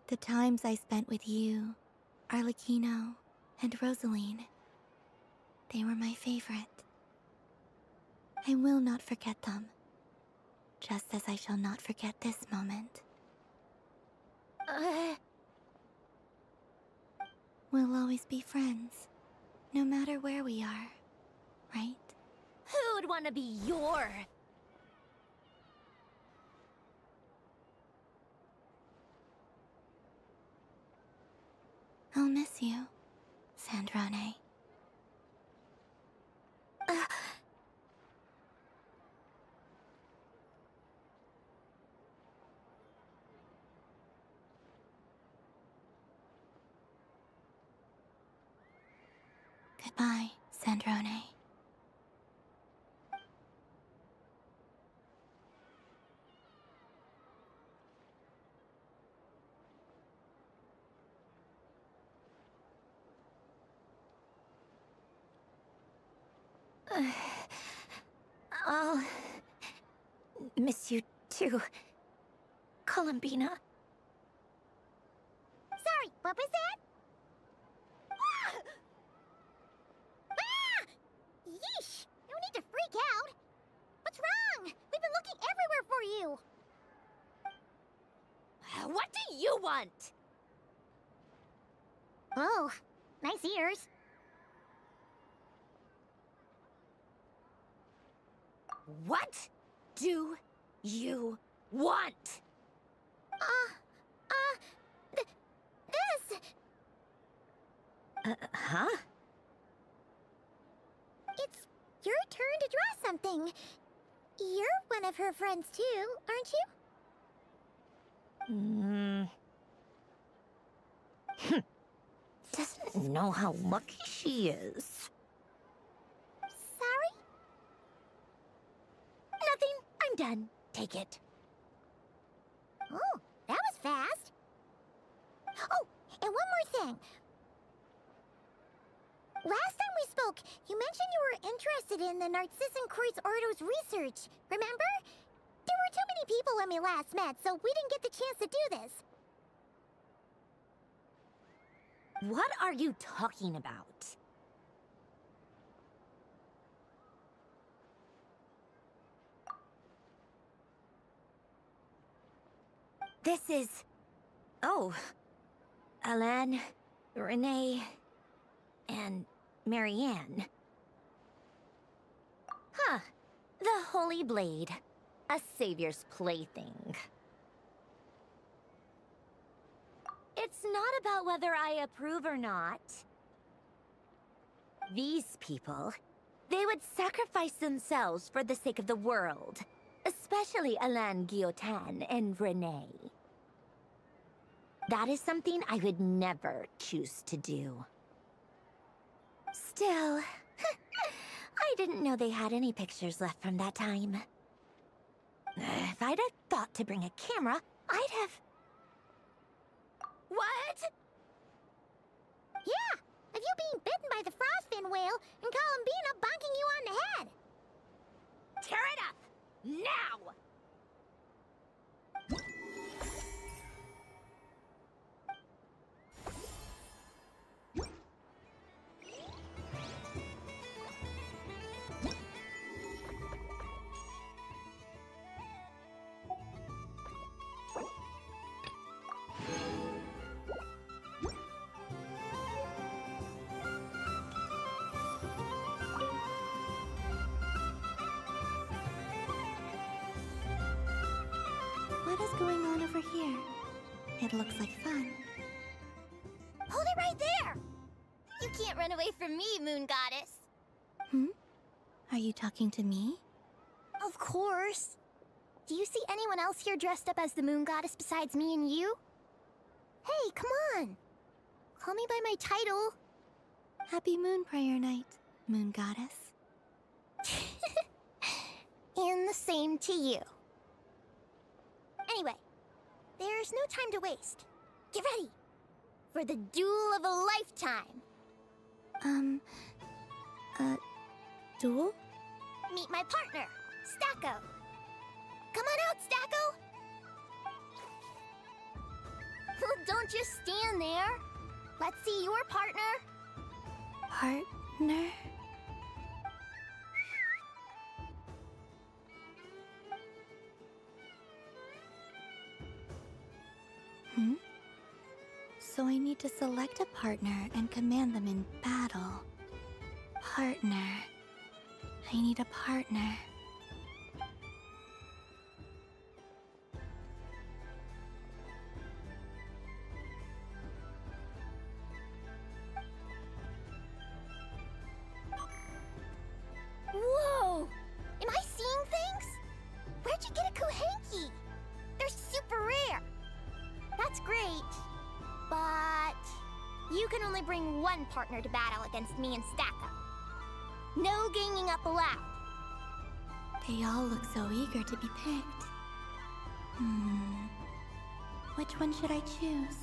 S11: the times I spent with you, Arlecchino, and Rosaline, they were my favorite. I will not forget them, just as I shall not forget this moment. We'll always be friends, no matter where we are, right?
S1: Who'd want to be your...
S11: I'll miss you, Sandrone. Goodbye, Sandrone.
S1: I'll miss you too, Columbina. Sorry, what was that? Ah! Ah! Yeesh! No need to freak out. What's wrong? We've been looking everywhere for you. What do you want? Oh, nice ears. What do you want? This. Huh? It's your turn to draw something. You're one of her friends too, aren't you? Doesn't know how lucky she is. Sorry? Nothing. I'm done. Take it. Oh, that was fast. Oh, and one more thing. Last time we spoke, you mentioned you were interested in the Narcissan Kreuz Ordo's research, remember? There were too many people when we last met, so we didn't get the chance to do this. What are you talking about? This is... Oh. Alain, Renee, and Marianne. Huh. The Holy Blade. A savior's plaything. It It's not about whether I approve or not. These people, they would sacrifice themselves for the sake of the world. Especially Alain Guillotin and Renee. That is something I would never choose to do. Still, I didn't know they had any pictures left from that time. If I'd have thought to bring a camera, I'd have... What? Yeah, of you being bitten by the frostfin whale and Columbina bonking you on the head. Tear it up! Now!
S11: What is going on over here? It looks like fun.
S1: Hold it right there! You can't run away from me, Moon Goddess.
S11: Hmm? Are you talking to me?
S1: Of course. Do you see anyone else here dressed up as the Moon Goddess besides me and you? Hey, come on. Call me by my title.
S11: Happy Moon Prayer Night, Moon Goddess.
S1: And the same to you. Anyway, there's no time to waste. Get ready for the duel of a lifetime.
S11: Duel?
S1: Meet my partner, Stacko. Come on out, Stacko. Don't just stand there. Let's see your partner.
S11: Partner? Hmm? So I need to select a partner and command them in battle. Partner. I need a partner.
S1: Whoa! Am I seeing things? Where'd you get a Kuhenki? They're super rare. That's great, but you can only bring one partner to battle against me and Stacko. No ganging up allowed.
S11: They all look so eager to be picked. Which one should I choose?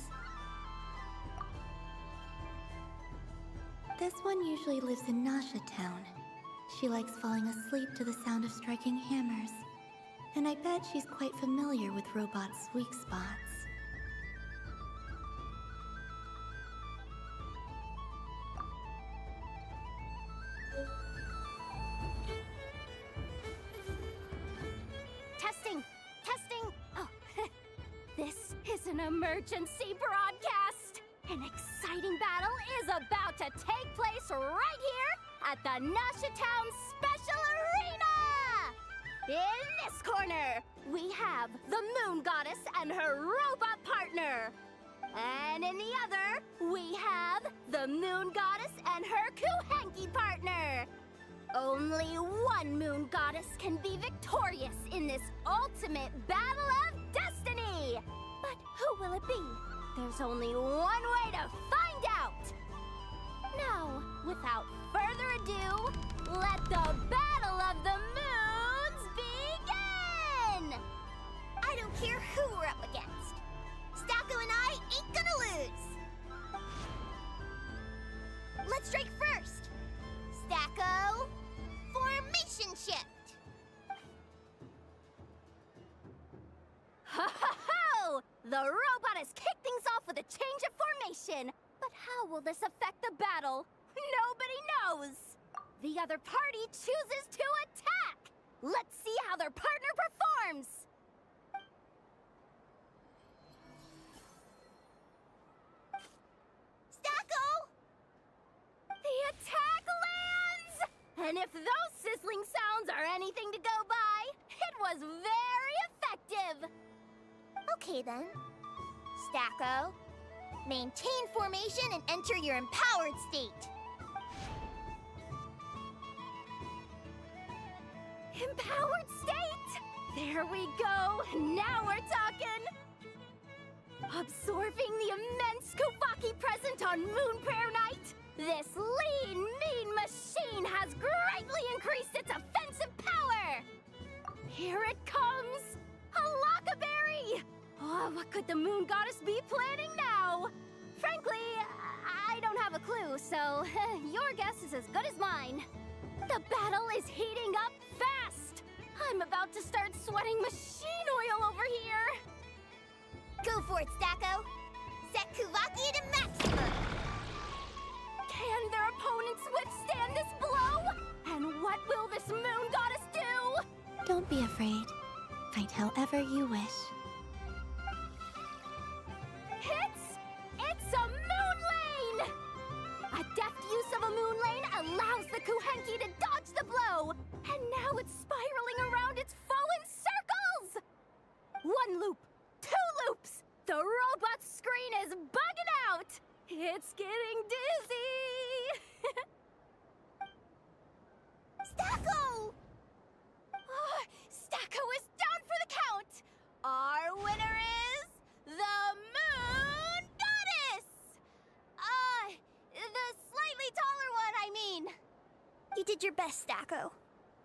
S11: This one usually lives in Nasha Town. She likes falling asleep to the sound of striking hammers. And I bet she's quite familiar with robots' weak spots.
S9: Testing! Testing! Oh, this is an emergency broadcast! An exciting battle is about to take place right here at the Nasha Town Special Arena! In this corner, we have the Moon Goddess and her robot partner. And in the other, we have the Moon Goddess and her Kuhenki partner. Only one Moon Goddess can be victorious in this ultimate battle of destiny. But who will it be? There's only one way to find out. Now, without further ado, let the Battle of the Moons begin!
S1: I don't care who we're up against. Stacko and I ain't gonna lose. Let's strike first. Stacko, formation shift.
S9: Ho-ho-ho! The robot has kicked things off with a change of formation. But how will this affect the battle? Nobody knows. The other party chooses to attack. Let's see how their partner performs.
S1: Stacko!
S9: The attack lands! And if those sizzling sounds are anything to go by, it was very effective.
S1: Okay then. Stacko, Maintain formation and enter your empowered state.
S9: Empowered state! There we go! Now we're talking! Absorbing the immense Kuvaki present on Moon Prayer Night, this lean, mean machine has greatly increased its offensive power! Here it comes! A Lockaberry! Oh, what could the Moon Goddess be planning now? Frankly, I don't have a clue, so your guess is as good as mine. The battle is heating up fast! I'm about to start sweating machine oil over here!
S1: Go for it, Stacko! Set Kuvaki to maximum!
S9: Can their opponents withstand this blow? And what will this Moon Goddess do?
S11: Don't be afraid. Fight however you wish.
S9: It's a Moon Lane! A deft use of a Moon Lane allows the Kuhenki to dodge the blow, and now it's spiraling around its foe in circles! 1 loop, 2 loops! The robot's screen is bugging out! It's getting dizzy!
S1: Stacko!
S9: Oh, Stacko is down for the count! Our winner is the Moon Goddess! The slightly taller one, I mean.
S1: You did your best, Stacko.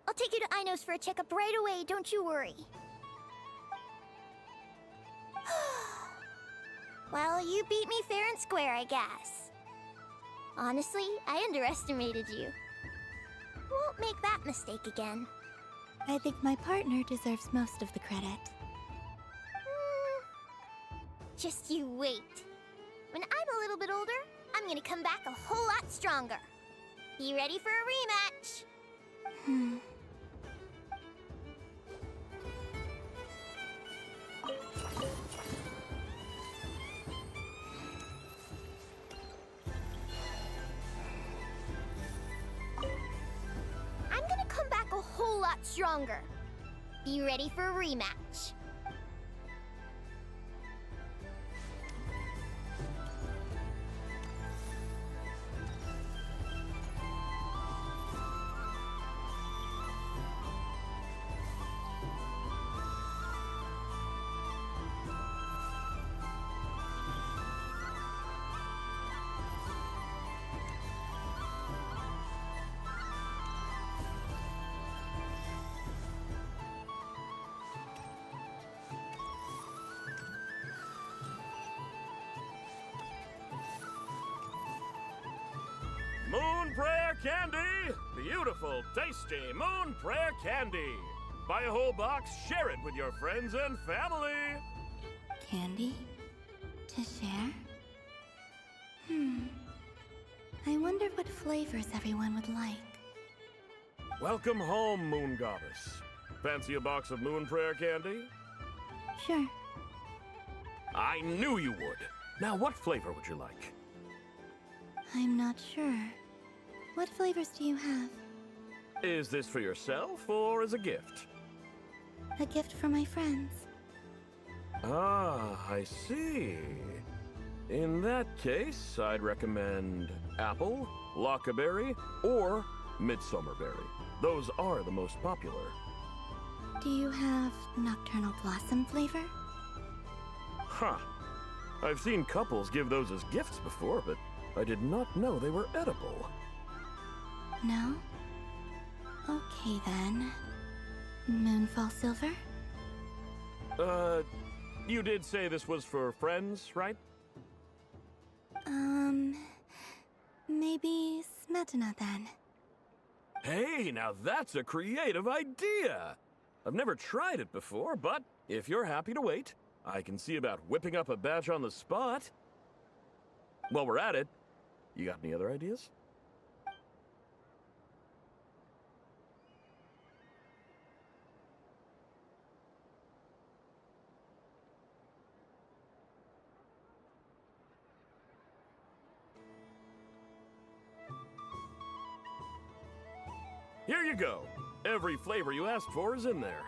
S1: I'll take you to Inos for a checkup right away, don't you worry. Well, you beat me fair and square, I guess. Honestly, I underestimated you. Won't make that mistake again.
S11: I think my partner deserves most of the credit.
S1: Just you wait. When I'm a little bit older, I'm gonna come back a whole lot stronger. Be ready for a rematch. I'm gonna come back a whole lot stronger. Be ready for a rematch.
S19: Moon Prayer Candy! Beautiful, tasty Moon Prayer Candy! Buy a whole box, share it with your friends and family!
S11: Candy? To share? I wonder what flavors everyone would like.
S19: Welcome home, Moon Goddess. Fancy a box of Moon Prayer Candy?
S11: Sure.
S19: I knew you would! Now, what flavor would you like?
S11: I'm not sure. What flavors do you have?
S19: Is this for yourself or as a gift?
S11: A gift for my friends.
S19: Ah, I see. In that case, I'd recommend apple, lockaberry, or midsummerberry. Those are the most popular.
S11: Do you have nocturnal blossom flavor?
S19: Huh. I've seen couples give those as gifts before, but I did not know they were edible.
S11: No? Okay then. Moonfall silver?
S19: You did say this was for friends, right?
S11: Maybe Smetana then.
S19: Hey, now that's a creative idea! I've never tried it before, but if you're happy to wait, I can see about whipping up a batch on the spot. While we're at it, you got any other ideas? Here you go. Every flavor you asked for is in there.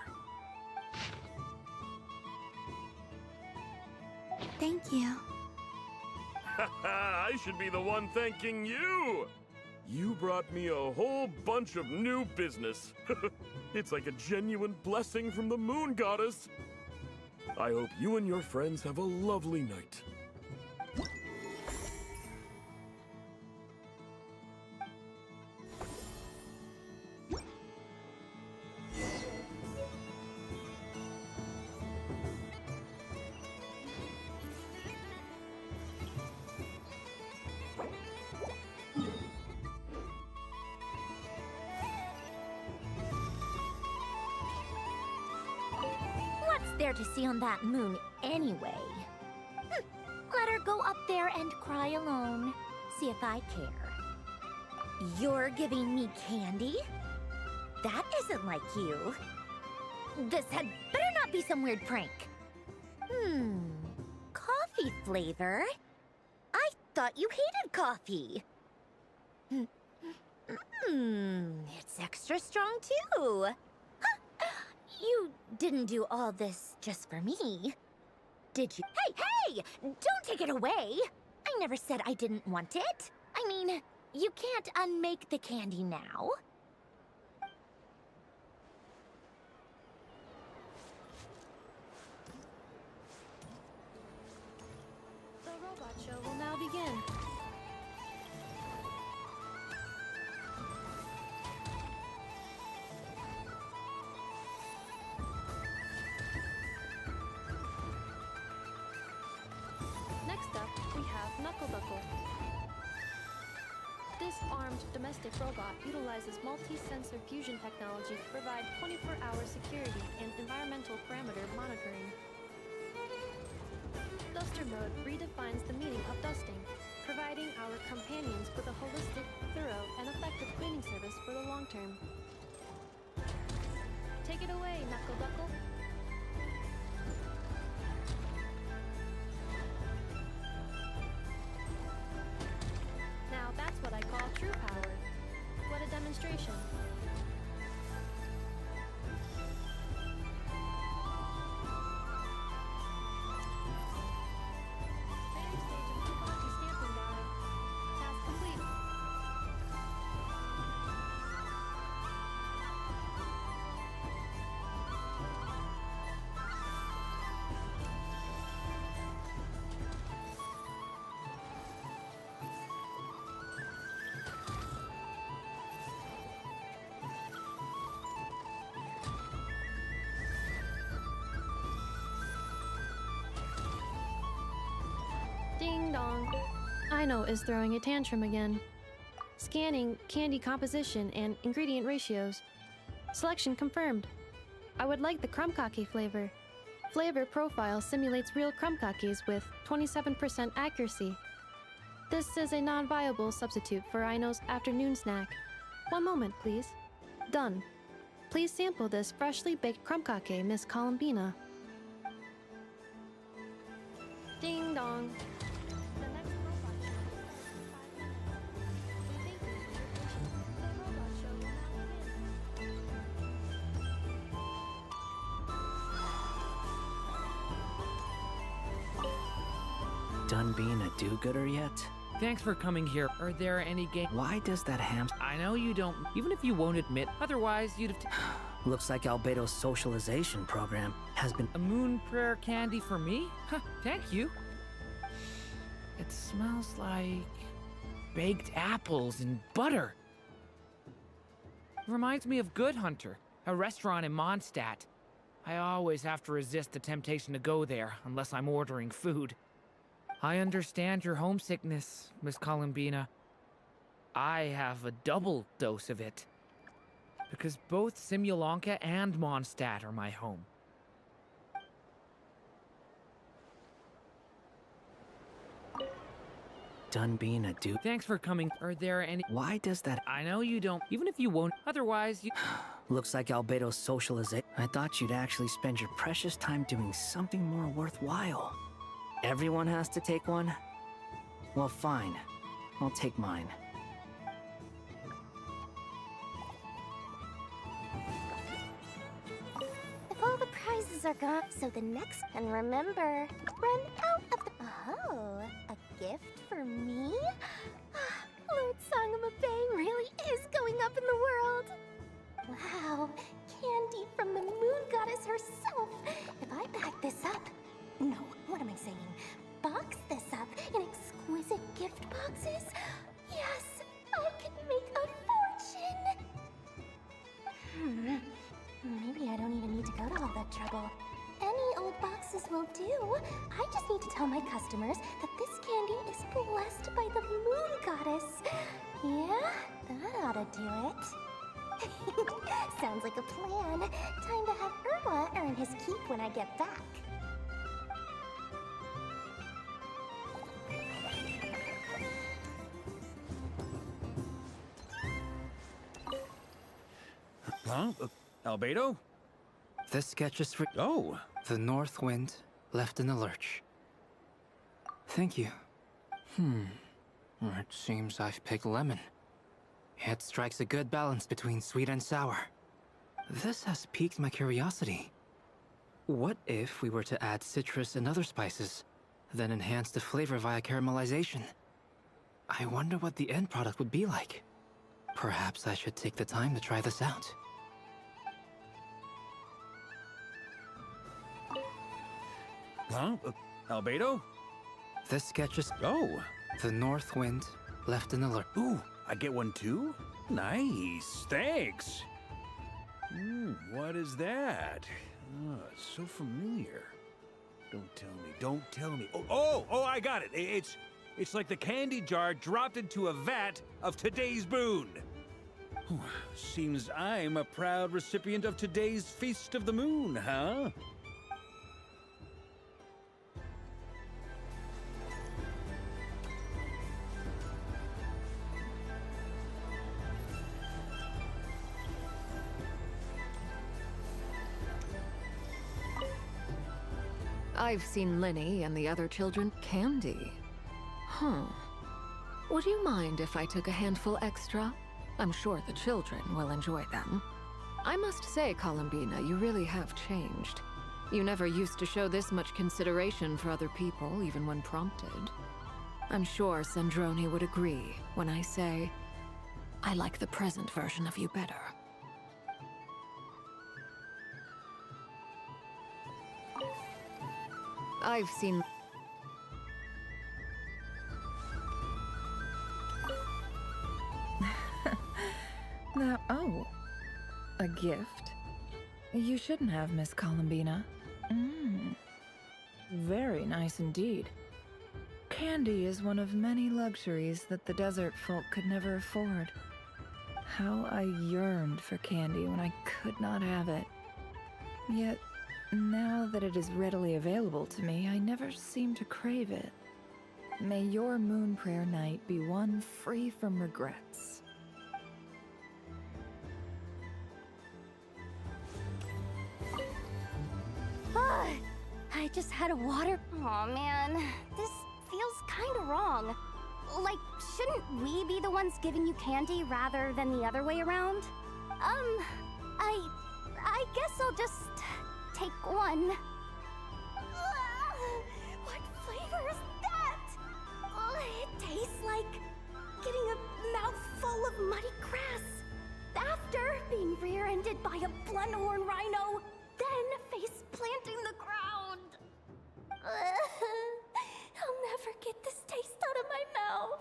S11: Thank you.
S19: I should be the one thanking you! You brought me a whole bunch of new business. It's like a genuine blessing from the moon goddess. I hope you and your friends have a lovely night.
S1: What's there to see on that moon anyway? Let her go up there and cry alone. See if I care. You're giving me candy? That isn't like you. This had better not be some weird prank. Coffee flavor? I thought you hated coffee. It's extra strong too. Huh. You didn't do all this just for me, did you? Hey! Don't take it away! I never said I didn't want it. I mean, you can't unmake the candy now.
S17: The robot show will now begin. Next up, we have Knuckle Duckle. This armed domestic robot utilizes multi-sensor fusion technology to provide 24-hour security and environmental parameter monitoring. Duster mode redefines the meaning of dusting, providing our companions with a holistic, thorough, and effective cleaning service for the long term. Take it away, Knuckle Duckle. Now that's what I call true power. What a demonstration. Very stage of Fugazi stamping data. Task complete. Ding dong. Ino is throwing a tantrum again. Scanning candy composition and ingredient ratios. Selection confirmed. I would like the krumkake flavor. Flavor profile simulates real krumkakes with 27% accuracy. This is a non-viable substitute for Ino's afternoon snack. One moment, please. Done. Please sample this freshly baked krumkake, Miss Columbina. Ding dong. The next robot show is in 5 minutes. We thank you for your patience. The robot show will now begin.
S14: Done being a do-gooder yet?
S13: Thanks for coming here. Are there any games?
S14: Why does that hamster...
S13: I know you don't, even if you won't admit, otherwise you'd have
S14: Looks like Albedo's socialization program has been...
S13: A moon prayer candy for me? Huh, thank you. It smells like baked apples and butter. Reminds me of Good Hunter, a restaurant in Mondstadt. I always have to resist the temptation to go there unless I'm ordering food. I understand your homesickness, Miss Columbina. I have a double dose of it. Because both Simulanka and Mondstadt are my home.
S14: Done being a do...
S13: Thanks for coming. Are there any...
S14: Why does that...
S13: I know you don't, even if you won't, otherwise you...
S14: Looks like Albedo's socialization... I thought you'd actually spend your precious time doing something more worthwhile. Everyone has to take one? Well, fine. I'll take mine.
S9: If all the prizes are gone, so the next... And remember, run out of the... Oh, a gift for me? Lord Sangamabe really is going up in the world. Wow, candy from the moon goddess herself. If I pack this up... No, what am I saying? Box this up in exquisite gift boxes? Yes, I can make a fortune. Maybe I don't even need to go to all that trouble. Any old boxes will do. I just need to tell my customers that this candy is blessed by the moon goddess. Yeah, that ought to do it. Sounds like a plan. Time to have Irma earn his keep when I get back.
S10: Huh? Albedo?
S12: This sketch is for...
S10: Oh!
S12: The North Wind left in the lurch. Thank you. It seems I've picked lemon. It strikes a good balance between sweet and sour. This has piqued my curiosity. What if we were to add citrus and other spices, then enhance the flavor via caramelization? I wonder what the end product would be like. Perhaps I should take the time to try this out.
S10: Huh? Albedo?
S12: This sketch is...
S10: Oh!
S12: The North Wind left in the lurch.
S10: Ooh, I get one too? Nice, thanks! What is that? Oh, it's so familiar. Don't tell me. Oh, I got it! It's like the candy jar dropped into a vat of today's boon. Seems I'm a proud recipient of today's Feast of the Moon, huh?
S4: I've seen Linny and the other children candy. Would you mind if I took a handful extra? I'm sure the children will enjoy them. I must say, Columbina, you really have changed. You never used to show this much consideration for other people, even when prompted. I'm sure Sandrone would agree when I say, I like the present version of you better. I've seen...
S8: Now, oh, a gift? You shouldn't have, Miss Columbina. Very nice indeed. Candy is one of many luxuries that the desert folk could never afford. How I yearned for candy when I could not have it. Yet, now that it is readily available to me, I never seem to crave it. May your moon prayer night be one free from regrets.
S9: I just had a water... Aw, man. This feels kinda wrong. Like, shouldn't we be the ones giving you candy rather than the other way around? I guess I'll just take one. What flavor is that? It tastes like getting a mouthful of muddy grass. After being rear-ended by a blunt-horn rhino, then face planting the ground. I'll never get this taste out of my mouth.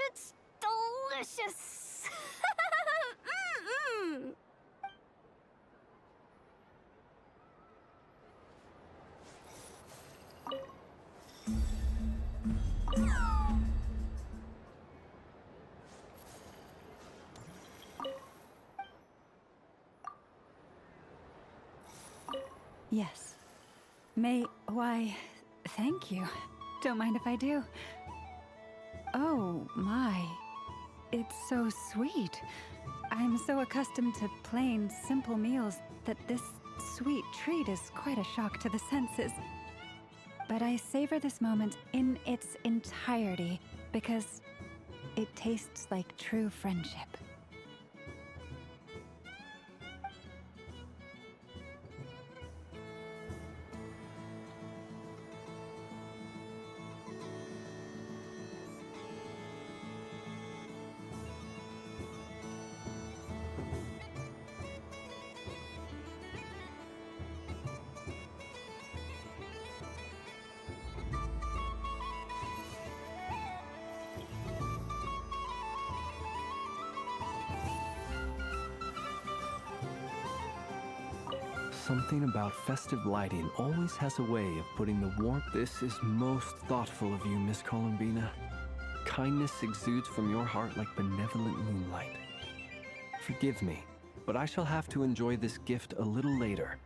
S9: It's delicious.
S5: Yes. Why, thank you. Don't mind if I do. Oh, my. It's so sweet. I'm so accustomed to plain, simple meals that this sweet treat is quite a shock to the senses. But I savor this moment in its entirety because it tastes like true friendship.
S6: Something about festive lighting always has a way of putting the warmth. This is most thoughtful of you, Miss Columbina. Kindness exudes from your heart like benevolent moonlight. Forgive me, but I shall have to enjoy this gift a little later.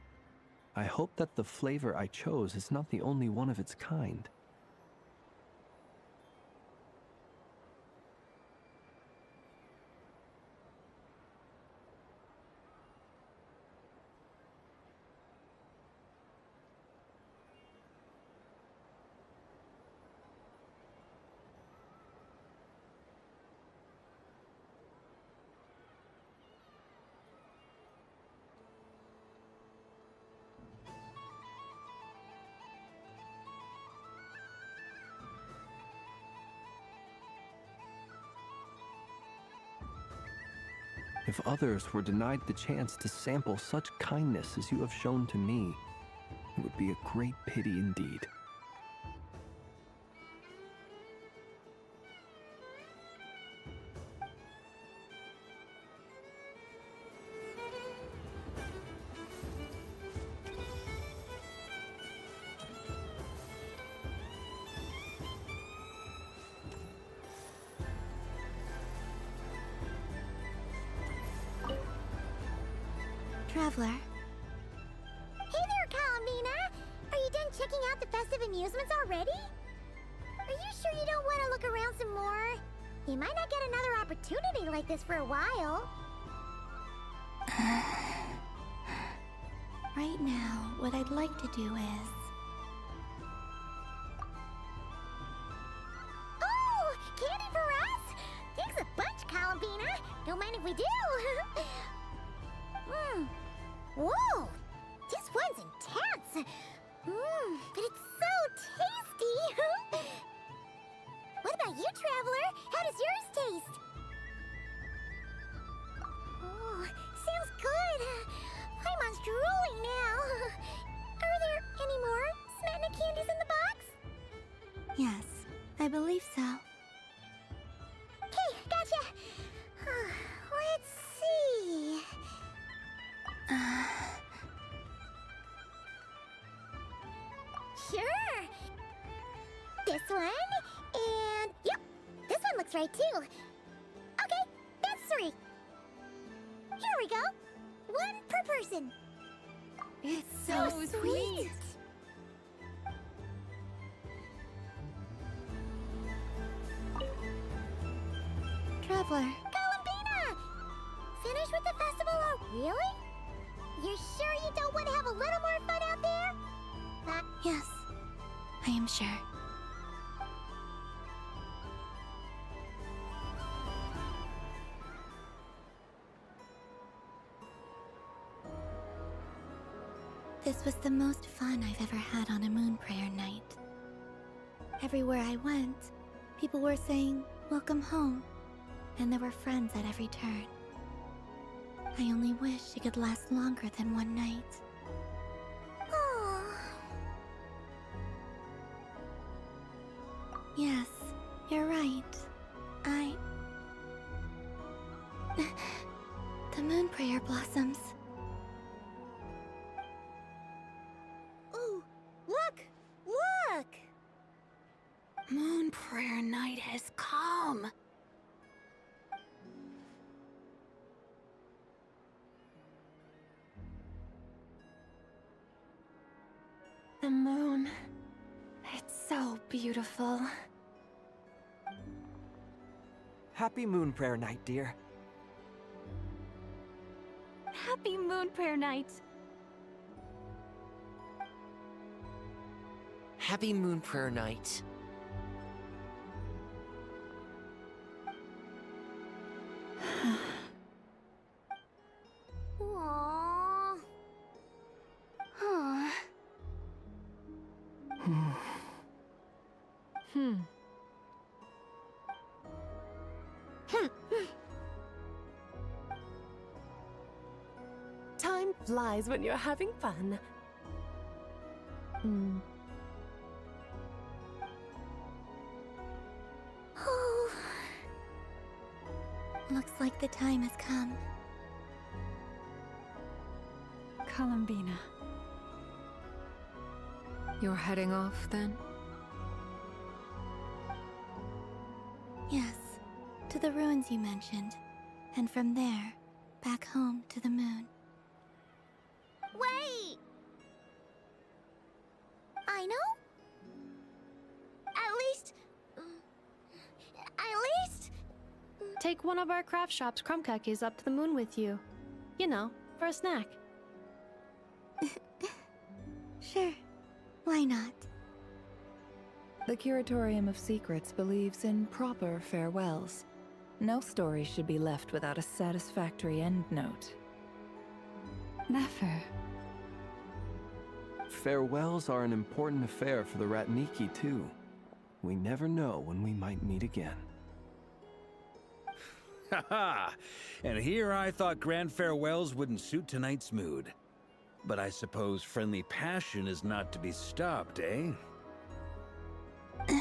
S6: I hope that the flavor I chose is not the only one of its kind. If others were denied the chance to sample such kindness as you have shown to me, it would be a great pity indeed.
S1: Traveler. Hey there, Columbina! Are you done checking out the festive amusements already? Are you sure you don't want to look around some more? You might not get another opportunity like this for a while.
S11: Right now, what I'd like to do is...
S1: Oh! Candy for us? Thanks a bunch, Columbina! Don't mind if we do! Whoa! This one's intense! But it's so tasty! What about you, Traveler? How does yours taste? Oh, sounds good! I'm drooling now! Are there any more Smetana candies in the box?
S11: Yes, I believe so.
S1: Okay, gotcha! Let's see... Sure! This one, and... Yep, this one looks right too. Okay, that's 3. Here we go. 1 per person.
S15: It's so sweet.
S11: Traveler.
S1: Columbina! Finished with the festival? Really? You're sure you don't want to have a little more fun out there?
S11: Yes, I am sure. This was the most fun I've ever had on a moon prayer night. Everywhere I went, people were saying, "Welcome home," and there were friends at every turn. I only wish it could last longer than one night.
S1: Oh.
S11: Yes, you're right. The moon prayer blossoms.
S1: Ooh, look! Look!
S20: Moon prayer night has come. The moon. It's so beautiful.
S21: Happy Moon Prayer Night, dear.
S20: Happy moon prayer night.
S3: Happy Moon Prayer Night.
S1: Aww.
S20: Huh.
S22: Time flies when you're having fun.
S11: Oh. Looks like the time has come.
S5: Columbina.
S2: You're heading off, then?
S11: Yes, to the ruins you mentioned. And from there, back home to the moon.
S1: Wait! I know? At least...
S17: Take one of our craft shop's crumb cookies up to the moon with you. You know, for a snack.
S11: Sure. Why not?
S8: The Curatorium of Secrets believes in proper farewells. No story should be left without a satisfactory endnote.
S5: Never.
S6: Farewells are an important affair for the Ratniki, too. We never know when we might meet again.
S10: Haha! And here I thought grand farewells wouldn't suit tonight's mood. But I suppose friendly passion is not to be stopped, eh?
S1: We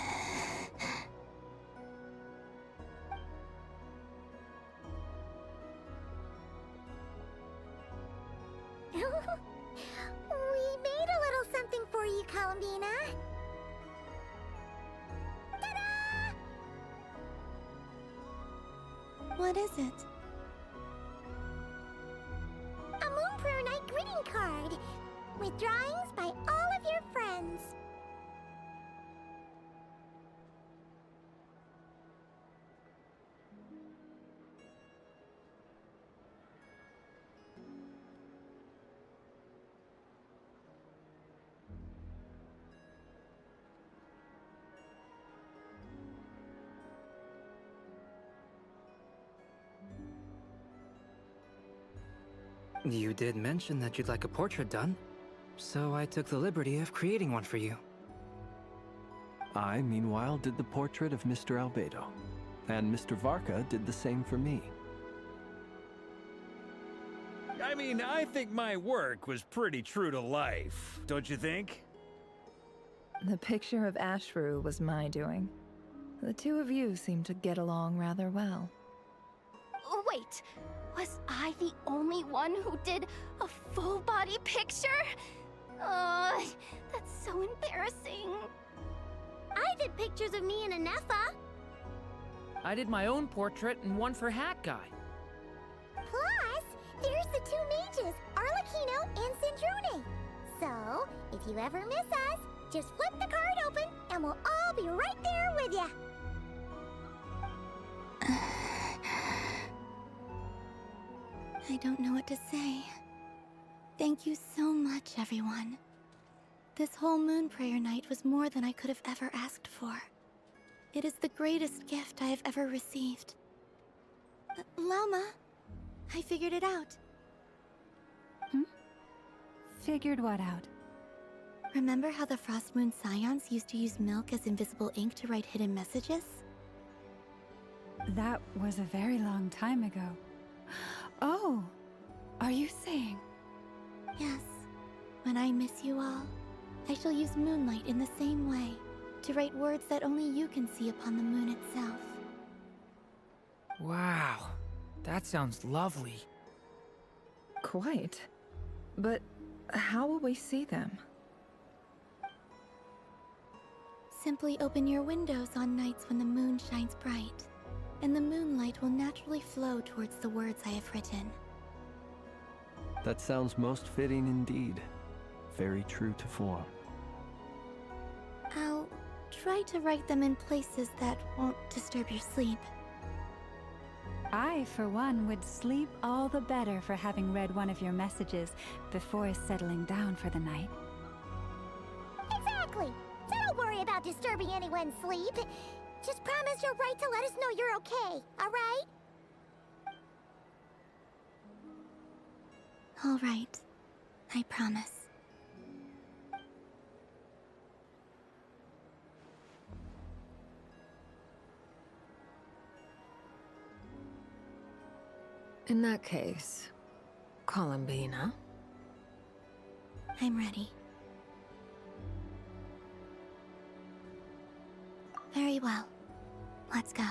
S1: made a little something for you, Columbina. Ta-da!
S11: What is it?
S1: A Moon Prayer Night greeting card with drawings by all of your friends.
S12: You did mention that you'd like a portrait done, so I took the liberty of creating one for you.
S6: I, meanwhile, did the portrait of Mr. Albedo, and Mr. Varka did the same for me.
S10: I mean, I think my work was pretty true to life, don't you think?
S8: The picture of Ashru was my doing. The two of you seem to get along rather well.
S9: Wait, was I the only one who did a full-body picture? That's so embarrassing.
S1: I did pictures of me and Anefa.
S13: I did my own portrait and one for Hat Guy.
S1: Plus, there's the two mages, Arlecchino and Sandrone. So, if you ever miss us, just flip the card open and we'll all be right there with you.
S11: I don't know what to say. Thank you so much, everyone. This whole Moon Prayer Night was more than I could have ever asked for. It is the greatest gift I have ever received. Lama, I figured it out.
S5: Figured what out?
S11: Remember how the Frost Moon Scions used to use milk as invisible ink to write hidden messages?
S5: That was a very long time ago. Oh, are you saying?
S11: Yes. When I miss you all, I shall use moonlight in the same way, to write words that only you can see upon the moon itself.
S13: Wow, that sounds lovely.
S8: Quite. But how will we see them?
S11: Simply open your windows on nights when the moon shines bright, and the moonlight will naturally flow towards the words I have written.
S6: That sounds most fitting indeed. Very true to form.
S11: I'll try to write them in places that won't disturb your sleep.
S5: I, for one, would sleep all the better for having read one of your messages before settling down for the night.
S1: Exactly. So don't worry about disturbing anyone's sleep. Just promise you'll write to let us know you're okay, alright?
S11: All right. I promise.
S2: In that case, Columbina.
S11: I'm ready. Very well. Let's go.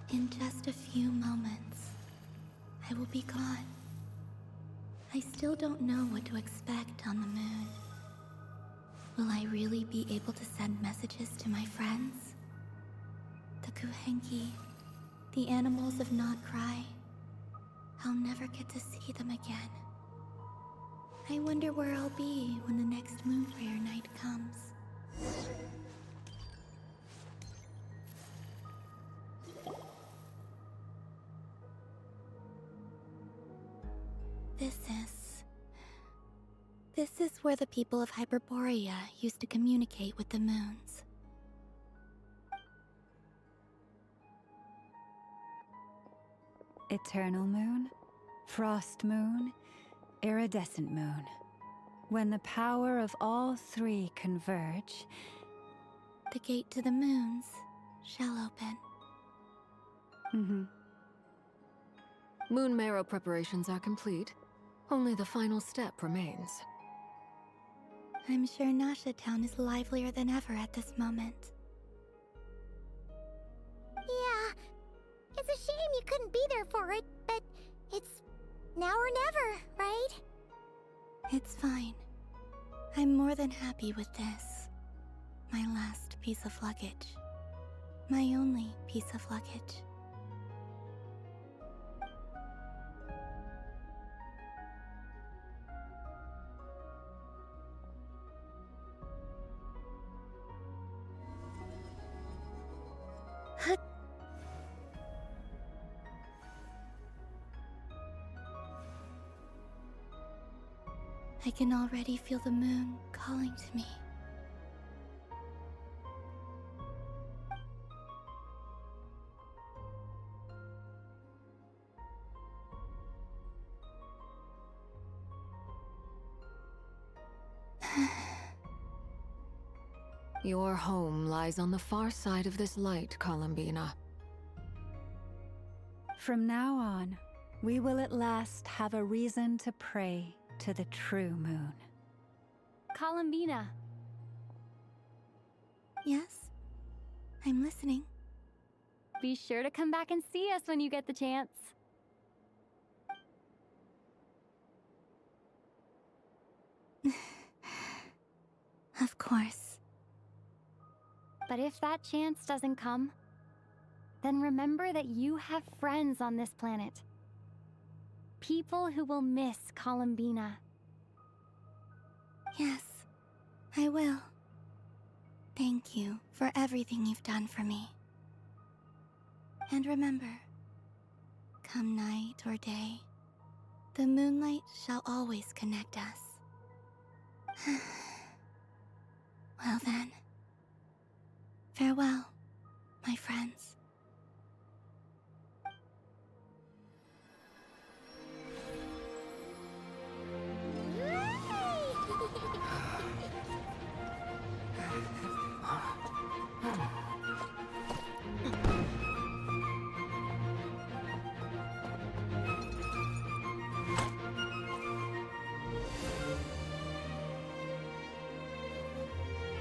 S11: In just a few moments, I will be gone. I still don't know what to expect on the moon. Will I really be able to send messages to my friends? The Kuhenki, the animals of Not Cry. I'll never get to see them again. I wonder where I'll be when the next moon prayer night comes. This is where the people of Hyperborea used to communicate with the moons.
S5: Eternal moon, frost moon, iridescent moon. When the power of all three converge,
S11: the gate to the moons shall open.
S2: Moon marrow preparations are complete. Only the final step remains.
S11: I'm sure Nasha Town is livelier than ever at this moment.
S1: Yeah, it's a shame you couldn't be there for it, but it's now or never, right?
S11: It's fine. I'm more than happy with this. My last piece of luggage. My only piece of luggage. I can already feel the moon calling to me.
S2: Your home lies on the far side of this light, Columbina.
S5: From now on, we will at last have a reason to pray to the true moon.
S15: Columbina.
S11: Yes? I'm listening.
S15: Be sure to come back and see us when you get the chance.
S11: Of course.
S15: But if that chance doesn't come, then remember that you have friends on this planet. People who will miss Columbina.
S11: Yes, I will. Thank you for everything you've done for me. And remember, come night or day, the moonlight shall always connect us. Well then, farewell, my friends.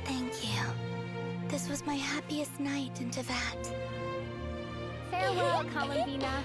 S11: Thank you. This was my happiest night in Tevat.
S15: Farewell, Columbina.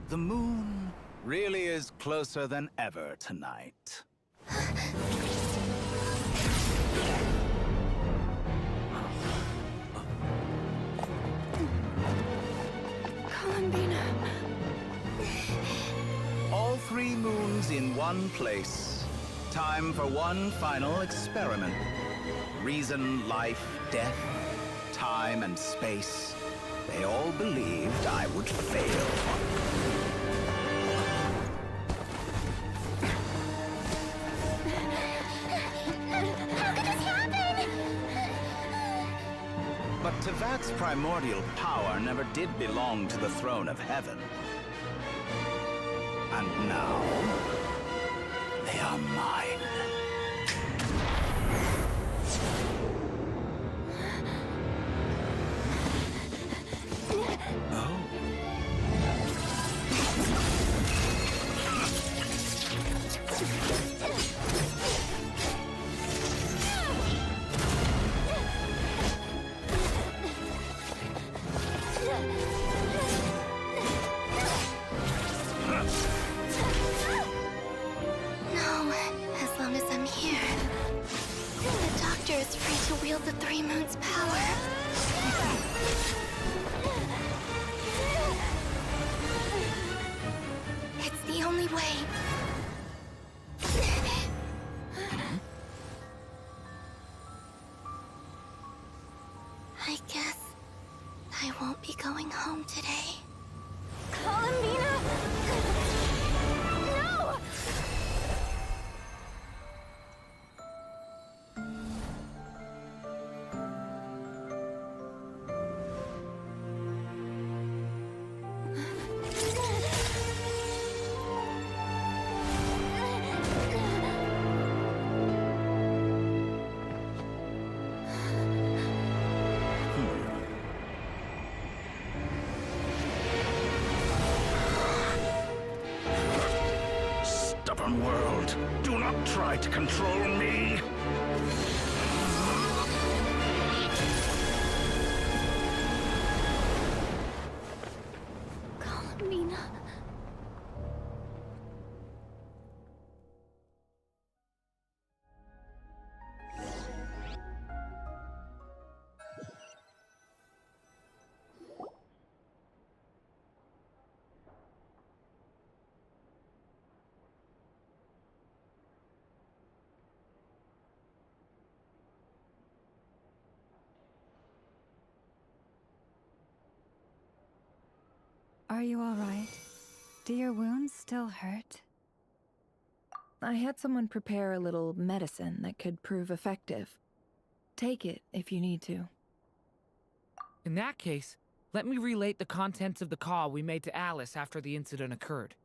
S7: The moon really is closer than ever tonight.
S5: Columbina.
S7: All three moons in one place. Time for one final experiment. Reason, life, death, time, and space. They all believed I would fail. Vat's primordial power never did belong to the throne of heaven. And now, they are mine.
S11: No, as long as I'm here. The Doctor is free to wield the Three Moons' power. It's the only way. I guess I won't be going home today.
S9: Columbina! No!
S7: Stubborn world, do not try to control me!
S9: Columbina.
S5: Are you all right? Do your wounds still hurt?
S8: I had someone prepare a little medicine that could prove effective. Take it if you need to.
S13: In that case, let me relate the contents of the call we made to Alice after the incident occurred.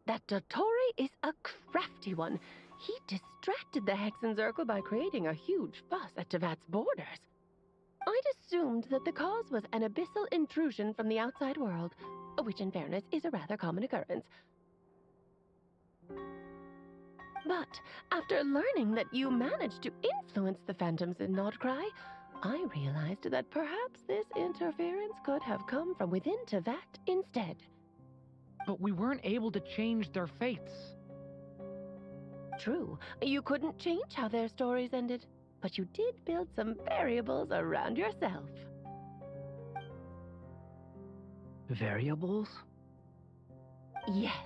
S22: That DOTTORE is a crafty one. He distracted the Hexenzirkel by creating a huge fuss at Tevat's borders. I'd assumed that the cause was an abyssal intrusion from the outside world, which in fairness is a rather common occurrence. But after learning that you managed to influence the phantoms in Nodcry, I realized that perhaps this interference could have come from within Tevat instead.
S13: But we weren't able to change their fates.
S22: True, you couldn't change how their stories ended, but you did build some variables around yourself.
S14: Variables?
S22: Yes,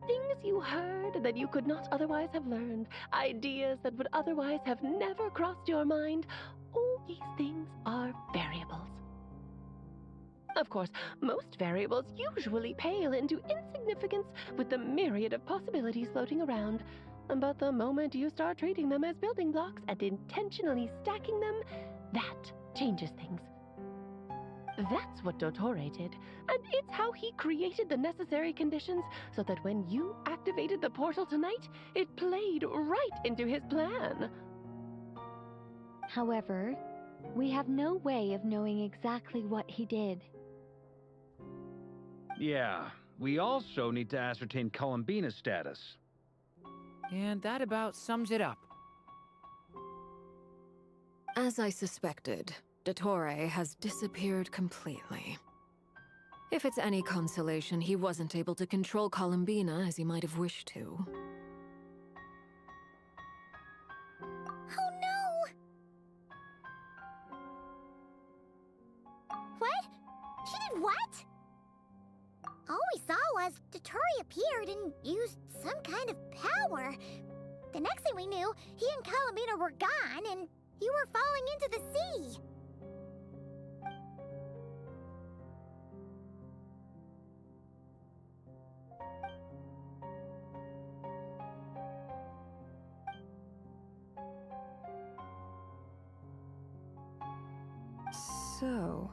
S22: things you heard that you could not otherwise have learned, ideas that would otherwise have never crossed your mind. All these things are variables. Of course, most variables usually pale into insignificance with the myriad of possibilities floating around. But the moment you start treating them as building blocks and intentionally stacking them, that changes things. That's what DOTTORE did, and it's how he created the necessary conditions so that when you activated the portal tonight, it played right into his plan.
S15: However, we have no way of knowing exactly what he did.
S10: Yeah, we also need to ascertain Columbina's status.
S13: And that about sums it up.
S2: As I suspected, DOTTORE has disappeared completely. If it's any consolation, he wasn't able to control Columbina as he might have wished to.
S1: Oh no! What? She did what? All we saw was DOTTORE appeared and used some kind of power. The next thing we knew, he and Columbina were gone and you were falling into the sea.
S8: So,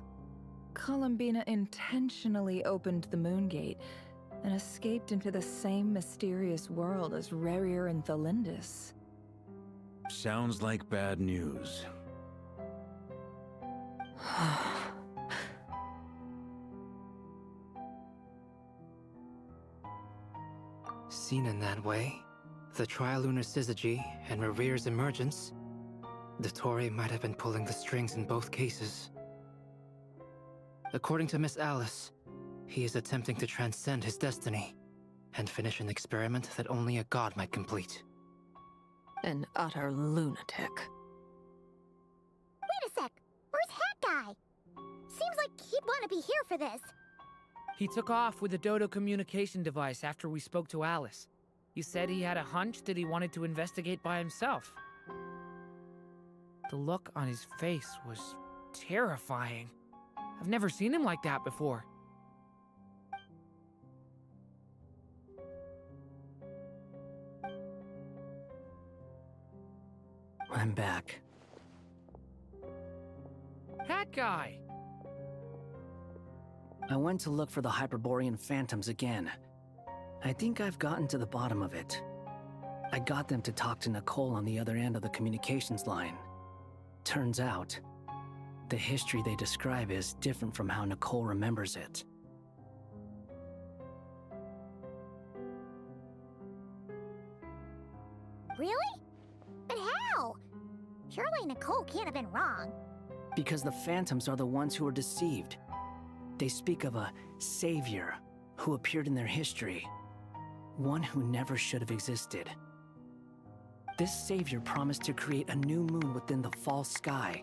S8: Columbina intentionally opened the Moon Gate and escaped into the same mysterious world as Rerir and Thalindis.
S10: Sounds like bad news.
S12: Seen in that way, the Trilunar Syzygy and Rerir's emergence, DOTTORE might have been pulling the strings in both cases. According to Miss Alice, he is attempting to transcend his destiny and finish an experiment that only a god might complete.
S2: An utter lunatic.
S1: Wait a sec. Where's Hat Guy? Seems like he'd want to be here for this.
S13: He took off with the Dodo communication device after we spoke to Alice. He said he had a hunch that he wanted to investigate by himself. The look on his face was terrifying. I've never seen him like that before.
S14: I'm back.
S13: Hat Guy!
S14: I went to look for the Hyperborean phantoms again. I think I've gotten to the bottom of it. I got them to talk to Nicole on the other end of the communications line. Turns out, the history they describe is different from how Nicole remembers it.
S1: Really? But how? Surely Nicole can't have been wrong.
S14: Because the phantoms are the ones who are deceived. They speak of a savior who appeared in their history. One who never should have existed. This savior promised to create a new moon within the false sky,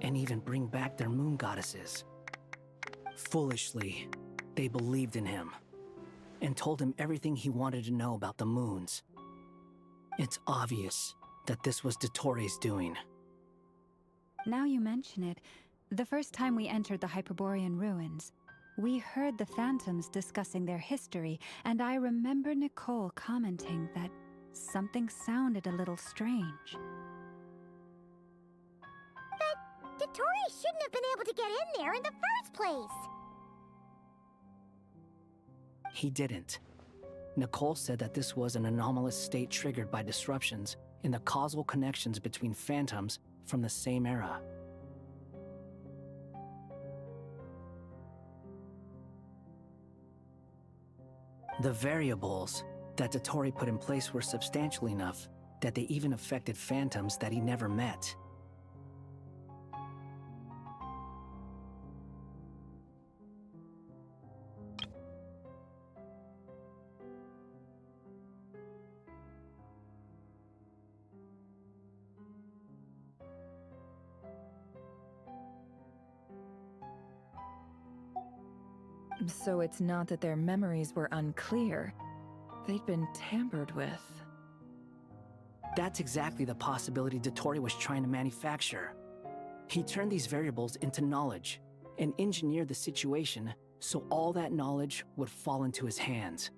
S14: and even bring back their moon goddesses. Foolishly, they believed in him, and told him everything he wanted to know about the moons. It's obvious that this was DOTTORE's doing.
S5: Now you mention it, the first time we entered the Hyperborean ruins, we heard the phantoms discussing their history, and I remember Nicole commenting that something sounded a little strange.
S1: But DOTTORE shouldn't have been able to get in there in the first place.
S14: He didn't. Nicole said that this was an anomalous state triggered by disruptions in the causal connections between phantoms from the same era. The variables that DOTTORE put in place were substantial enough that they even affected phantoms that he never met.
S8: So it's not that their memories were unclear. They'd been tampered with.
S14: That's exactly the possibility DOTTORE was trying to manufacture. He turned these variables into knowledge and engineered the situation so all that knowledge would fall into his hands.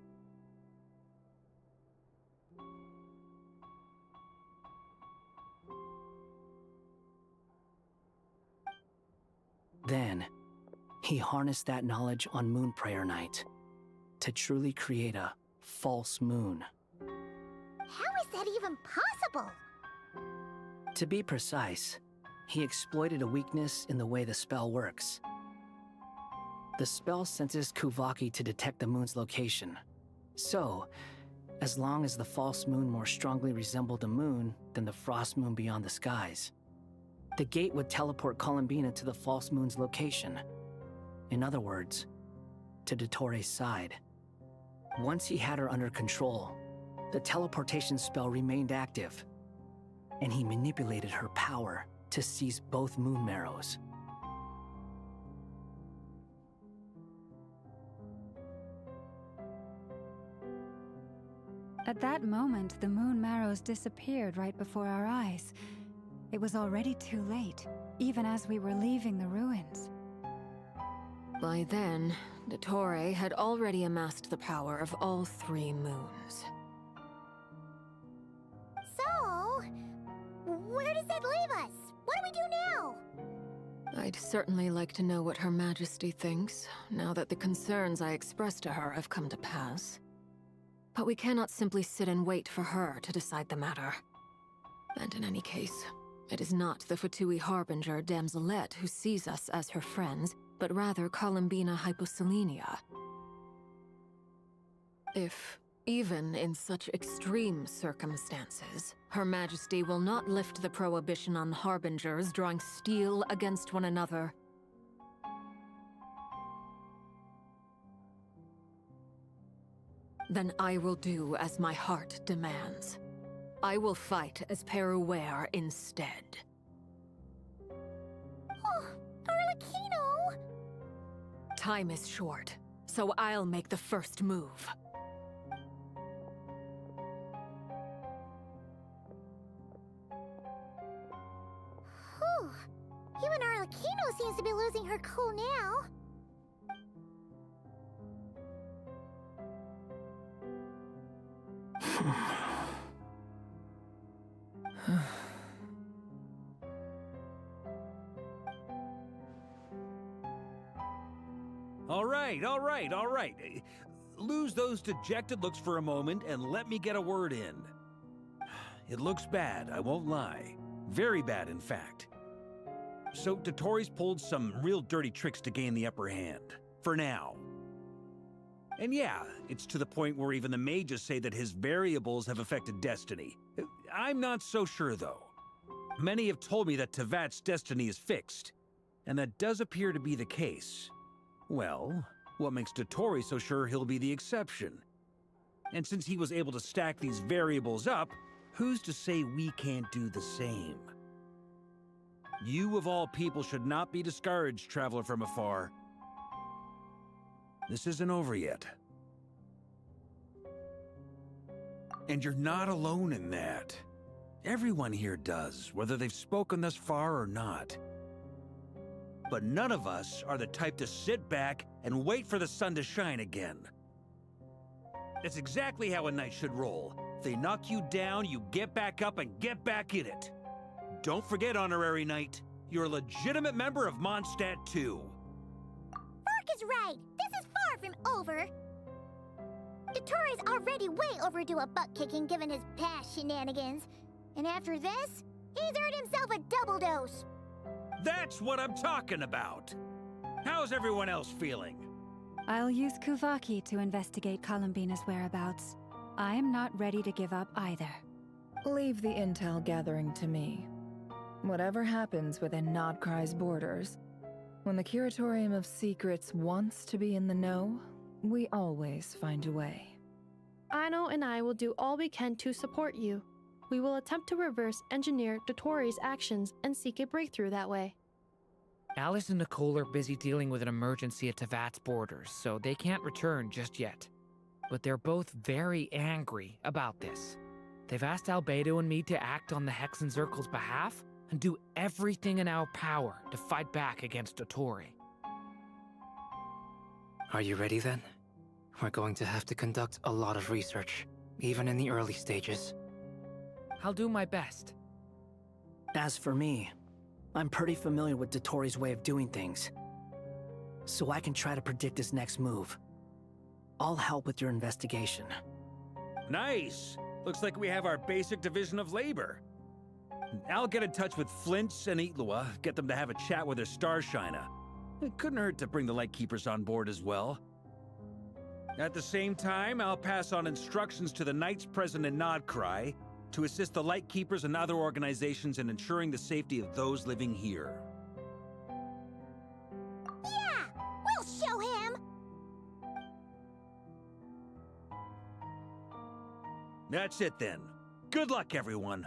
S14: Then, he harnessed that knowledge on Moon Prayer Night to truly create a false moon.
S1: How is that even possible?
S14: To be precise, he exploited a weakness in the way the spell works. The spell senses Kuvaki to detect the moon's location. So, as long as the false moon more strongly resembled a moon than the frost moon beyond the skies, the gate would teleport Columbina to the false moon's location. In other words, to DOTTORE's side. Once he had her under control, the teleportation spell remained active, and he manipulated her power to seize both moon marrows.
S5: At that moment, the moon marrows disappeared right before our eyes. It was already too late, even as we were leaving the ruins.
S2: By then, DOTTORE had already amassed the power of all 3 moons.
S1: So, where does that leave us? What do we do now?
S2: I'd certainly like to know what Her Majesty thinks, now that the concerns I expressed to her have come to pass. But we cannot simply sit and wait for her to decide the matter. And in any case, it is not the Fatui Harbinger Damselette who sees us as her friends, but rather Columbina Hyposelenia. If, even in such extreme circumstances, Her Majesty will not lift the prohibition on Harbingers drawing steel against one another, then I will do as my heart demands. I will fight as Peruware instead.
S1: Oh, Arlecchino!
S2: Time is short, so I'll make the first move.
S1: Whew. Even Arlecchino seems to be losing her cool now.
S10: All right. Lose those dejected looks for a moment and let me get a word in. It looks bad, I won't lie. Very bad, in fact. So DOTTORE's pulled some real dirty tricks to gain the upper hand. For now. And yeah, it's to the point where even the mages say that his variables have affected destiny. I'm not so sure, though. Many have told me that Tevat's destiny is fixed, and that does appear to be the case. Well, what makes DOTTORE so sure he'll be the exception? And since he was able to stack these variables up, who's to say we can't do the same? You, of all people, should not be discouraged, traveler from afar. This isn't over yet. And you're not alone in that. Everyone here does, whether they've spoken thus far or not. But none of us are the type to sit back and wait for the sun to shine again. That's exactly how a knight should roll. If they knock you down, you get back up and get back in it. Don't forget, Honorary Knight, you're a legitimate member of Mondstadt too.
S1: Fark is right. This is far from over. DOTTORE's already way overdue a butt-kicking given his past shenanigans. And after this, he's earned himself a double dose.
S10: That's what I'm talking about. How's everyone else feeling?
S5: I'll use Kuvaki to investigate Columbina's whereabouts. I am not ready to give up either.
S8: Leave the intel gathering to me. Whatever happens within Nodcry's borders, when the Curatorium of Secrets wants to be in the know, we always find a way.
S17: Aino and I will do all we can to support you. We will attempt to reverse engineer DOTTORE's actions and seek a breakthrough that way.
S13: Alice and Nicole are busy dealing with an emergency at Tevat's borders, so they can't return just yet. But they're both very angry about this. They've asked Albedo and me to act on the Hexen Circle's behalf and do everything in our power to fight back against DOTTORE.
S12: Are you ready then? We're going to have to conduct a lot of research, even in the early stages.
S13: I'll do my best.
S14: As for me, I'm pretty familiar with DOTTORE's way of doing things, so I can try to predict his next move. I'll help with your investigation.
S10: Nice! Looks like we have our basic division of labor. I'll get in touch with Flints and Itlua, get them to have a chat with their Starshiner. It couldn't hurt to bring the Lightkeepers on board as well. At the same time, I'll pass on instructions to the Knights present in Nodcry to assist the Lightkeepers and other organizations in ensuring the safety of those living here.
S1: Yeah! We'll show him!
S10: That's it then. Good luck, everyone.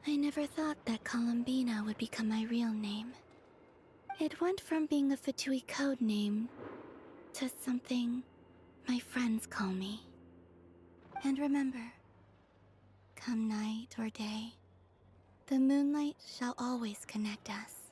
S11: I never thought that Columbina would become my real name. It went from being a Fatui code name to something my friends call me. And remember, come night or day, the moonlight shall always connect us.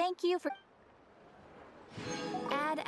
S9: Thank you for... Add